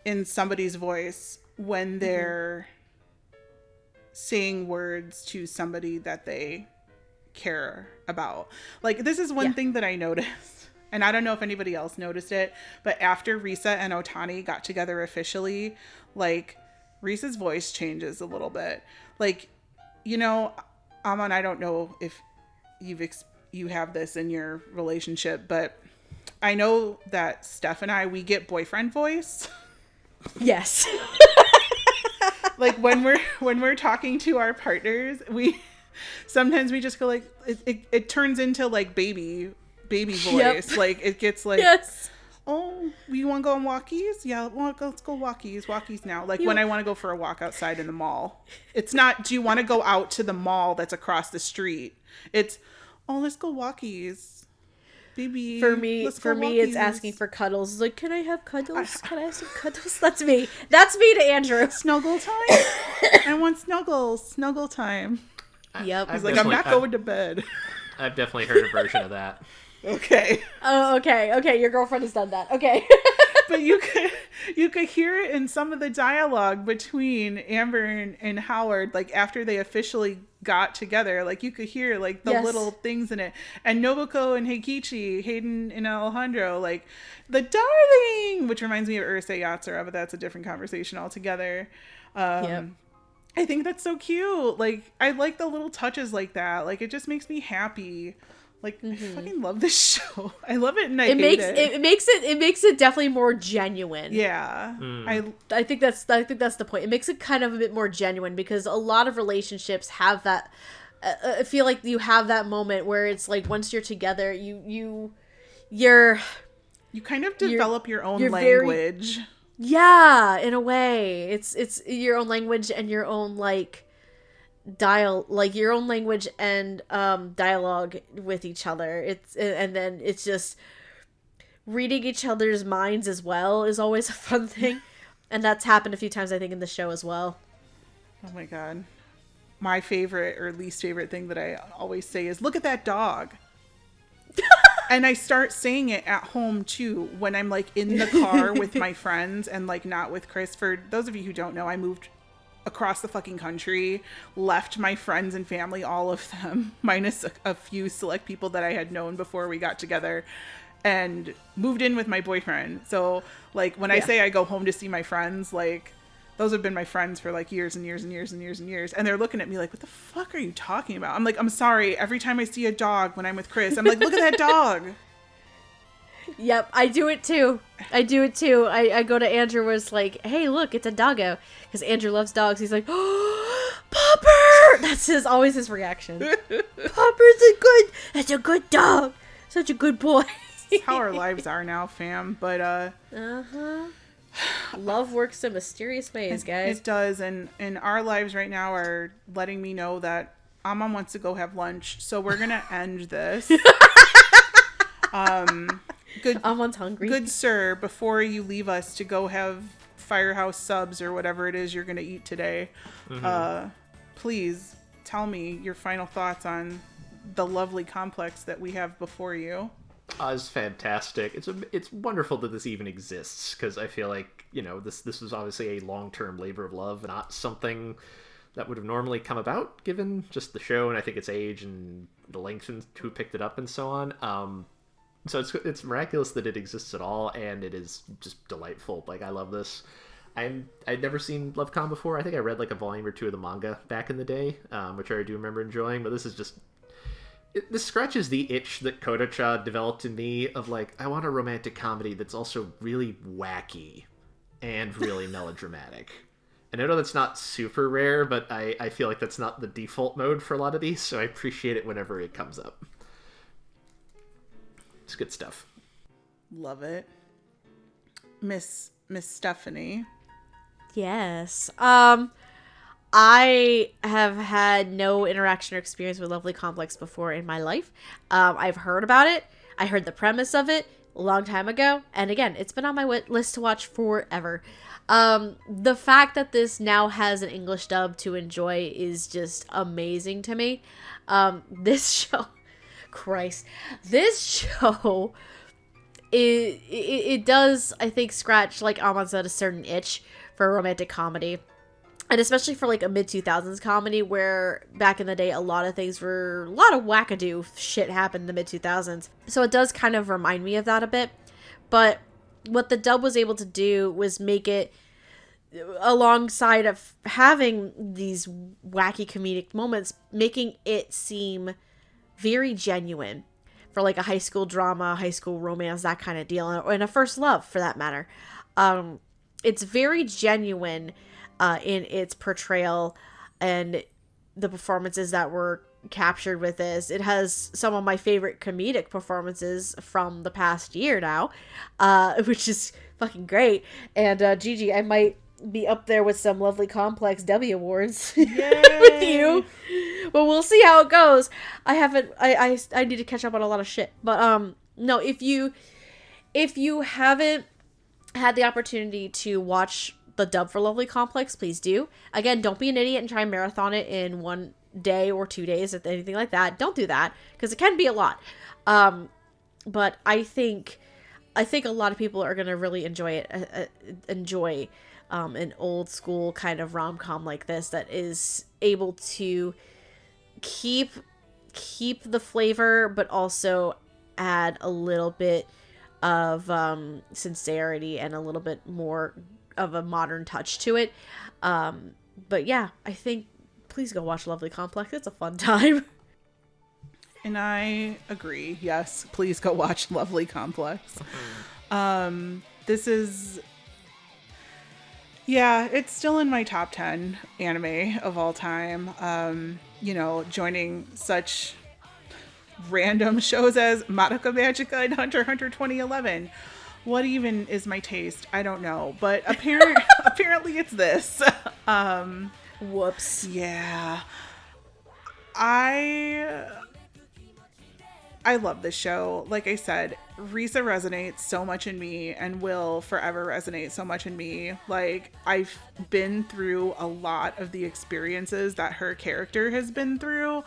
in somebody's voice when they're saying words to somebody that they care about. Like, this is one thing that I noticed, and I don't know if anybody else noticed it, but after Risa and Otani got together officially, like, Risa's voice changes a little bit. Like, you know, Amon, I don't know if you have this in your relationship, but I know that Steph and we get boyfriend voice. Yes. Like, when we're talking to our partners, sometimes we just go, like, it turns into, like, baby voice. Yep. Like, it gets like, yes. Oh, you want to go on walkies? Yeah, let's go walkies now. Like, when I want to go for a walk outside in the mall. It's not, do you want to go out to the mall that's across the street? It's, oh, let's go walkies. Baby, for me, it's asking for cuddles. It's like, can I have cuddles? Can I have some cuddles? That's me to Andrew. Snuggle time? I want snuggle time. Yep. He's like, I'm not going to bed. I've definitely heard a version of that. Okay. Oh, okay. Your girlfriend has done that. Okay. But you could hear it in some of the dialogue between Amber and Howard, like, after they officially got together. Like, you could hear, like, the little things in it. And Nobuko and Heikichi, Hayden and Alejandro, like, the darling, which reminds me of Urusei Yatsura, but that's a different conversation altogether. I think that's so cute. Like, I like the little touches like that. Like, it just makes me happy. Like, I fucking love this show. I love it, and I hate it. It makes it definitely more genuine. Yeah. I think that's the point. It makes it kind of a bit more genuine, because a lot of relationships have that I feel like you have that moment where it's like once you're together, you kind of develop your own language. Yeah, in a way. It's your own language and your own your own language and dialogue with each other. And then it's just reading each other's minds as well is always a fun thing. And that's happened a few times, I think, in the show as well. Oh my god. My favorite or least favorite thing that I always say is, look at that dog. And I start saying it at home too when I'm like in the car with my friends and like not with Chris. For those of you who don't know, I moved across the fucking country, left my friends and family, all of them, minus a few select people that I had known before we got together, and moved in with my boyfriend. So like when I say I go home to see my friends, like those have been my friends for like years and years and years and years and years. And they're looking at me like, what the fuck are you talking about? I'm like, I'm sorry. Every time I see a dog when I'm with Chris, I'm like, look at that dog. Yep, I do it too. I go to Andrew where it's like, hey, look, it's a doggo. Because Andrew loves dogs. He's like, oh, Popper! That's always his reaction. Popper's that's a good dog. Such a good boy. That's how our lives are now, fam. But, love works in mysterious ways, guys. It does, and our lives right now are letting me know that Amon wants to go have lunch, so we're gonna end this. Good. Amon's hungry. Good sir, before you leave us to go have Firehouse subs or whatever it is you're gonna eat today, please tell me your final thoughts on the lovely complex that we have before you. It's fantastic. It's wonderful that this even exists, because I feel like, this was obviously a long-term labor of love, not something that would have normally come about given just the show and I think its age and the length and who picked it up and so on. So it's miraculous that it exists at all, and it is just delightful. Like, I love this. I'd never seen Love-Com before. I think I read like a volume or two of the manga back in the day, which I do remember enjoying, but this is just... This scratches the itch that Kodacha developed in me of like, I want a romantic comedy that's also really wacky and really melodramatic. And I know that's not super rare, but I feel like that's not the default mode for a lot of these, so I appreciate it whenever it comes up. It's good stuff. Love it. Miss Stephanie. Yes. I have had no interaction or experience with Lovely Complex before in my life. I've heard about it. I heard the premise of it a long time ago. And again, it's been on my list to watch forever. The fact that this now has an English dub to enjoy is just amazing to me. This show... Christ. This show... It does, I think, scratch, like Amon said, a certain itch for a romantic comedy. And especially for like a mid-2000s comedy where back in the day a lot of wackadoo shit happened in the mid-2000s. So it does kind of remind me of that a bit. But what the dub was able to do was make it, alongside of having these wacky comedic moments, making it seem very genuine for like a high school drama, high school romance, that kind of deal, and a first love for that matter. It's very genuine in its portrayal and the performances that were captured with this. It has some of my favorite comedic performances from the past year now, which is fucking great. And Gigi, I might be up there with some Lovely Complex W awards with you, but we'll see how it goes. I need to catch up on a lot of shit, but no, if you haven't had the opportunity to watch the dub for Lovely Complex, please do. Again, don't be an idiot and try and marathon it in 1 day or 2 days or anything like that. Don't do that, because it can be a lot. But I think a lot of people are going to really enjoy it. Enjoy an old school kind of rom-com like this that is able to keep the flavor, but also add a little bit of sincerity and a little bit more of a modern touch to it. But yeah, I think please go watch Lovely Complex. It's a fun time. And I agree. Yes, please go watch Lovely Complex. This is... Yeah, it's still in my top 10 anime of all time. You know, joining such random shows as Madoka Magica and Hunter x Hunter 2011. What even is my taste? I don't know, but apparently it's this. Whoops. Yeah. I love this show. Like I said, Risa resonates so much in me and will forever resonate so much in me. Like, I've been through a lot of the experiences that her character has been through.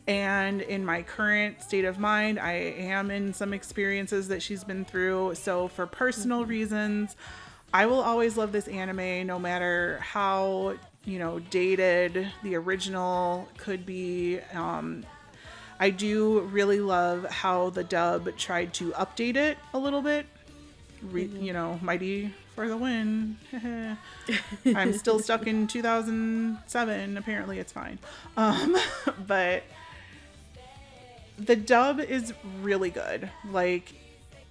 And in my current state of mind, I am in some experiences that she's been through. So for personal reasons, I will always love this anime, no matter how, you know, dated the original could be. I do really love how the dub tried to update it a little bit. You know, mighty for the win. I'm still stuck in 2007. Apparently it's fine. But the dub is really good. Like,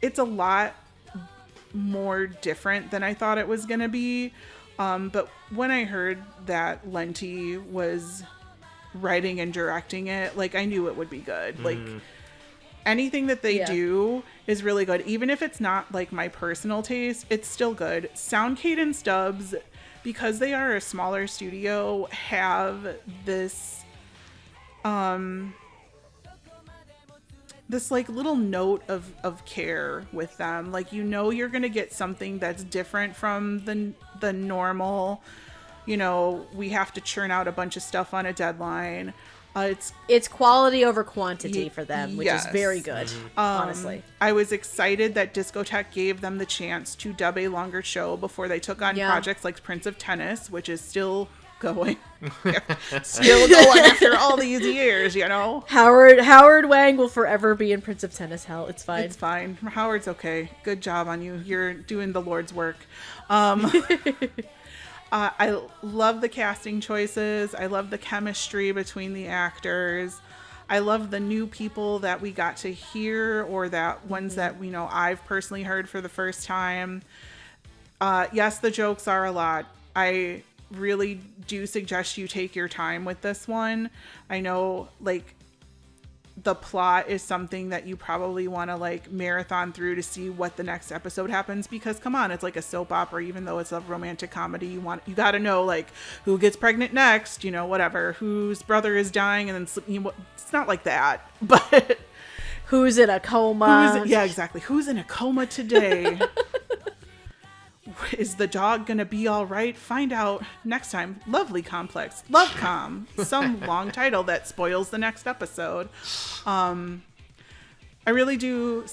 it's a lot more different than I thought it was going to be. But when I heard that Lenti was writing and directing it, like, I knew it would be good. Like, anything that they do is really good. Even if it's not like my personal taste, it's still good. Sound Cadence dubs, because they are a smaller studio, have this this like little note of care with them. Like, you know, you're gonna get something that's different from the normal, you know, we have to churn out a bunch of stuff on a deadline. It's quality over quantity for them, which is very good, honestly. I was excited that Discotek gave them the chance to dub a longer show before they took on projects like Prince of Tennis, which is still going. Still going after all these years, you know. Howard Wang will forever be in Prince of Tennis hell. It's fine. It's fine. Howard's okay. Good job on you. You're doing the Lord's work. I love the casting choices. I love the chemistry between the actors. I love the new people that we got to hear, or that ones that, you know, I've personally heard for the first time. Yes, the jokes are a lot. I really do suggest you take your time with this one. I know, like, the plot is something that you probably want to like marathon through to see what the next episode happens, because come on, it's like a soap opera. Even though it's a romantic comedy, you got to know, like, who gets pregnant next, you know, whatever, whose brother is dying, and then, you know, it's not like that, but who's in a coma. Yeah, exactly. Who's in a coma today? Is the dog gonna be all right? Find out next time. Lovely Complex. Love-com. Some long title that spoils the next episode. I really do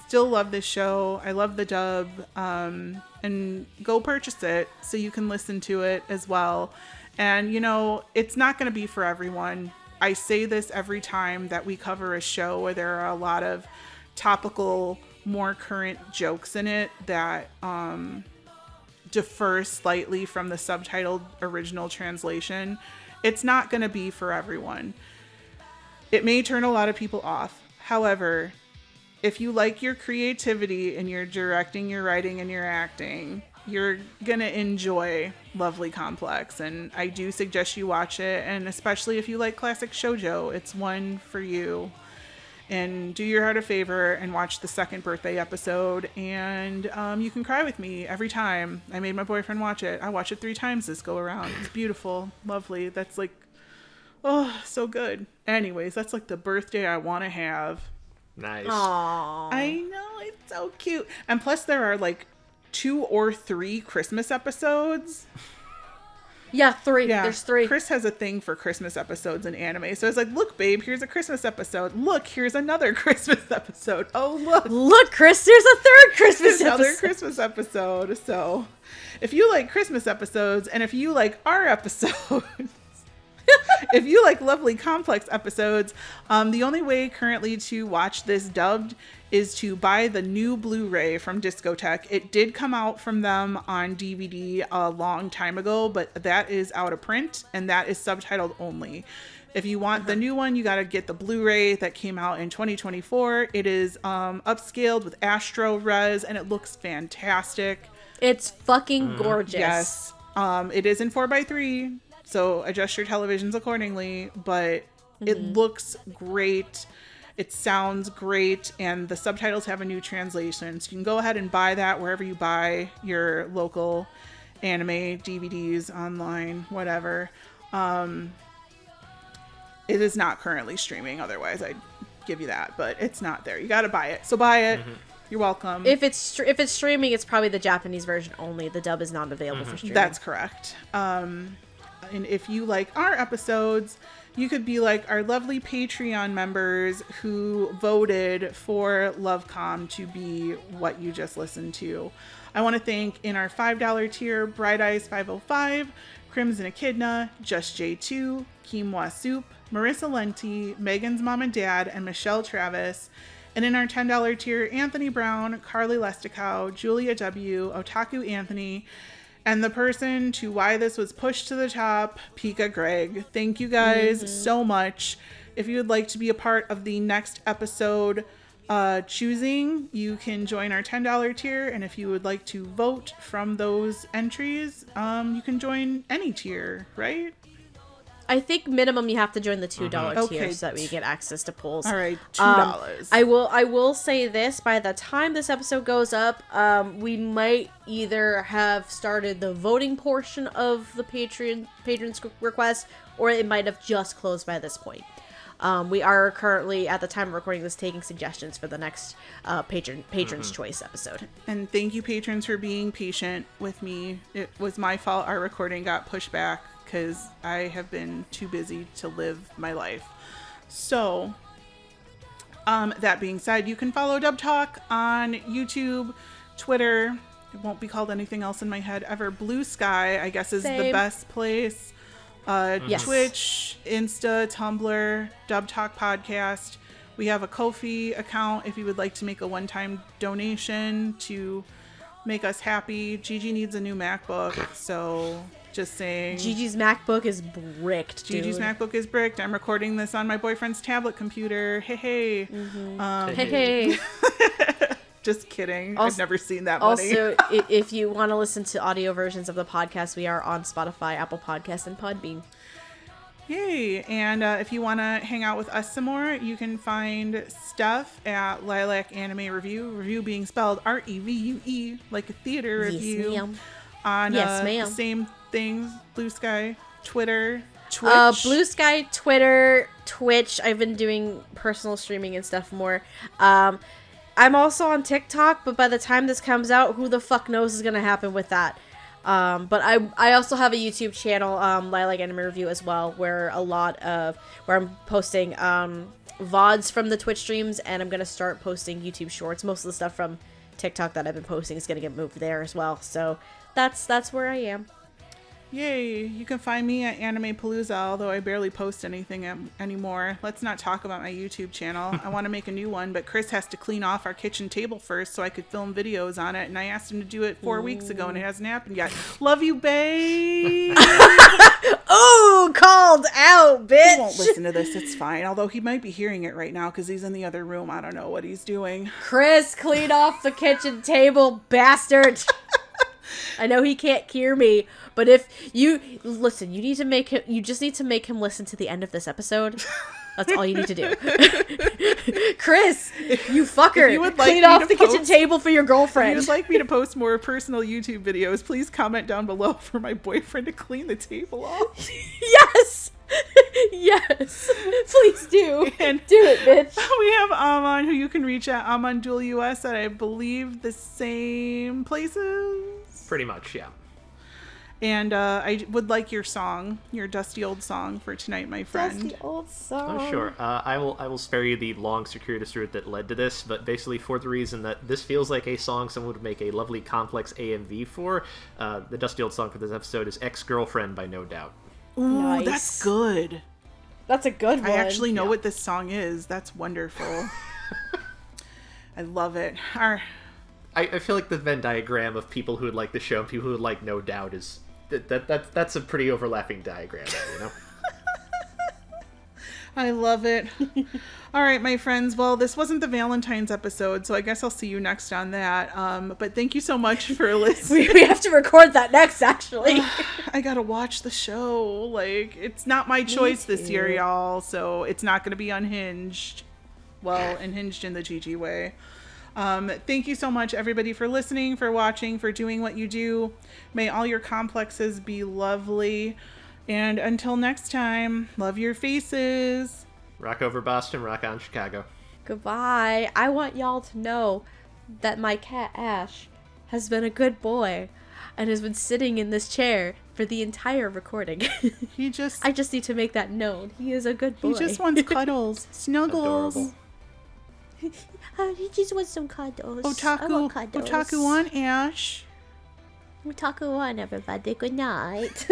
still love this show. I love the dub. And go purchase it so you can listen to it as well. And, you know, it's not going to be for everyone. I say this every time that we cover a show where there are a lot of topical, more current jokes in it that differ slightly from the subtitled original translation. It's not going to be for everyone. It may turn a lot of people off. However, if you like your creativity and your directing, your writing, and your acting, you're going to enjoy Lovely Complex. And I do suggest you watch it. And especially if you like classic shoujo, it's one for you. And do your heart a favor and watch the second birthday episode. And you can cry with me every time. I made my boyfriend watch it. I watched it 3 times this go around. It's beautiful. Lovely. That's like, oh, so good. Anyways, that's like the birthday I want to have. Nice. Aww. I know. It's so cute. And plus there are like 2 or 3 Christmas episodes. Yeah, 3. Yeah, There's 3. Chris has a thing for Christmas episodes in anime. So it's like, look, babe, here's a Christmas episode. Look, here's another Christmas episode. Oh, look. Look, Chris, there's a 3rd Christmas Another episode. Christmas episode. So if you like Christmas episodes, and if you like our episodes, if you like Lovely Complex episodes, the only way currently to watch this dubbed is to buy the new Blu-ray from Discotek. It did come out from them on DVD a long time ago, but that is out of print, and that is subtitled only. If you want the new one, you got to get the Blu-ray that came out in 2024. It is upscaled with Astro Res, and it looks fantastic. It's fucking gorgeous. Yes. It is in 4:3, so adjust your televisions accordingly, but it looks great. It sounds great, and the subtitles have a new translation. So you can go ahead and buy that wherever you buy your local anime DVDs, online, whatever. It is not currently streaming, otherwise I'd give you that, but it's not there. You got to buy it. So buy it. You're welcome. If it's streaming, it's probably the Japanese version only. The dub is not available for streaming. That's correct. And if you like our episodes, you could be like our lovely Patreon members who voted for Love-Com to be what you just listened to. I want to thank in our $5 tier, Bright Eyes 505, Crimson Echidna, Just J2, Quinoa Soup, Marissa Lenti, Megan's Mom and Dad, and Michelle Travis. And in our $10 tier, Anthony Brown, Carly Lesticow, Julia W., Otaku Anthony, and the person to why this was pushed to the top, Pikagreg. Thank you guys so much. If you would like to be a part of the next episode choosing, you can join our $10 tier. And if you would like to vote from those entries, you can join any tier, right? I think minimum you have to join the $2 tier so that we get access to polls. All right, $2. I will say this: by the time this episode goes up, we might either have started the voting portion of the patrons request, or it might have just closed by this point. We are currently, at the time of recording this, taking suggestions for the next Patron's Choice episode. And thank you, patrons, for being patient with me. It was my fault our recording got pushed back because I have been too busy to live my life. So, that being said, you can follow Dub Talk on YouTube, Twitter. It won't be called anything else in my head ever. Blue Sky, I guess, is the best place. Yes. Twitch, Insta, Tumblr, Dub Talk Podcast. We have a Ko-fi account if you would like to make a one-time donation to make us happy. Gigi needs a new MacBook, so just saying. Gigi's MacBook is bricked, dude. Gigi's MacBook is bricked. I'm recording this on my boyfriend's tablet computer. Hey. Hey. Just kidding. Also, I've never seen that money. Also, if you want to listen to audio versions of the podcast, we are on Spotify, Apple Podcasts, and Podbean. Yay. And if you want to hang out with us some more, you can find Steph at Lilac Anime Review. Review being spelled REVUE, like a theater review. Ma'am. On ma'am. the same things, Blue Sky, Twitter, Twitch. Blue Sky, Twitter, Twitch. I've been doing personal streaming and stuff more. I'm also on TikTok, but by the time this comes out, who the fuck knows is going to happen with that. But I also have a YouTube channel, Lilac Anime Review as well, where I'm posting VODs from the Twitch streams, and I'm going to start posting YouTube shorts. Most of the stuff from TikTok that I've been posting is going to get moved there as well. So that's where I am. Yay. You can find me at Anime Palooza, although I barely post anything anymore. Let's not talk about my YouTube channel. I want to make a new one, but Chris has to clean off our kitchen table first so I could film videos on it, and I asked him to do it 4 weeks ago, and it hasn't happened yet. Love you, babe. Oh, called out, bitch. He won't listen to this. It's fine. Although he might be hearing it right now because he's in the other room. I don't know what he's doing. Chris, clean off the kitchen table, bastard. I know he can't hear me, but if you listen, you just need to make him listen to the end of this episode. That's all you need to do. Chris, you fucker, you would clean off the kitchen table for your girlfriend. If you would like me to post more personal YouTube videos, please comment down below for my boyfriend to clean the table off. Yes! Yes! Please do. And do it, bitch. We have Amon, who you can reach at AmonDuelUS at, I believe, the same places. Pretty much, yeah. And I would like your song, your dusty old song for tonight, my friend. Dusty old song. Oh, sure. I will spare you the long circuitous route that led to this, but basically for the reason that this feels like a song someone would make a lovely complex AMV for. The dusty old song for this episode is Ex-Girlfriend by No Doubt. Ooh, nice. That's good. That's a good one. I actually know what this song is. That's wonderful. I love it. I feel like the Venn diagram of people who would like the show and people who would like No Doubt is that's a pretty overlapping diagram, you know? I love it. All right, my friends. Well, this wasn't the Valentine's episode, so I guess I'll see you next on that. But thank you so much for listening. We have to record that next, actually. I gotta watch the show. Like, it's not my choice this year, y'all, so it's not gonna be unhinged. Well, unhinged in the Gigi way. Thank you so much, everybody, for listening, for watching, for doing what you do. May all your complexes be lovely. And until next time, love your faces. Rock over Boston, rock on Chicago. Goodbye. I want y'all to know that my cat Ash has been a good boy and has been sitting in this chair for the entire recording. I just need to make that known. He is a good boy. He just wants cuddles. Snuggles. Adorable. He just wants some cuddles. Otaku. I want cuddles. Otaku on Ash. Otaku on, everybody. Good night.